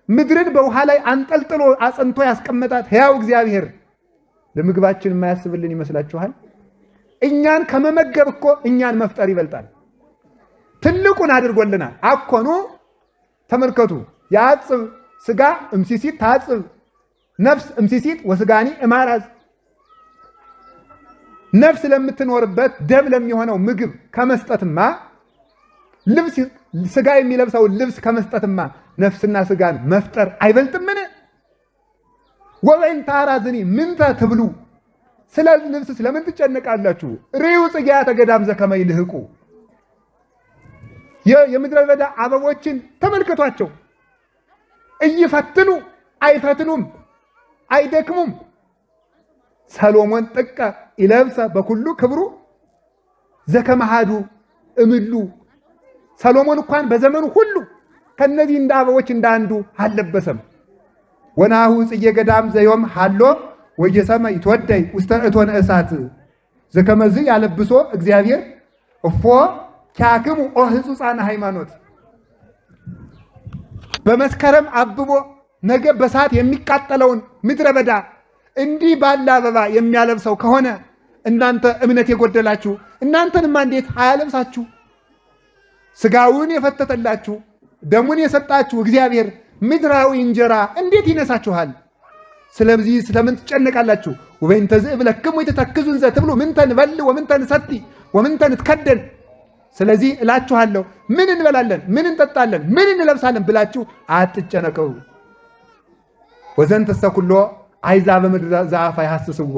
ምድርን በውሃ ላይ አንጠልጥሎ አጽንቶ ያስቀመጣት ሕያው እግዚአብሔር ለምግባችን የማያስብልን ይመስላችኋል? እኛን ከመመገብ እኮ እኛን መፍጠር ይበልጣል። ትልቁን አድርጎልናል። አኮኑ ተመልከቱ፣ የአጽብ ስጋ እምሲሲት ታጽብ ነፍስ እምሲሲት ወስጋኒ እማራዝ። ነፍስ ለምትኖርበት ደም ለሚሆነው ምግብ ከመስጠትማ ልብስ ስጋ የሚለብሰውን ልብስ ከመስጠትማ ነፍስና ስጋን መፍጠር አይበልጥምን? ወበይን ታራዝኒ ምንተ ትብሉ፣ ስለ ልብስ ስለምን ትጨነቃላችሁ? ርዩ ጽጌያተ ገዳም ዘከመ ይልህቁ፣ የምድረ በዳ አበቦችን ተመልከቷቸው። እይፈትኑ አይፈትኑም፣ አይደክሙም። ሰሎሞን ጥቀ ይለብሰ በኩሉ ክብሩ ዘከመሃዱ እምሉ። ሰሎሞን እንኳን በዘመኑ ሁሉ ከነዚህ እንደ አበቦች እንዳንዱ አልለበሰም። ወናሁ ጽጌ ገዳም ዘዮም ሃሎ ወየሰመ ይትወደይ ውስተ እቶነ እሳት ዘከመዝ ያለብሶ እግዚአብሔር እፎ ኪያክሙ ኦ ሕጹጻነ ሃይማኖት። በመስከረም አብቦ ነገ በሳት የሚቃጠለውን ምድረ በዳ እንዲህ ባለ አበባ የሚያለብሰው ከሆነ እናንተ እምነት የጎደላችሁ እናንተንማ እንዴት አያለብሳችሁ? ስጋውን የፈተተላችሁ ደሙን የሰጣችሁ እግዚአብሔር ምድራዊ እንጀራ እንዴት ይነሳችኋል? ስለዚህ ስለምን ትጨነቃላችሁ? ወበይንተ ዝእብለክሙ ይትተክዙን ዘትብሉ ምንተ ንበል ወምንተ ንሰቲ ወምንተ ንትከደን። ስለዚህ እላችኋለሁ ምን እንበላለን፣ ምን እንጠጣለን፣ ምን እንለብሳለን ብላችሁ አትጨነቁ። ወዘንተሰ ኩሎ አሕዛብ ምድረ ዘአፋ ያሐስስዎ።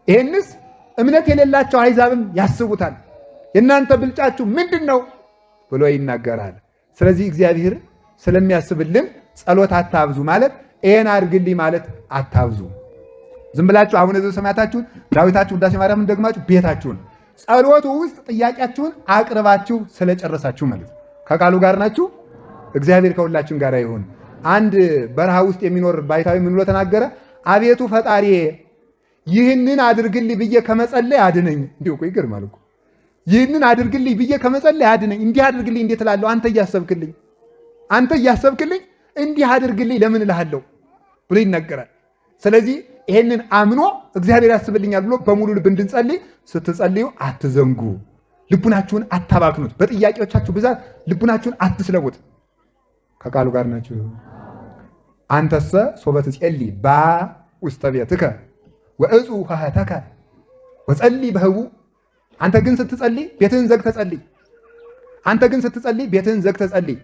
ይህንስ እምነት የሌላቸው አሕዛብም ያስቡታል። የእናንተ ብልጫችሁ ምንድን ነው ብሎ ይናገራል። ስለዚህ እግዚአብሔር ስለሚያስብልን ጸሎት አታብዙ ማለት ይሄን አድርግልኝ ማለት አታብዙ። ዝም ብላችሁ አቡነ ዘበሰማያታችሁን ዳዊታችሁን ውዳሴ ማርያምን ደግማችሁ ቤታችሁን ጸሎቱ ውስጥ ጥያቄያችሁን አቅርባችሁ ስለጨረሳችሁ ማለት ነው። ከቃሉ ጋር ናችሁ። እግዚአብሔር ከሁላችን ጋር ይሁን። አንድ በረሃ ውስጥ የሚኖር ባይታዊ ምን ብሎ ተናገረ? አቤቱ ፈጣሪ ይህንን አድርግልኝ ብዬ ከመጸለይ አድነኝ። እንዲሁ እኮ ይገርማል እኮ ይህንን አድርግልኝ ብዬ ከመጸለይ አድነኝ። እንዲህ አድርግልኝ እንዴት እላለሁ? አንተ እያሰብክልኝ እንዲህ አድርግልኝ ለምን እልሃለሁ ብሎ ይናገራል። ስለዚህ ይሄንን አምኖ እግዚአብሔር ያስብልኛል ብሎ በሙሉ ልብ እንድንጸልይ ስትጸልዩ አትዘንጉ። ልቡናችሁን አታባክኑት። በጥያቄዎቻችሁ ብዛት ልቡናችሁን አትስለቡት። ከቃሉ ጋር ናችሁ። አንተሰ ሶበ ትጸልይ በውስተ ቤትከ ወእፁ ኆኃተከ ወጸልይ በህቡዕ። አንተ ግን ስትጸልይ ቤትህን ዘግተህ ጸልይ። አንተ ግን ስትጸልይ ቤትህን ዘግተህ ጸልይ።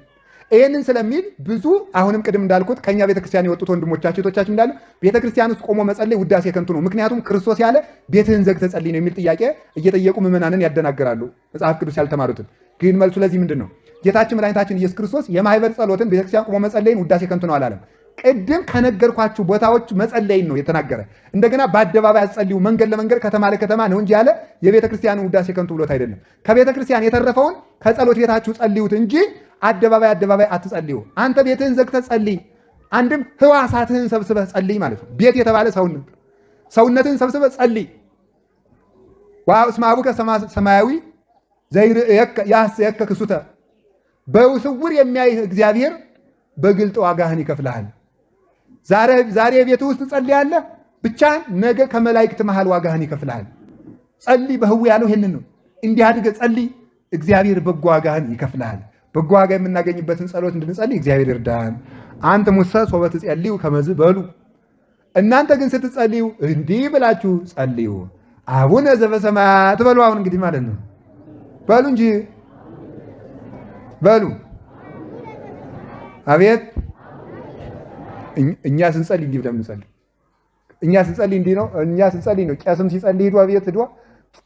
ይህንን ስለሚል ብዙ አሁንም ቅድም እንዳልኩት ከኛ ቤተክርስቲያን የወጡት ወንድሞቻችን እህቶቻችን እንዳሉ ቤተክርስቲያን ውስጥ ቆሞ መጸለይ ውዳሴ ከንቱ ነው። ምክንያቱም ክርስቶስ ያለ ቤትህን ዘግተህ ጸልይ ነው የሚል ጥያቄ እየጠየቁ ምዕመናንን ያደናግራሉ፣ መጽሐፍ ቅዱስ ያልተማሩትን። ግን መልሱ ለዚህ ምንድን ነው? ጌታችን መድኃኒታችን ኢየሱስ ክርስቶስ የማህበር ጸሎትን ቤተክርስቲያን ቆሞ መጸለይን ውዳሴ ከንቱ ነው አላለም። ቅድም ከነገርኳችሁ ቦታዎች መጸለይን ነው የተናገረ። እንደገና በአደባባይ አትጸልዩ፣ መንገድ ለመንገድ ከተማ ለከተማ ነው እንጂ ያለ የቤተክርስቲያንን ውዳሴ ከንቱ ብሎት አይደለም። ከቤተክርስቲያን የተረፈውን ከጸሎት ቤታችሁ ጸልዩት እንጂ አደባባይ አትጸልዩ። አንተ ቤትህን ዘግተህ ጸልይ። አንድም ህዋሳትህን ሰብስበህ ጸልይ ማለት ነው። ቤት የተባለ ሰውነትህን ሰብስበህ ጸልይ። ወአብስመ አቡከ ሰማያዊ ያስየከ ክሱተ። በስውር የሚያይህ እግዚአብሔር በግልጥ ዋጋህን ይከፍልሃል። ዛሬ ቤት ውስጥ ጸልያለህ ብቻህን፣ ነገ ከመላእክት መሃል ዋጋህን ይከፍልሃል። ጸልይ በህቡ ያለው ይሄንን ነው። እንዲህ አድርገህ ጸልይ፣ እግዚአብሔር በጎ ዋጋህን ይከፍልሃል። በጎ ዋጋ የምናገኝበትን ጸሎት እንድንጸልይ እግዚአብሔር ይርዳን። አንተ ሙሰ ሶበ ትጸልዩ ከመዝ በሉ። እናንተ ግን ስትጸልዩ እንዲህ ብላችሁ ጸልዩ፣ አቡነ ዘበሰማያት በሉ። አሁን እንግዲህ ማለት ነው በሉ እንጂ በሉ። አቤት እኛ ስንጸልይ እንዲህ ብለን እንጸልይ። እኛ ስንጸልይ እንዲህ ነው። እኛ ስንጸልይ ነው። ቄስም ሲጸልይ ሂዱ አቤት ሂዱ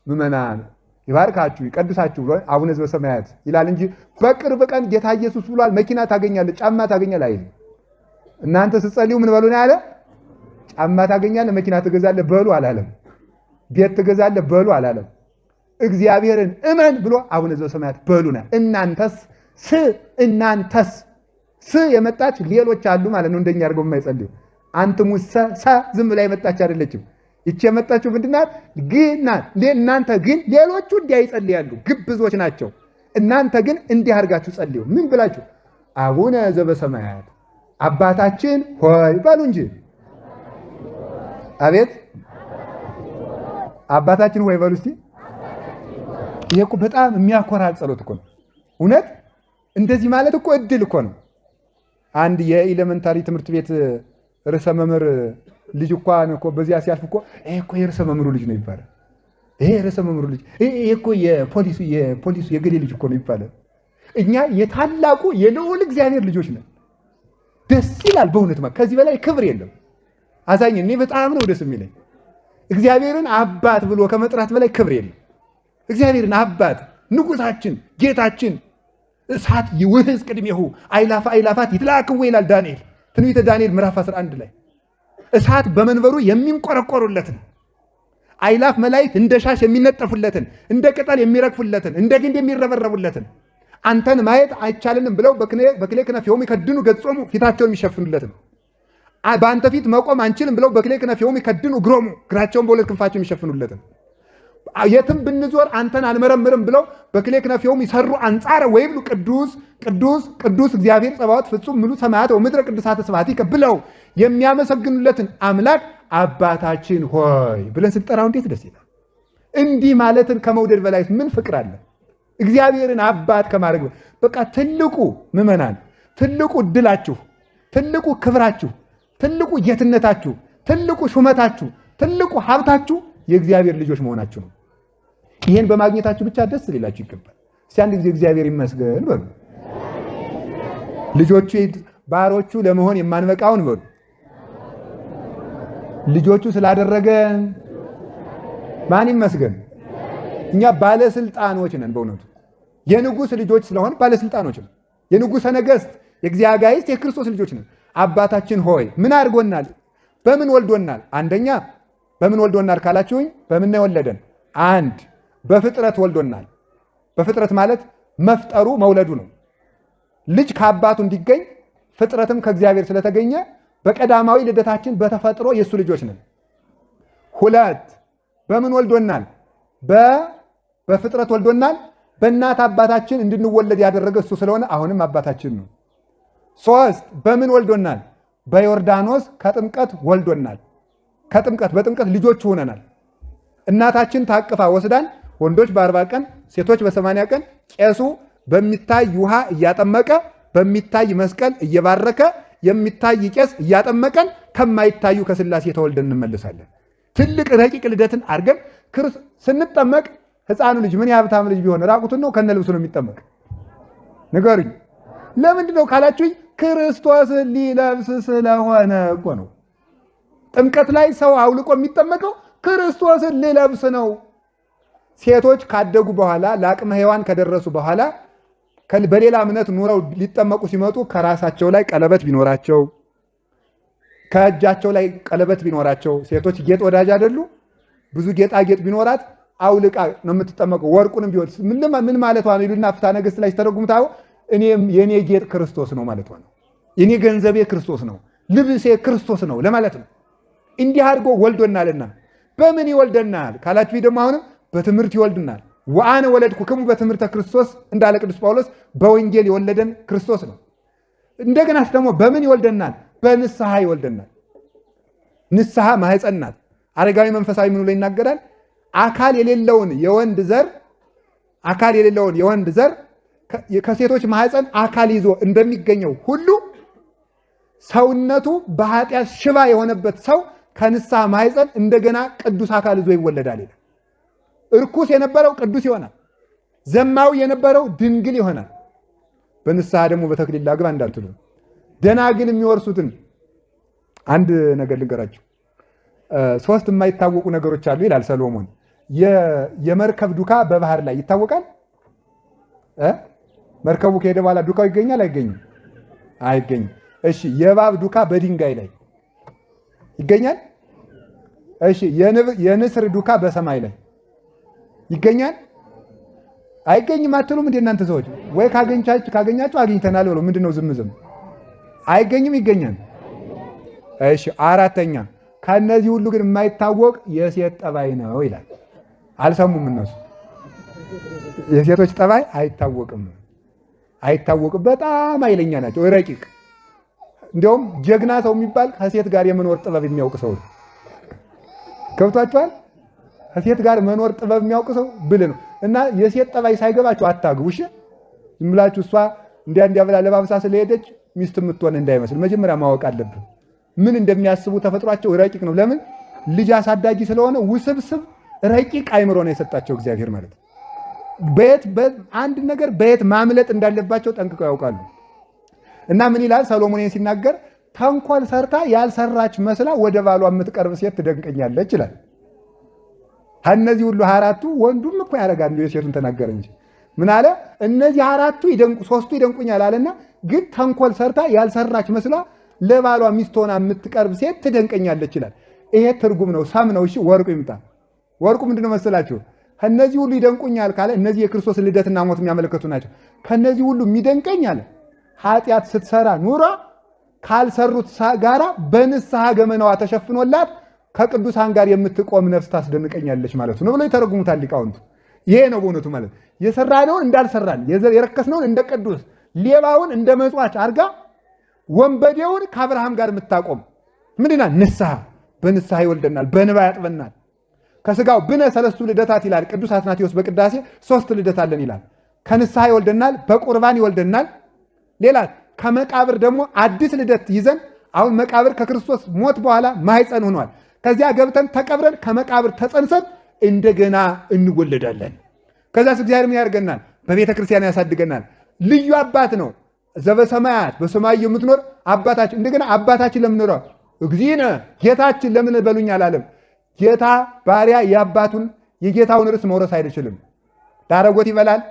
ምዕመናን ይባርካችሁ ይቀድሳችሁ ብሎ አቡነ ዘበሰማያት ይላል እንጂ በቅርብ ቀን ጌታ ኢየሱስ ብሏል መኪና ታገኛለህ፣ ጫማ ታገኛለህ አይልም። እናንተ ስትጸልዩ ምን በሉ ነው ያለ? ጫማ ታገኛለህ፣ መኪና ትገዛለህ በሉ አላለም። ቤት ትገዛለህ በሉ አላለም። እግዚአብሔርን እመን ብሎ አቡነ ዘበሰማያት በሉና እናንተስ የመጣች ሌሎች አሉ ማለት ነው። እንደኛ አድርገው የማይጸልዩ አንትሙሰ ዝም ብላ የመጣች አይደለችም። ይቺ የመጣችው ምንድናት? እናንተ ግን ሌሎቹ እንዲህ ይጸልያሉ፣ ግብዞች ናቸው። እናንተ ግን እንዲህ አድርጋችሁ ጸልዩ። ምን ብላችሁ? አቡነ ዘበሰማያት አባታችን ሆይ በሉ እንጂ። አቤት አባታችን ሆይ በሉ እስቲ። ይሄ እኮ በጣም የሚያኮራ ጸሎት እኮ ነው። እውነት እንደዚህ ማለት እኮ እድል እኮ ነው። አንድ የኤሌመንታሪ ትምህርት ቤት ርዕሰ መምህር ልጅ እኮ በዚያ ሲያልፍ እኮ ይሄ እኮ የርዕሰ መምህሩ ልጅ ነው ይባላል። ይሄ የርዕሰ መምህሩ ልጅ ይሄ እኮ የፖሊሱ የገሌ ልጅ እኮ ነው ይባላል። እኛ የታላቁ የልዑል እግዚአብሔር ልጆች ነን። ደስ ይላል በእውነት ከዚህ በላይ ክብር የለም። አዛኝ እኔ በጣም ነው ደስ የሚለኝ። እግዚአብሔርን አባት ብሎ ከመጥራት በላይ ክብር የለም። እግዚአብሔርን አባት ንጉሳችን፣ ጌታችን እሳት ይውህዝ ቅድሜሁ አይላፍ አይላፋት ይትላክው ይላል ዳንኤል ትንቢተ ዳንኤል ምዕራፍ 11 ላይ እሳት በመንበሩ የሚንቆረቆሩለትን አይላፍ መላእክት እንደ ሻሽ የሚነጠፉለትን እንደ ቅጠል የሚረግፉለትን እንደ ግንድ የሚረበረቡለትን አንተን ማየት አይቻልንም ብለው በክሌ ክነፊሆሙ ይከድኑ ገጾሙ ፊታቸውን የሚሸፍኑለትን በአንተ ፊት መቆም አንችልም ብለው በክሌ ክነፊሆሙ ይከድኑ እግሮሙ እግራቸውን በሁለት ክንፋቸው የሚሸፍኑለትን የትም ብንዞር አንተን አንመረምርም ብለው በክሌ ክነፊሆሙ ይሰሩ አንጻረ ወይብሉ ቅዱስ ቅዱስ ቅዱስ እግዚአብሔር ጸባዖት ፍጹም ምሉ ሰማያት ወምድረ ቅዱሳተ ስብሐቲከ ብለው የሚያመሰግኑለትን አምላክ አባታችን ሆይ ብለን ስንጠራው እንዴት ደስ ይላል። እንዲህ ማለትን ከመውደድ በላይ ምን ፍቅር አለ? እግዚአብሔርን አባት ከማድረግ በቃ ትልቁ ምዕመናን፣ ትልቁ እድላችሁ፣ ትልቁ ክብራችሁ፣ ትልቁ ጌትነታችሁ፣ ትልቁ ሹመታችሁ፣ ትልቁ ሀብታችሁ የእግዚአብሔር ልጆች መሆናችሁ ነው። ይሄን በማግኘታችሁ ብቻ ደስ ሊላችሁ ይገባል። እስቲ አንድ ጊዜ እግዚአብሔር ይመስገን በሉ። ልጆቹ ባሮቹ ለመሆን የማንበቃውን በሉ። ልጆቹ ስላደረገን ማን ይመስገን? እኛ ባለስልጣኖች ነን። በእውነቱ የንጉሥ ልጆች ስለሆን ባለስልጣኖች ነን። የንጉሠ ነገሥት የእግዚአጋይስት የክርስቶስ ልጆች ነን። አባታችን ሆይ ምን አድርጎናል? በምን ወልዶናል? አንደኛ በምን ወልዶናል ካላችሁኝ፣ በምን ነው የወለደን? አንድ በፍጥረት ወልዶናል። በፍጥረት ማለት መፍጠሩ መውለዱ ነው። ልጅ ከአባቱ እንዲገኝ ፍጥረትም ከእግዚአብሔር ስለተገኘ በቀዳማዊ ልደታችን በተፈጥሮ የእሱ ልጆች ነን። ሁለት በምን ወልዶናል? በፍጥረት ወልዶናል። በእናት አባታችን እንድንወለድ ያደረገ እሱ ስለሆነ አሁንም አባታችን ነው። ሶስት በምን ወልዶናል? በዮርዳኖስ ከጥምቀት ወልዶናል። በጥምቀት ልጆች ሆነናል። እናታችን ታቅፋ ወስዳን ወንዶች በ40 ቀን ሴቶች በ80 ቀን ቄሱ በሚታይ ውሃ እያጠመቀ በሚታይ መስቀል እየባረከ የሚታይ ቄስ እያጠመቀን ከማይታዩ ከሥላሴ ተወልደን እንመልሳለን። ትልቅ ረቂቅ ልደትን አድርገን ስንጠመቅ ሕፃኑ ልጅ ምን የሀብታም ልጅ ቢሆን ራቁቱን ነው ከነ ልብሱ ነው የሚጠመቅ? ንገሩኝ። ለምንድን ነው ካላችሁኝ፣ ክርስቶስን ሊለብስ ስለሆነ እኮ ነው። ጥምቀት ላይ ሰው አውልቆ የሚጠመቀው ክርስቶስን ሊለብስ ነው። ሴቶች ካደጉ በኋላ ለአቅመ ሔዋን ከደረሱ በኋላ በሌላ እምነት ኑረው ሊጠመቁ ሲመጡ ከራሳቸው ላይ ቀለበት ቢኖራቸው፣ ከእጃቸው ላይ ቀለበት ቢኖራቸው፣ ሴቶች ጌጥ ወዳጅ አይደሉ? ብዙ ጌጣጌጥ ቢኖራት አውልቃ ነው የምትጠመቀው። ወርቁንም ቢሆን ምን ማለቷ ነው ይሉና ፍትሐ ነገሥት ላይ ሲተረጉሙታው የኔ ጌጥ ክርስቶስ ነው ማለቷ ነው። የኔ ገንዘቤ ክርስቶስ ነው፣ ልብሴ ክርስቶስ ነው ለማለት ነው። እንዲህ አድርጎ ወልዶናልና በምን ይወልደናል ካላችሁ ደግሞ አሁንም በትምህርት ይወልድናል። ወአነ ወለድኩክሙ በትምህርተ ክርስቶስ እንዳለ ቅዱስ ጳውሎስ በወንጌል የወለደን ክርስቶስ ነው። እንደገና ደግሞ በምን ይወልደናል? በንስሐ ይወልደናል። ንስሐ ማህፀን ናት። አረጋዊ መንፈሳዊ ምኑ ላይ ይናገራል? አካል የሌለውን የወንድ ዘር ከሴቶች ማህፀን አካል ይዞ እንደሚገኘው ሁሉ ሰውነቱ በኃጢአት ሽባ የሆነበት ሰው ከንስሐ ማህፀን እንደገና ቅዱስ አካል ይዞ ይወለዳል። እርኩስ የነበረው ቅዱስ ይሆናል። ዘማዊ የነበረው ድንግል ይሆናል። በንስሐ ደግሞ በተክሊል ላግባ እንዳትሉ። ደናግል የሚወርሱትን አንድ ነገር ልንገራችሁ። 3 የማይታወቁ ነገሮች አሉ ይላል ሰሎሞን። የመርከብ ዱካ በባህር ላይ ይታወቃል። መርከቡ ከሄደ በኋላ ዱካው ይገኛል አይገኝም? አይገኝም። እሺ፣ የእባብ ዱካ በድንጋይ ላይ ይገኛል? እሺ፣ የንስር ዱካ በሰማይ ላይ ይገኛል? አይገኝም አትሉም እንዴ እናንተ ሰዎች? ወይ ካገኛችሁ አግኝተናል ብሎ ምንድነው ዝም? አይገኝም? ይገኛል። እሺ፣ አራተኛ ከነዚህ ሁሉ ግን የማይታወቅ የሴት ጠባይ ነው ይላል። አልሰሙም እነሱ። የሴቶች ጠባይ አይታወቅም። በጣም ኃይለኛ ናቸው፣ ረቂቅ። እንዲያውም ጀግና ሰው የሚባል ከሴት ጋር የመኖር ጥበብ የሚያውቅ ሰው ነው። ገብቷችኋል? ከሴት ጋር መኖር ጥበብ የሚያውቅ ሰው ብልህ ነው። እና የሴት ጠባይ ሳይገባችሁ አታግቡ። እሺ፣ ዝም ብላችሁ እሷ እንዲያ ብላ ለባብሳ ስለሄደች ሚስት የምትሆን እንዳይመስል መጀመሪያ ማወቅ አለብን። ምን እንደሚያስቡ ተፈጥሯቸው ረቂቅ ነው። ለምን? ልጅ አሳዳጊ ስለሆነ ውስብስብ ረቂቅ አይምሮ ነው የሰጣቸው እግዚአብሔር ማለት ነው። አንድ ነገር በየት ማምለጥ እንዳለባቸው ጠንቅቀው ያውቃሉ። እና ምን ይላል ሰሎሞን ሲናገር ተንኮል ሰርታ ያልሰራች መስላ ወደ ባሏ የምትቀርብ ሴት ትደንቀኛለች ይላል። ከእነዚህ ሁሉ አራቱ ወንዱም እኮ ያደርጋል። የሴቱን ተናገረ እንጂ ምን አለ? እነዚህ አራቱ ሶስቱ ይደንቁኛል አለና ግን ተንኮል ሰርታ ያልሰራች መስላ ለባሏ ሚስት ሆና የምትቀርብ ሴት ትደንቀኛለች ይላል። ይሄ ትርጉም ነው፣ ሰም ነው። እሺ ወርቁ ይምጣ። ወርቁ ምንድነው መሰላችሁ? ከነዚህ ሁሉ ይደንቁኛል ካለ እነዚህ የክርስቶስ ልደትና ሞት የሚያመለክቱ ናቸው። ከነዚህ ሁሉ የሚደንቀኝ አለ ኃጢአት ስትሰራ ኑራ ካልሰሩት ጋራ በንስሐ ገመናዋ ተሸፍኖላት ከቅዱሳን ጋር የምትቆም ነፍስ ታስደንቀኛለች ማለት ነው ብለው ይተረጉሙታል ሊቃውንቱ። ይሄ ነው በእውነቱ ማለት የሰራነውን እንዳልሰራን የረከስነውን እንደ ቅዱስ ሌባውን እንደ መጽዋች አርጋ ወንበዴውን ከአብርሃም ጋር የምታቆም ምንድና ንስሐ። በንስሐ ይወልደናል፣ በንባ ያጥበናል። ከስጋው ብነ ሰለስቱ ልደታት ይላል ቅዱስ አትናቴዎስ በቅዳሴ 3 ልደት አለን ይላል። ከንስሐ ይወልደናል፣ በቁርባን ይወልደናል። ሌላ ከመቃብር ደግሞ አዲስ ልደት ይዘን አሁን መቃብር ከክርስቶስ ሞት በኋላ ማህፀን ሆኗል። ከዚያ ገብተን ተቀብረን ከመቃብር ተጸንሰን እንደገና እንወለዳለን። ከዛስ እግዚአብሔር ምን ያደርገናል? በቤተ ክርስቲያን ያሳድገናል። ልዩ አባት ነው ዘበሰማያት በሰማይ የምትኖር አባታችን። እንደገና አባታችን ለምን ነው እግዚእነ ጌታችን ለምን በሉኝ አላለም? ጌታ ባሪያ የጌታውን ርስት መውረስ አይችልም። ዳረጎት ይበላል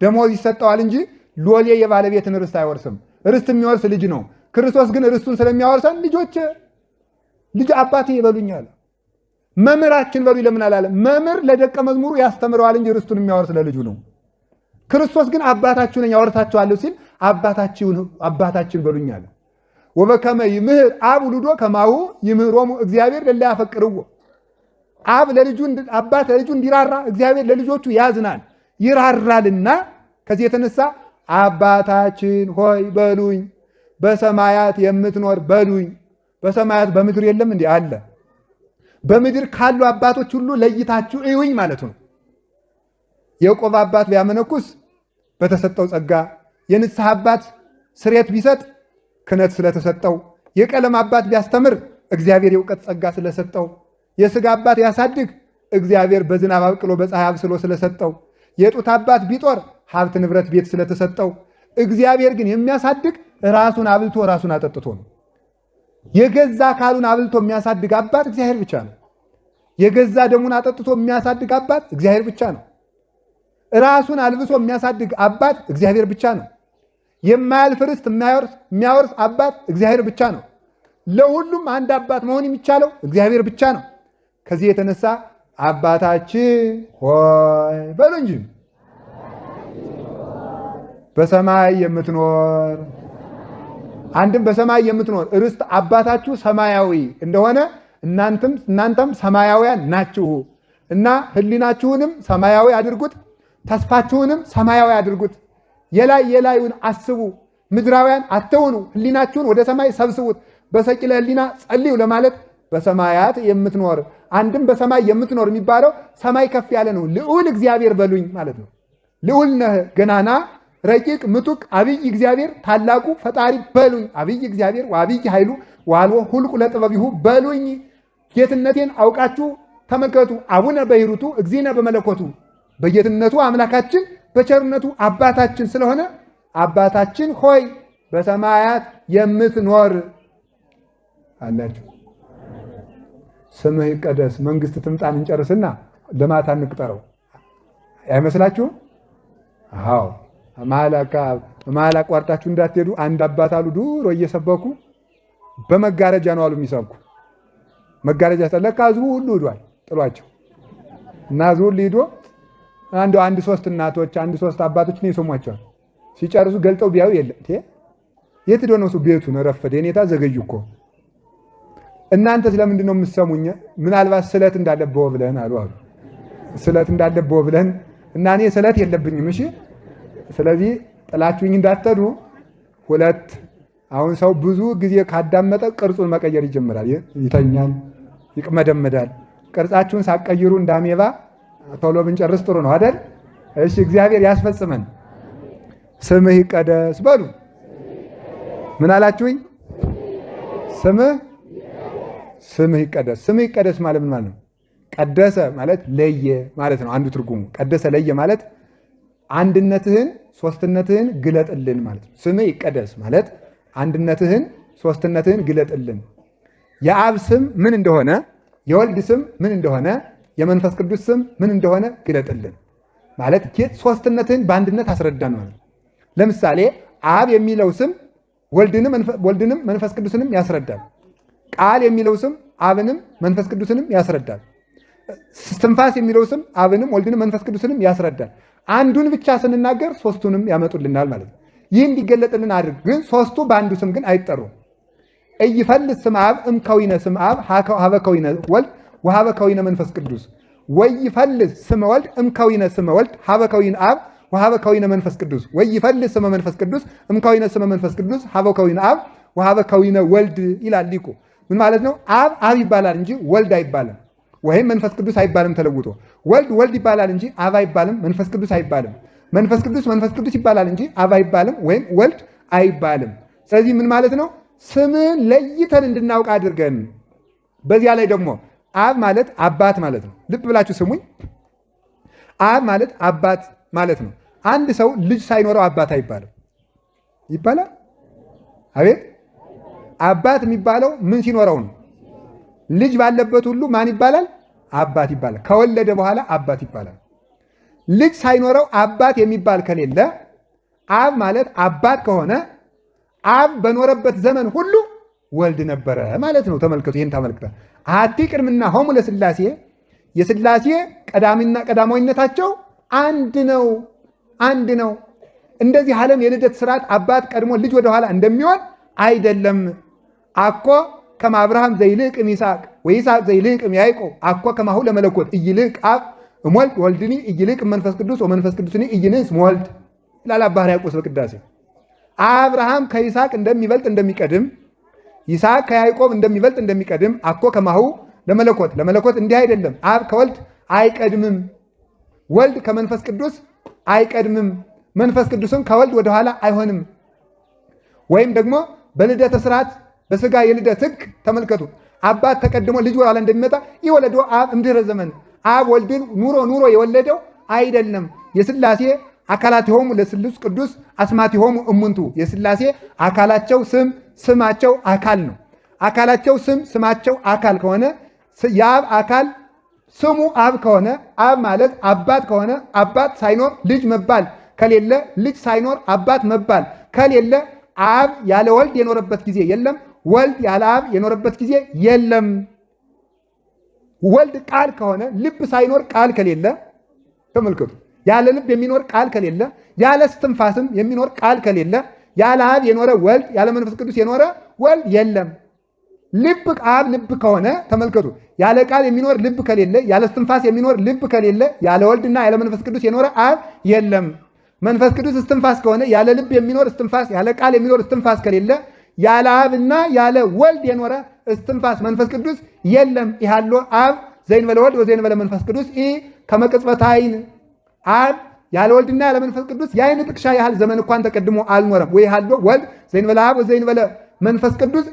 ደሞዝ ይሰጠዋል እንጂ ሎሌ የባለቤትን ርስት አይወርስም። ርስት የሚወርስ ልጅ ነው። ክርስቶስ ግን ርስቱን ስለሚያወርሰን ልጅ አባቴ ይበሉኛል። መምህራችን በሉኝ ለምን አላለም? መምህር ለደቀ መዝሙሩ ያስተምረዋል እንጂ ርስቱን የሚያወርስ ለልጁ ነው። ክርስቶስ ግን አባታችሁ ነኝ ያወርሳችኋለሁ ሲል አባታችን በሉኛል። ወበከመ ይምህር አብ ውሉዶ ከማሁ ይምህሮሙ እግዚአብሔር ለላ ያፈቅርዎ። አብ አባት ለልጁ እንዲራራ እግዚአብሔር ለልጆቹ ያዝናል ይራራልና ከዚህ የተነሳ አባታችን ሆይ በሉኝ፣ በሰማያት የምትኖር በሉኝ። በሰማያት በምድር የለም እንዴ? አለ። በምድር ካሉ አባቶች ሁሉ ለይታችሁ እዩኝ ማለት ነው። የያዕቆብ አባት ቢያመነኩስ በተሰጠው ጸጋ፣ የንስሐ አባት ስሬት ቢሰጥ ክህነት ስለተሰጠው፣ የቀለም አባት ቢያስተምር እግዚአብሔር የእውቀት ጸጋ ስለሰጠው፣ የሥጋ አባት ያሳድግ እግዚአብሔር በዝናብ አብቅሎ በፀሐይ አብስሎ ስለሰጠው፣ የጡት አባት ቢጦር ሀብት ንብረት ቤት ስለተሰጠው፣ እግዚአብሔር ግን የሚያሳድግ ራሱን አብልቶ ራሱን አጠጥቶ ነው። የገዛ አካሉን አብልቶ የሚያሳድግ አባት እግዚአብሔር ብቻ ነው። የገዛ ደሙን አጠጥቶ የሚያሳድግ አባት እግዚአብሔር ብቻ ነው። ራሱን አልብሶ የሚያሳድግ አባት እግዚአብሔር ብቻ ነው። የማያልፍ ርስት የሚያወርስ አባት እግዚአብሔር ብቻ ነው። ለሁሉም አንድ አባት መሆን የሚቻለው እግዚአብሔር ብቻ ነው። ከዚህ የተነሳ አባታችን ሆይ በሉ እንጂ በሰማይ የምትኖር አንድም በሰማይ የምትኖር ርስት አባታችሁ ሰማያዊ እንደሆነ እናንተም ሰማያውያን ናችሁ እና ሕሊናችሁንም ሰማያዊ አድርጉት፣ ተስፋችሁንም ሰማያዊ አድርጉት። የላዩን አስቡ፣ ምድራውያን አትሁኑ። ሕሊናችሁን ወደ ሰማይ ሰብስቡት፣ በሰቂለ ሕሊና ጸልዩ ለማለት በሰማያት የምትኖር አንድም በሰማይ የምትኖር የሚባለው ሰማይ ከፍ ያለ ነው። ልዑል እግዚአብሔር በሉኝ ማለት ነው። ልዑል ነህ ገናና ረቂቅ ምጡቅ አብይ እግዚአብሔር ታላቁ ፈጣሪ በሉኝ። አብይ እግዚአብሔር ወአብይ ኃይሉ ወአልቦ ሁልቁ ለጥበቢሁ በሉኝ። ጌትነቴን አውቃችሁ ተመልከቱ። አቡነ በሂሩቱ እግዚእነ በመለኮቱ በጌትነቱ አምላካችን በቸርነቱ አባታችን ስለሆነ አባታችን ሆይ በሰማያት የምትኖር አላችሁ። ስምህ ይቀደስ፣ መንግስት ትምጣን እንጨርስና ለማታ እንቅጠረው አይመስላችሁም? አዎ መሀል አቋርጣችሁ እንዳትሄዱ። አንድ አባት አሉ ድሮ እየሰበኩ በመጋረጃ ነው አሉ የሚሰብኩ። መጋረጃ ለካ ህዝቡ ሁሉ ሂዷል ጥሏቸው እና ህዝቡ ሁሉ ሂዶ አንድ 3 እናቶች 3 አባቶች ነው የሰሟቸዋል። ሲጨርሱ ገልጠው ቢያዩ የለም። የት ሄዶ ነው? ቤቱን ረፈደ። የኔታ ዘገዩ እኮ። እናንተ ስለምንድን ነው የምትሰሙኝ? ምናልባት ስለት እንዳለበው ብለን አሉ። ስለት እንዳለበው ብለን እና እኔ ስለት የለብኝም። እሺ ስለዚህ ጥላችሁኝ እንዳትሄዱ። 2 አሁን ሰው ብዙ ጊዜ ካዳመጠ ቅርጹን መቀየር ይጀምራል። ይተኛል፣ ይቅመደመዳል። ቅርጻችሁን ሳቀይሩ እንዳሜባ ቶሎ ብንጨርስ ጥሩ ነው አይደል? እሺ እግዚአብሔር ያስፈጽመን። ስምህ ይቀደስ በሉ። ምን አላችሁኝ? ስምህ ይቀደስ። ስምህ ይቀደስ ማለት ምን ማለት ነው? ቀደሰ ማለት ለየ ማለት ነው። አንዱ ትርጉሙ ቀደሰ ለየ ማለት አንድነትህን ሶስትነትህን ግለጥልን ማለት ነው። ስምህ ይቀደስ ማለት አንድነትህን ሶስትነትህን ግለጥልን። የአብ ስም ምን እንደሆነ፣ የወልድ ስም ምን እንደሆነ፣ የመንፈስ ቅዱስ ስም ምን እንደሆነ ግለጥልን ማለት ሶስትነትህን በአንድነት አስረዳን ማለት ነው። ለምሳሌ አብ የሚለው ስም ወልድንም መንፈስ ቅዱስንም ያስረዳል። ቃል የሚለው ስም አብንም መንፈስ ቅዱስንም ያስረዳል። እስትንፋስ የሚለው ስም አብንም ወልድንም መንፈስ ቅዱስንም ያስረዳል። አንዱን ብቻ ስንናገር ሶስቱንም ያመጡልናል ማለት ነው። ይህ እንዲገለጥልን አድርግ። ግን ሶስቱ በአንዱ ስም ግን አይጠሩም። እይፈልስ ስም አብ እምከዊነ ስም አብ ሀበ ከዊነ ወልድ ወሀበ ከዊነ መንፈስ ቅዱስ ወይፈልስ ስመ ወልድ እምከዊነ ስመ ወልድ ሀበ ከዊነ አብ ወሀበ ከዊነ መንፈስ ቅዱስ ወይፈልስ ስመ መንፈስ ቅዱስ እምከዊነ ስመ መንፈስ ቅዱስ ሀበ ከዊነ አብ ወሀበ ከዊነ ወልድ ይላል ሊቁ። ምን ማለት ነው? አብ ይባላል እንጂ ወልድ አይባልም፣ ወይም መንፈስ ቅዱስ አይባልም ተለውጦ። ወልድ ይባላል እንጂ አብ አይባልም፣ መንፈስ ቅዱስ አይባልም። መንፈስ ቅዱስ ይባላል እንጂ አብ አይባልም ወይም ወልድ አይባልም። ስለዚህ ምን ማለት ነው? ስምን ለይተን እንድናውቅ አድርገን። በዚያ ላይ ደግሞ አብ ማለት አባት ማለት ነው። ልብ ብላችሁ ስሙኝ። አብ ማለት አባት ማለት ነው። አንድ ሰው ልጅ ሳይኖረው አባት አይባልም። ይባላል? አቤት። አባት የሚባለው ምን ሲኖረው ነው? ልጅ ባለበት ሁሉ ማን ይባላል? አባት ይባላል። ከወለደ በኋላ አባት ይባላል። ልጅ ሳይኖረው አባት የሚባል ከሌለ አብ ማለት አባት ከሆነ አብ በኖረበት ዘመን ሁሉ ወልድ ነበረ ማለት ነው። ተመልከቱ፣ ይህን ተመልክተ አሐቲ ቅድምና ሆሙ ለሥላሴ የሥላሴ ቀዳማዊነታቸው አንድ ነው። እንደዚህ ዓለም የልደት ስርዓት አባት ቀድሞ ልጅ ወደኋላ እንደሚሆን አይደለም። አኮ ከመ አብርሃም ዘይልቅም ይስሐቅ ወይስሐቅ ዘይልቅም ያዕቆብ አኮ ከማሁ ለመለኮት ኢይልቅ አብ እምወልድ ወልድኒ ኢይልቅ መንፈስ ቅዱስ ወመንፈስ ቅዱስኒ ኢይንስ እምወልድ ይላል አባ ሕርያቆስ በቅዳሴ። አብርሃም ከይስሐቅ እንደሚበልጥ እንደሚቀድም፣ ይስሐቅ ከያዕቆብ እንደሚበልጥ እንደሚቀድም አኮ ከማሁ ለመለኮት እንዲህ አይደለም። አብ ከወልድ አይቀድምም፣ ወልድ ከመንፈስ ቅዱስ አይቀድምም፣ መንፈስ ቅዱስም ከወልድ ወደኋላ አይሆንም። ወይም ደግሞ በልደተ ስርዓት በስጋ የልደት ሕግ ተመልከቱ። አባት ተቀድሞ ልጅ ወደኋላ እንደሚመጣ ይወለዶ አብ እምድኅረ ዘመን። አብ ወልድን ኑሮ የወለደው አይደለም። የሥላሴ አካላቲሆሙ ለስሉስ ቅዱስ አስማቲሆሙ እሙንቱ። የሥላሴ አካላቸው ስማቸው አካል ነው። አካላቸው ስማቸው አካል ከሆነ የአብ አካል ስሙ አብ ከሆነ አብ ማለት አባት ከሆነ አባት ሳይኖር ልጅ መባል ከሌለ፣ ልጅ ሳይኖር አባት መባል ከሌለ አብ ያለ ወልድ የኖረበት ጊዜ የለም። ወልድ ያለ አብ የኖረበት ጊዜ የለም። ወልድ ቃል ከሆነ ልብ ሳይኖር ቃል ከሌለ፣ ተመልከቱ፣ ያለ ልብ የሚኖር ቃል ከሌለ፣ ያለ እስትንፋስም የሚኖር ቃል ከሌለ፣ ያለ አብ የኖረ ወልድ ያለ መንፈስ ቅዱስ የኖረ ወልድ የለም። ልብ አብ ልብ ከሆነ ተመልከቱ፣ ያለ ቃል የሚኖር ልብ ከሌለ፣ ያለ እስትንፋስ የሚኖር ልብ ከሌለ፣ ያለ ወልድና ያለ መንፈስ ቅዱስ የኖረ አብ የለም። መንፈስ ቅዱስ እስትንፋስ ከሆነ ያለ ልብ የሚኖር እስትንፋስ፣ ያለ ቃል የሚኖር እስትንፋስ ከሌለ፣ ያለ አብና ያለ ወልድ የኖረ እስትንፋስ መንፈስ ቅዱስ የለም። ይሃሎ አብ ዘእንበለ ወልድ ወዘእንበለ መንፈስ ቅዱስ ከመ ቅጽበተ ዓይን። አብ ያለ ወልድና ያለ መንፈስ ቅዱስ የዓይን ጥቅሻ ያህል ዘመን እንኳን ተቀድሞ አልኖረም። ወይ ሃሎ ወልድ ዘእንበለ አብ ወዘእንበለ መንፈስ ቅዱስ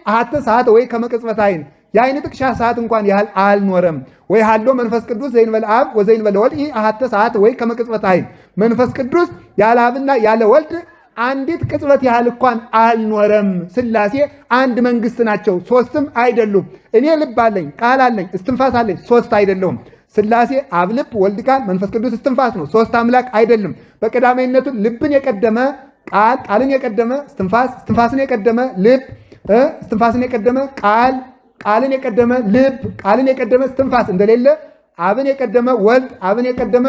አሐተ ሰዓተ ወይ ከመ ቅጽበተ ዓይን። የዓይን ጥቅሻ ሰዓት እንኳን ያህል አልኖረም። ወይ ሃሎ መንፈስ ቅዱስ ዘእንበለ አብ ወዘእንበለ ወልድ አሐተ ሰዓተ ወይ ከመ ቅጽበተ ዓይን። መንፈስ ቅዱስ ያለ አብና ያለ ወልድ አንዲት ቅጽበት ያህል እንኳን አልኖረም። ሥላሴ አንድ መንግስት ናቸው፣ ሶስትም አይደሉም። እኔ ልብ አለኝ፣ ቃል አለኝ፣ እስትንፋስ አለኝ፣ ሶስት አይደለሁም። ሥላሴ አብ ልብ፣ ወልድ ቃል፣ መንፈስ ቅዱስ እስትንፋስ ነው። ሶስት አምላክ አይደለም። በቀዳማዊነቱ ልብን የቀደመ ቃል፣ ቃልን የቀደመ እስትንፋስ፣ እስትንፋስን የቀደመ ልብ፣ እስትንፋስን የቀደመ ቃል፣ ቃልን የቀደመ ልብ፣ ቃልን የቀደመ እስትንፋስ እንደሌለ አብን የቀደመ ወልድ፣ አብን የቀደመ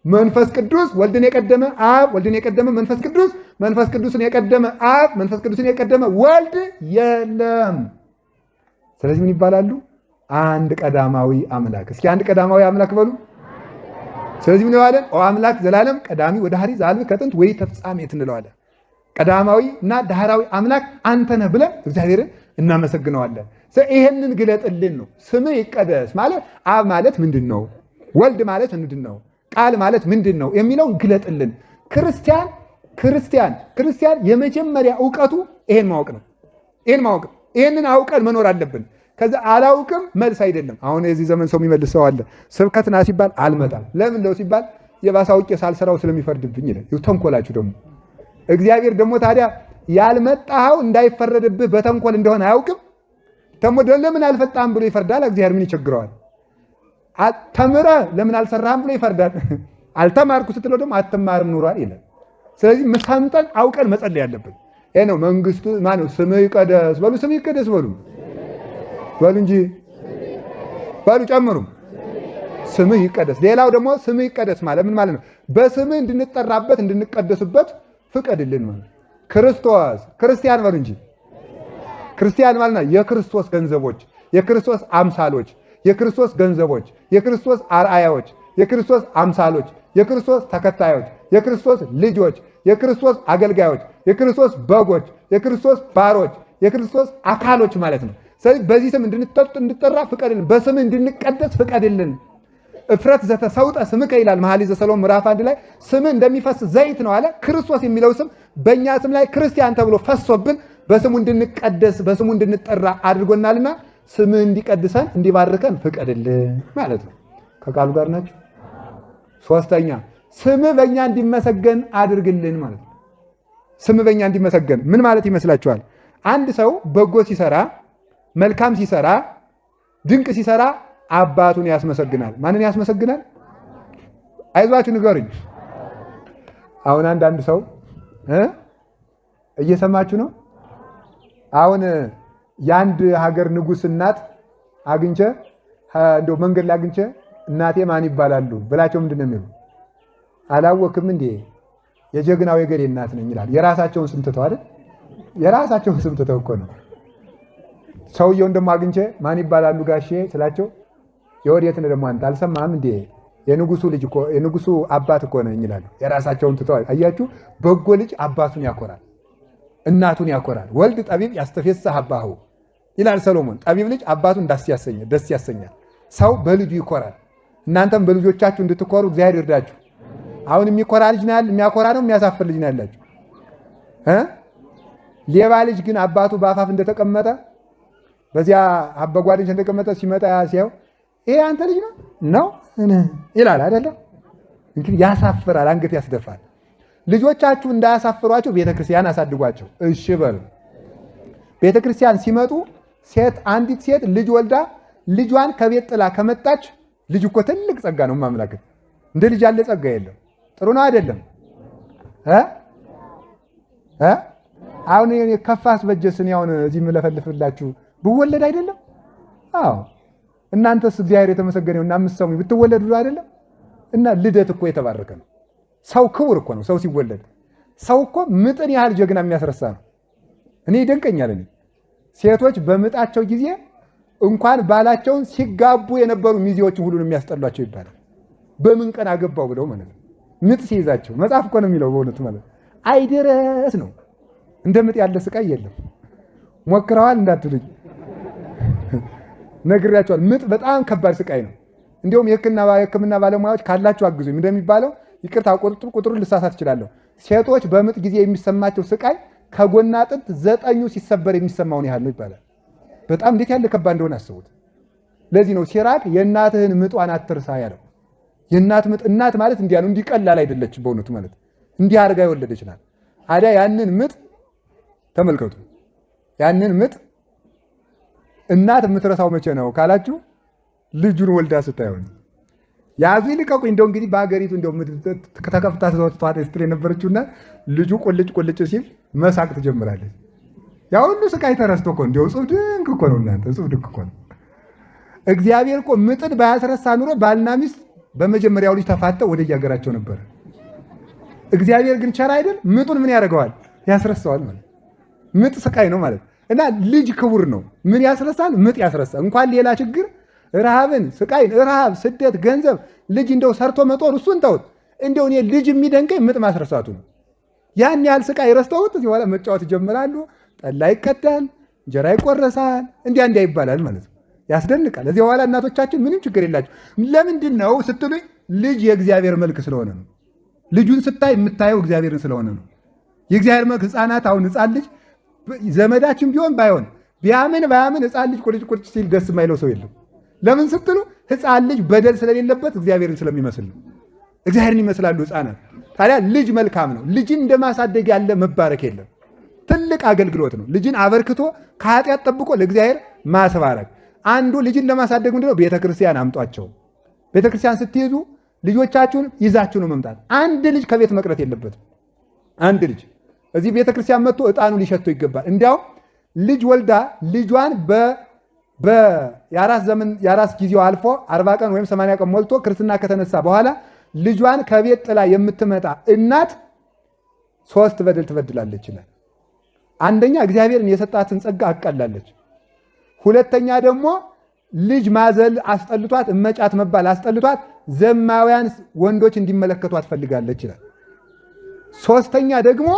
መንፈስ ቅዱስ፣ ወልድን የቀደመ አብ፣ ወልድን የቀደመ መንፈስ ቅዱስ፣ መንፈስ ቅዱስን የቀደመ አብ፣ መንፈስ ቅዱስን የቀደመ ወልድ የለም። ስለዚህ ምን ይባላሉ? አንድ ቀዳማዊ አምላክ። እስኪ አንድ ቀዳማዊ አምላክ በሉ። ስለዚህ ምን ይባላል? ኦ አምላክ ዘላለም ቀዳሚ ወዳህሪ ዘአልብ ከጥንት ወይ ተፍጻሜት እንለዋለን። ቀዳማዊ እና ዳህራዊ አምላክ አንተ ነህ ብለን እግዚአብሔርን እናመሰግነዋለን። ይሄንን ግለጥልን ነው። ስምህ ይቀደስ ማለት አብ ማለት ምንድን ነው? ወልድ ማለት ምንድን ነው? ቃል ማለት ምንድን ነው የሚለውን ግለጥልን። ክርስቲያን ክርስቲያን የመጀመሪያ እውቀቱ ይሄን ማወቅ ነው። ይሄንን አውቀን መኖር አለብን። ከዛ አላውቅም መልስ አይደለም። አሁን የዚህ ዘመን ሰው የሚመልስ ሰው አለ። ስብከትና ሲባል አልመጣም። ለምን ነው ሲባል የባሰ አውቄ ሳልሰራው ስለሚፈርድብኝ ይላል። ተንኮላችሁ ደግሞ እግዚአብሔር ደግሞ ታዲያ ያልመጣኸው እንዳይፈረድብህ በተንኮል እንደሆነ አያውቅም? ለምን አልፈጣህም ብሎ ይፈርዳል። እግዚአብሔር ምን ይቸግረዋል? ተምረህ ለምን አልሰራህም ብሎ ይፈርዳል። አልተማርኩ ስትለው ደግሞ አትማርም ኑሯል ይላል። ስለዚህ ሰምጠን አውቀን መጸለይ ያለብን ይሄ ነው። መንግስቱ ማነው? ስምህ ይቀደስ በሉ። ስምህ ይቀደስ በሉ እንጂ በሉ ጨምሩ። ስምህ ይቀደስ። ሌላው ደግሞ ስምህ ይቀደስ ማለት ምን ማለት ነው? በስምህ እንድንጠራበት እንድንቀደስበት ፍቀድልን ማለት። ክርስቲያን በሉ እንጂ ክርስቲያን ማለት ነው የክርስቶስ ገንዘቦች፣ የክርስቶስ አምሳሎች፣ የክርስቶስ ገንዘቦች፣ የክርስቶስ አርአያዎች፣ የክርስቶስ አምሳሎች፣ የክርስቶስ ተከታዮች፣ የክርስቶስ ልጆች፣ የክርስቶስ አገልጋዮች፣ የክርስቶስ በጎች፣ የክርስቶስ ባሮች፣ የክርስቶስ አካሎች ማለት ነው። ስለዚህ በዚህ ስም እንድንጠራ ፍቀድልን፣ በስም እንድንቀደስ ፍቀድልን። እፍረት ዘተሰውጠ ስምከ ይላል መኃልየ ዘሰሎሞን ምዕራፍ 1 ላይ ስምህ እንደሚፈስ ዘይት ነው አለ። ክርስቶስ የሚለው ስም በእኛ ስም ላይ ክርስቲያን ተብሎ ፈሶብን በስሙ እንድንቀደስ በስሙ እንድንጠራ አድርጎናልና ስምህ እንዲቀድሰን እንዲባርከን ፍቀድልን ማለት ነው። ከቃሉ ጋር ናቸው። ሶስተኛ ስምህ በእኛ እንዲመሰገን አድርግልን ማለት ነው። ስምህ በእኛ እንዲመሰገን ምን ማለት ይመስላችኋል? አንድ ሰው በጎ ሲሰራ፣ መልካም ሲሰራ፣ ድንቅ ሲሰራ አባቱን ያስመሰግናል። ማንን ያስመሰግናል? አይዟችሁ ንገሩኝ። አሁን አንዳንድ ሰው እየሰማችሁ ነው። አሁን የአንድ ሀገር ንጉሥ እናት አግኝቼ እንደው መንገድ ላይ አግኝቼ እናቴ ማን ይባላሉ ብላቸው ምንድን ነው የሚሉ? አላወቅም እንዴ የጀግናው የገሌ እናት ነኝ ይላል። የራሳቸውን ስም ትተው አይደል? የራሳቸውን ስም ትተው እኮ ነው። ሰውየውን ደግሞ አግኝቼ ማን ይባላሉ ጋሼ ስላቸው የወዴት ነው ደግሞ አንተ አልሰማህም እንዴ የንጉሱ ልጅ እኮ የንጉሱ አባት እኮ ነኝ ይላሉ። የራሳቸውን ትተው። አያችሁ፣ በጎ ልጅ አባቱን ያኮራል፣ እናቱን ያኮራል። ወልድ ጠቢብ ያስተፌስህ አባሁ ይላል ሰሎሞን። ጠቢብ ልጅ አባቱን ደስ ያሰኛል። ሰው በልጁ ይኮራል። እናንተም በልጆቻችሁ እንድትኮሩ እግዚአብሔር ይርዳችሁ። አሁን የሚኮራ ልጅ ነው ያለ፣ የሚያኮራ ነው የሚያሳፍር ልጅ ነው ያላችሁ። ሌባ ልጅ ግን አባቱ በአፋፍ እንደተቀመጠ በዚያ አበጓድኝ እንደተቀመጠ ሲመጣ ሲያው ይሄ አንተ ልጅ ነው ይላል አይደለም? እንግዲህ ያሳፍራል፣ አንገት ያስደፋል። ልጆቻችሁ እንዳያሳፍሯቸው ቤተክርስቲያን አሳድጓቸው። እሺ በሉ። ቤተክርስቲያን ሲመጡ አንዲት ሴት ልጅ ወልዳ ልጇን ከቤት ጥላ ከመጣች ልጅ እኮ ትልቅ ጸጋ ነው ማምላክት። እንደ ልጅ ያለ ጸጋ የለም። ጥሩ ነው አይደለም? አሁን ከፋስ በጀስን ያውን እዚህ ምለፈልፍላችሁ ብወለድ አይደለም? አዎ እናንተስ እግዚአብሔር የተመሰገነው እና የምትሰሙ ብትወለዱ አይደለም? እና ልደት እኮ የተባረከ ነው። ሰው ክቡር እኮ ነው። ሰው ሲወለድ ሰው እኮ ምጥን ያህል ጀግና የሚያስረሳ ነው። እኔ ይደንቀኛል። ሴቶች በምጣቸው ጊዜ እንኳን ባላቸውን ሲጋቡ የነበሩ ሚዜዎችን ሁሉን የሚያስጠሏቸው ይባላል። በምን ቀን አገባው ብለው ማለት ነው። ምጥ ሲይዛቸው መጽሐፍ እኮ ነው የሚለው በእውነቱ ማለት አይደረስ ነው። እንደ ምጥ ያለ ስቃይ የለም። ሞክረዋል እንዳትሉኝ ነግሬያቸዋል። ምጥ በጣም ከባድ ስቃይ ነው። እንዲሁም የሕክምና ባለሙያዎች ካላችሁ አግዙኝ እንደሚባለው ይቅርታ ቁጥሩን ልሳሳት እችላለሁ። ሴቶች በምጥ ጊዜ የሚሰማቸው ስቃይ ከጎና አጥንት 9ኙ ሲሰበር የሚሰማውን ያህል ነው ይባላል። በጣም እንዴት ያለ ከባድ እንደሆነ አስቡት። ለዚህ ነው ሲራክ የእናትህን ምጧን አትርሳ ያለው። የእናት ምጥ እናት ማለት እንዲያ ነው፣ እንዲቀላል አይደለችም በእውነቱ ማለት እንዲህ አድርጋ የወለደች ናት። አዲያ ያንን ምጥ ተመልከቱ። ያንን ምጥ እናት የምትረሳው መቼ ነው ካላችሁ ልጁን ወልዳ ስታየው። ያዙ ይልቀቁኝ። እንደው እንግዲህ በሀገሪቱ እንደው ተከፍታ ተወጥቷት ስትል የነበረችውና ልጁ ቁልጭ ሲል መሳቅ ትጀምራለች። ያ ሁሉ ስቃይ ተረስቶ እኮ እንደው እጹብ ድንቅ እኮ ነው እናንተ፣ እጹብ ድንቅ እኮ ነው። እግዚአብሔር እኮ ምጥን ባያስረሳ ኑሮ ባልና ሚስት በመጀመሪያው ልጅ ተፋተው ወደ የሀገራቸው ነበር። እግዚአብሔር ግን ቸር አይደል? ምጡን ምን ያደርገዋል? ያስረሳዋል ማለት። ምጥ ስቃይ ነው ማለት እና ልጅ ክቡር ነው። ምን ያስረሳል? ምጥ ያስረሳል። እንኳን ሌላ ችግር ረሃብን፣ ስቃይን፣ ረሃብ፣ ስደት፣ ገንዘብ ልጅ እንደው ሰርቶ መጦር እሱን ተውት። እንደው እኔ ልጅ የሚደንቀኝ ምጥ ማስረሳቱ ነው። ያን ያህል ስቃይ ረስተውት እዚህ በኋላ መጫወት ይጀምራሉ። ጠላ ይቀዳል፣ እንጀራ ይቆረሳል፣ እንዲያ ይባላል ማለት ነው። ያስደንቃል። እዚህ በኋላ እናቶቻችን ምንም ችግር የላቸው። ለምንድን ነው ስትሉኝ፣ ልጅ የእግዚአብሔር መልክ ስለሆነ ነው። ልጁን ስታይ የምታየው እግዚአብሔርን ስለሆነ ነው። የእግዚአብሔር መልክ ሕፃናት አሁን ሕፃን ልጅ ዘመዳችን ቢሆን ባይሆን ቢያምን ባያምን ሕፃን ልጅ ቁጭ ሲል ደስ የማይለው ሰው የለም። ለምን ስትሉ ሕፃን ልጅ በደል ስለሌለበት እግዚአብሔርን ስለሚመስል ነው። እግዚአብሔርን ይመስላሉ ሕፃናት። ታዲያ ልጅ መልካም ነው። ልጅን እንደማሳደግ ያለ መባረክ የለም። ትልቅ አገልግሎት ነው። ልጅን አበርክቶ ከኃጢአት ጠብቆ ለእግዚአብሔር ማስባረክ አንዱ ልጅን ለማሳደግ ምንድነው? ቤተክርስቲያን አምጧቸው። ቤተክርስቲያን ስትይዙ ልጆቻችሁን ይዛችሁ ነው መምጣት። አንድ ልጅ ከቤት መቅረት የለበትም። አንድ ልጅ እዚህ ቤተክርስቲያን መጥቶ ዕጣኑ ሊሸተው ይገባል። እንዲያውም ልጅ ወልዳ ልጇን የአራስ ጊዜው አልፎ 40 ቀን ወይም 80 ቀን ሞልቶ ክርስትና ከተነሳ በኋላ ልጇን ከቤት ጥላ የምትመጣ እናት 3 በደል ትበድላለች ይላል። አንደኛ እግዚአብሔርን የሰጣትን ጸጋ አቃላለች። ሁለተኛ ደግሞ ልጅ ማዘል አስጠልቷት እመጫት መባል አስጠልቷት ዘማውያን ወንዶች እንዲመለከቷት ፈልጋለች ይላል። ሶስተኛ ደግሞ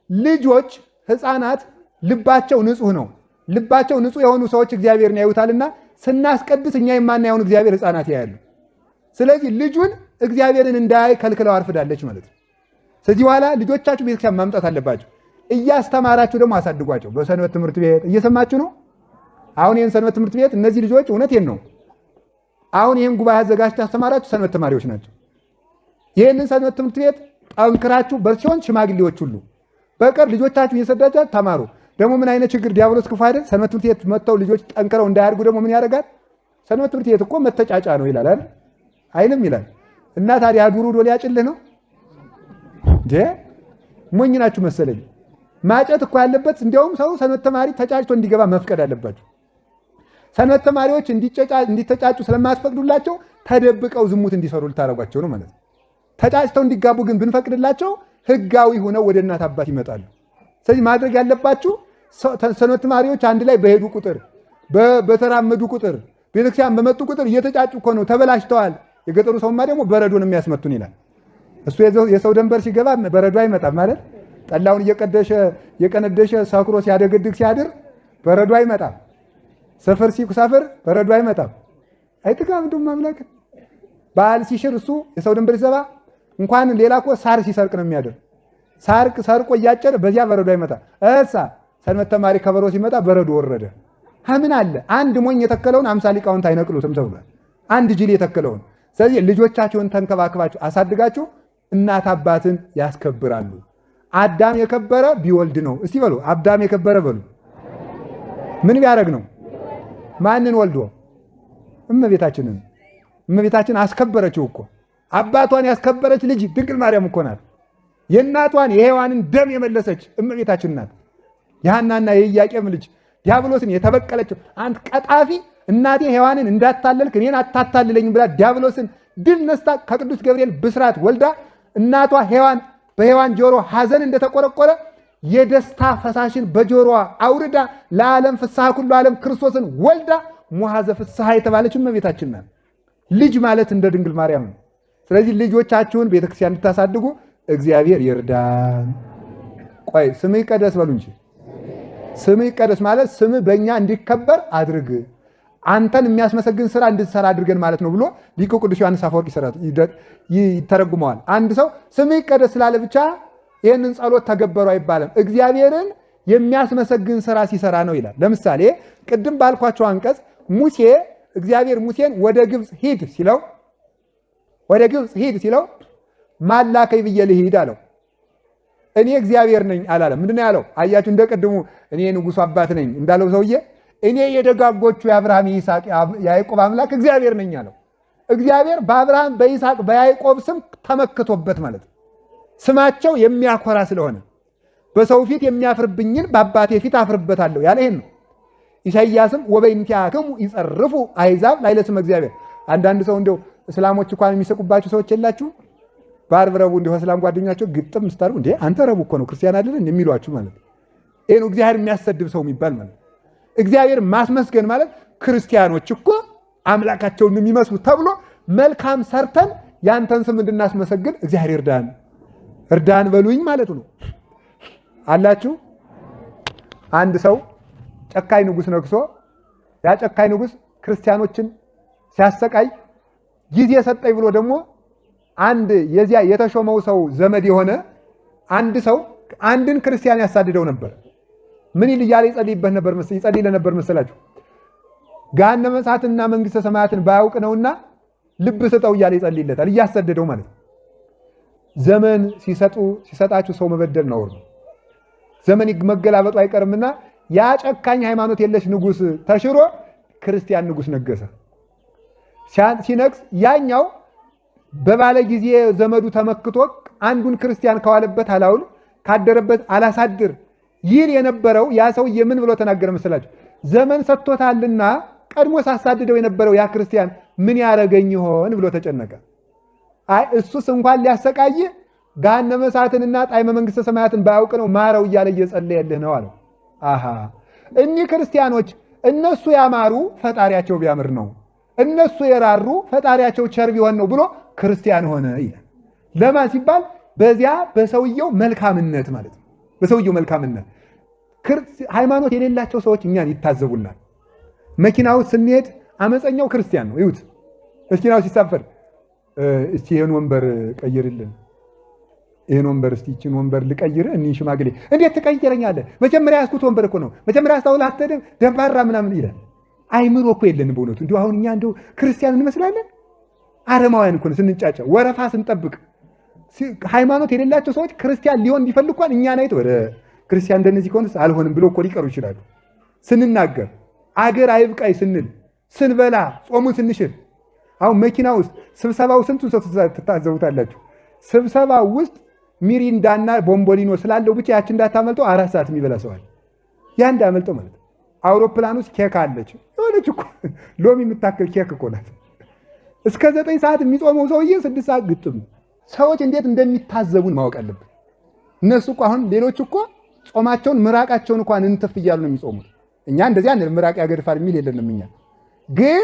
ልጆች ሕፃናት ልባቸው ንጹህ ነው። ልባቸው ንጹህ የሆኑ ሰዎች እግዚአብሔርን ያዩታልና ስናስቀድስ እኛ የማናየውን እግዚአብሔር ሕፃናት ያያሉ። ስለዚህ ልጁን እግዚአብሔርን እንዳያይ ከልክለው አርፍዳለች ማለት ነው። ስለዚህ በኋላ ልጆቻችሁ ቤተክርስቲያን ማምጣት አለባቸው። እያስተማራችሁ ደግሞ አሳድጓቸው። በሰንበት ትምህርት ቤት እየሰማችሁ ነው። አሁን ይህን ሰንበት ትምህርት ቤት እነዚህ ልጆች እውነቴን ነው። አሁን ይህን ጉባኤ አዘጋጅታችሁ ያስተማራችሁ ሰንበት ተማሪዎች ናቸው። ይህንን ሰንበት ትምህርት ቤት ጠንክራችሁ በርሲሆን ሽማግሌዎች ሁሉ በቀር ልጆቻችሁ እየሰዳችሁ ተማሩ። ደግሞ ምን አይነት ችግር ዲያብሎስ ክፉ አይደል? ሰንበት ትምህርት ቤት መጥተው ልጆች ጠንክረው እንዳያድጉ ደግሞ ምን ያደርጋል? ሰንበት ትምህርት ቤት እኮ መተጫጫ ነው ይላል አይደል? አይልም ይላል። እና ታዲያ ዱሩ ዶ ሊያጭልህ ነው እንዴ? ሞኝ ናችሁ መሰለኝ። ማጨት እኮ ያለበት እንዲያውም ሰው ሰንበት ተማሪ ተጫጭቶ እንዲገባ መፍቀድ አለባቸው። ሰንበት ተማሪዎች እንዲተጫጩ ስለማትፈቅዱላቸው ተደብቀው ዝሙት እንዲሰሩ ልታረጓቸው ነው ማለት ነው። ተጫጭተው እንዲጋቡ ግን ብንፈቅድላቸው ሕጋዊ ሆነው ወደ እናት አባት ይመጣሉ። ስለዚህ ማድረግ ያለባችሁ ሰንበት ተማሪዎች አንድ ላይ በሄዱ ቁጥር በተራመዱ ቁጥር ቤተክርስቲያን በመጡ ቁጥር እየተጫጩ እኮ ነው፣ ተበላሽተዋል። የገጠሩ ሰውማ ደግሞ በረዶ ነው የሚያስመቱን ይላል። እሱ የሰው ደንበር ሲገባ በረዶ አይመጣም ማለት ጠላውን እየቀነደሸ ሰክሮ ሲያደገድግ ሲያድር በረዶ አይመጣም። ሰፈር ሲሰፍር በረዶ አይመጣም። አይጥጋም እንደውም አምላክ በዓል ሲሽር እሱ የሰው ደንበር ሲዘባ እንኳን ሌላ እኮ ሳር ሲሰርቅ ነው የሚያድር። ሰርቆ እያጨደ በዚያ በረዶ አይመጣም። ሰንበት ተማሪ ከበሮ ሲመጣ በረዶ ወረደ። ምን አለ አንድ ሞኝ የተከለውን 50 ሊቃውንት አይነቅሉትም ተብሏል። አንድ ጅል የተከለውን። ስለዚህ ልጆቻችሁን ተንከባክባችሁ አሳድጋችሁ እናት አባትን ያስከብራሉ። አዳም የከበረ ቢወልድ ነው። እስቲ በሉ አዳም የከበረ በሉ። ምን ቢያደርግ ነው? ማንን ወልዶ? እመቤታችንን። እመቤታችን አስከበረችው እኮ። አባቷን ያስከበረች ልጅ ድንግል ማርያም እኮ ናት። የእናቷን የሔዋንን ደም የመለሰች እመቤታችን ናት። የሐናና የኢያቄም ልጅ ዲያብሎስን የተበቀለችው አንተ ቀጣፊ እናቴ ሔዋንን እንዳታለልክ እኔን አታታልለኝም ብላ ዲያብሎስን ድል ነስታ ከቅዱስ ገብርኤል ብስራት ወልዳ እናቷ ሔዋን በሔዋን ጆሮ ሐዘን እንደተቆረቆረ የደስታ ፈሳሽን በጆሮዋ አውርዳ ለዓለም ፍስሐ ኩሉ ዓለም ክርስቶስን ወልዳ ሙሐዘ ፍስሐ የተባለች እመቤታችን ናት። ልጅ ማለት እንደ ድንግል ማርያም ነው። ስለዚህ ልጆቻችሁን ቤተክርስቲያን እንድታሳድጉ እግዚአብሔር ይርዳን። ቆይ ስምህ ይቀደስ በሉ እንጂ። ስምህ ይቀደስ ማለት ስምህ በእኛ እንዲከበር አድርግ፣ አንተን የሚያስመሰግን ስራ እንድትሰራ አድርገን ማለት ነው ብሎ ሊቁ ቅዱስ ዮሐንስ አፈወርቅ ይተረጉመዋል። አንድ ሰው ስምህ ይቀደስ ስላለ ብቻ ይህንን ጸሎት ተገበሩ አይባልም። እግዚአብሔርን የሚያስመሰግን ስራ ሲሰራ ነው ይላል። ለምሳሌ ቅድም ባልኳቸው አንቀጽ ሙሴ እግዚአብሔር ሙሴን ወደ ግብፅ ሂድ ሲለው ማላከይ ብዬ ልሂድ አለው። እኔ እግዚአብሔር ነኝ አላለም። ምንድነው ያለው? አያችሁ እንደ ቅድሙ እኔ ንጉሱ አባት ነኝ እንዳለው ሰውዬ እኔ የደጋጎቹ የአብርሃም የይስሐቅ የያዕቆብ አምላክ እግዚአብሔር ነኝ አለው። እግዚአብሔር በአብርሃም በይስሐቅ በያዕቆብ ስም ተመክቶበት ማለት ነው። ስማቸው የሚያኮራ ስለሆነ በሰው ፊት የሚያፍርብኝን በአባቴ ፊት አፍርበታለሁ ያለ ይሄን ነው። ኢሳይያስም ወበእንቲአክሙ ይጸርፉ አሕዛብ ላዕለ ስመ እግዚአብሔር። አንዳንድ ሰው እንደው እስላሞች እንኳን የሚሰቁባቸው ሰዎች የላችሁ? በዓርብ ረቡዕ እንደው እስላም ጓደኛቸው ግጥም ስታርጉ እንዴ አንተ ረቡዕ እኮ ነው ክርስቲያን አይደል የሚሏችሁ ማለት ነው። ይሄ ነው እግዚአብሔር የሚያሰድብ ሰው የሚባል ማለት ነው። እግዚአብሔር ማስመስገን ማለት ክርስቲያኖች እኮ አምላካቸውን የሚመስሉ ተብሎ መልካም ሰርተን ያንተን ስም እንድናስመሰግን እግዚአብሔር እርዳን በሉኝ ማለት ነው። አላችሁ አንድ ሰው ጨካኝ ንጉስ ነግሶ ያ ጨካኝ ንጉስ ክርስቲያኖችን ሲያሰቃይ ጊዜ ሰጠኝ ብሎ ደግሞ አንድ የዚያ የተሾመው ሰው ዘመድ የሆነ አንድ ሰው አንድን ክርስቲያን ያሳድደው ነበር። ምን ይል እያለ ይጸልይበት ነበር ይጸልይ ለነበር መሰላችሁ? ገሃነመ እሳትና መንግስተ ሰማያትን ባያውቅ ነውና ልብ ስጠው እያለ ይጸልይለታል፣ እያሰደደው ማለት ነው። ዘመን ሲሰጣችሁ ሰው መበደል ነውር ነው። ዘመን መገላበጡ አይቀርምና ያ ጨካኝ ሃይማኖት የለሽ ንጉስ ተሽሮ ክርስቲያን ንጉስ ነገሰ። ሲነግስ ያኛው በባለ ጊዜ ዘመዱ ተመክቶ አንዱን ክርስቲያን ከዋለበት አላውል ካደረበት አላሳድር ይል የነበረው ያ ሰውዬ ምን ብሎ ተናገረ መሰላችሁ? ዘመን ሰጥቶታልና ቀድሞ ሳሳድደው የነበረው ያ ክርስቲያን ምን ያረገኝ ይሆን ብሎ ተጨነቀ። አይ እሱስ እንኳን ሊያሰቃይ ገሃነመ እሳትንና ጣዕመ መንግስተ ሰማያትን ባያውቅ ነው ማረው እያለ እየጸለየልህ ነው አለው። አሃ እኒህ ክርስቲያኖች እነሱ ያማሩ ፈጣሪያቸው ቢያምር ነው፣ እነሱ የራሩ ፈጣሪያቸው ቸር ቢሆን ነው ብሎ ክርስቲያን ሆነ ይላል። ለማን ሲባል በዚያ በሰውየው መልካምነት ማለት ነው። በሰውየው መልካምነት ሃይማኖት የሌላቸው ሰዎች እኛን ይታዘቡናል። መኪናው ስንሄድ አመፀኛው ክርስቲያን ነው። ይሁት መኪናው ሲሳፈር እስቲ ይሄን ወንበር ቀይርልን፣ ይሄን ወንበር እስቲ ይችን ወንበር ልቀይር፣ እኒህ ሽማግሌ እንዴት ትቀይረኛለህ? መጀመሪያ ያስኩት ወንበር እኮ ነው፣ መጀመሪያ አስተውላተ ደንባራ ምናምን ይላል። አይምሮ እኮ የለንም በእውነቱ። እንዲሁ አሁን እኛ እንደው ክርስቲያን እንመስላለን። አረማውያን እኮ ስንጫጫ ወረፋ ስንጠብቅ ሃይማኖት የሌላቸው ሰዎች ክርስቲያን ሊሆን ቢፈልግ እንኳን እኛን አይተው ወደ ክርስቲያን እንደነዚህ ከሆነ አልሆንም ብሎ እኮ ሊቀሩ ይችላሉ። ስንናገር አገር አይብቃይ ስንል ስንበላ ጾሙን ስንሽር አሁን መኪና ውስጥ ስብሰባው ስንቱን ሰው ትታዘቡታላችሁ። ስብሰባው ውስጥ ሚሪንዳና ቦምቦሊኖ ስላለው ብቻ ያችን እንዳታመልጠው 4 ሰዓት የሚበላ ሰዋል። ያ እንዳመልጠው ማለት አውሮፕላን ውስጥ ኬክ አለች የሆነች እኮ ሎሚ የምታክል ኬክ እኮ ናት። እስከ 9 ሰዓት የሚጾመው ሰውዬ 6 ሰዓት ግጥም። ሰዎች እንዴት እንደሚታዘቡን ማወቅ አለብን። እነሱ እኮ አሁን ሌሎች እኮ ጾማቸውን ምራቃቸውን እንኳን እንትፍ እያሉ ነው የሚጾሙት። እኛ እንደዚህ አንል ምራቅ ያገድፋል የሚል የለንም። እኛ ግን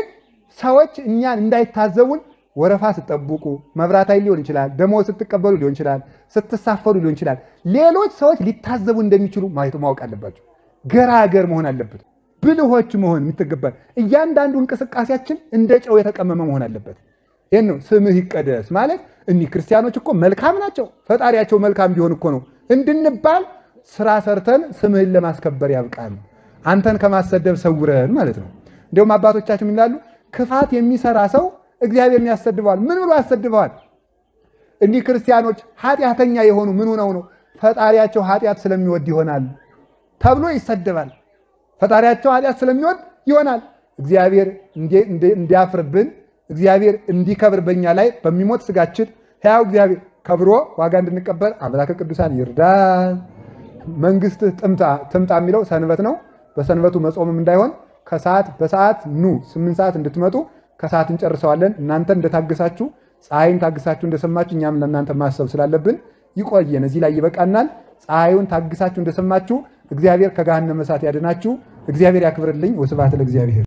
ሰዎች እኛን እንዳይታዘቡን ወረፋ ስትጠብቁ፣ መብራት ኃይል ሊሆን ይችላል፣ ደሞዝ ስትቀበሉ ሊሆን ይችላል፣ ስትሳፈሩ ሊሆን ይችላል፣ ሌሎች ሰዎች ሊታዘቡ እንደሚችሉ ማወቅ አለባቸው። ገራገር መሆን አለበት። ብልሆች መሆን የምትገባል። እያንዳንዱ እንቅስቃሴያችን እንደ ጨው የተቀመመ መሆን አለበት። ይህን ነው ስምህ ይቀደስ ማለት። እኒህ ክርስቲያኖች እኮ መልካም ናቸው፣ ፈጣሪያቸው መልካም ቢሆን እኮ ነው እንድንባል ስራ ሰርተን ስምህን ለማስከበር ያብቃል፣ አንተን ከማሰደብ ሰውረን ማለት ነው። እንዲሁም አባቶቻችን ይላሉ ክፋት የሚሰራ ሰው እግዚአብሔርን ያሰድበዋል። ምን ብሎ ያሰድበዋል? እኒህ ክርስቲያኖች ኃጢአተኛ የሆኑ ምን ሆነው ነው? ፈጣሪያቸው ኃጢአት ስለሚወድ ይሆናል ተብሎ ይሰደባል። ፈጣሪያቸው ኃጢአት ስለሚወድ ይሆናል። እግዚአብሔር እንዲያፍርብን፣ እግዚአብሔር እንዲከብር በእኛ ላይ በሚሞት ስጋችን ሕያው እግዚአብሔር ከብሮ ዋጋ እንድንቀበል አምላከ ቅዱሳን ይርዳን። መንግስትህ ትምጣ የሚለው ሰንበት ነው። በሰንበቱ መጾምም እንዳይሆን ከሰዓት በሰዓት ኑ 8 ሰዓት እንድትመጡ ከሰዓት እንጨርሰዋለን። እናንተ እንደታገሳችሁ ፀሐይን ታግሳችሁ እንደሰማችሁ እኛም ለእናንተ ማሰብ ስላለብን ይቆየን። እዚህ ላይ ይበቃናል። ፀሐዩን ታግሳችሁ እንደሰማችሁ እግዚአብሔር ከገሃነመ እሳት ያድናችሁ። እግዚአብሔር ያክብርልኝ። ወስብሐት ለእግዚአብሔር።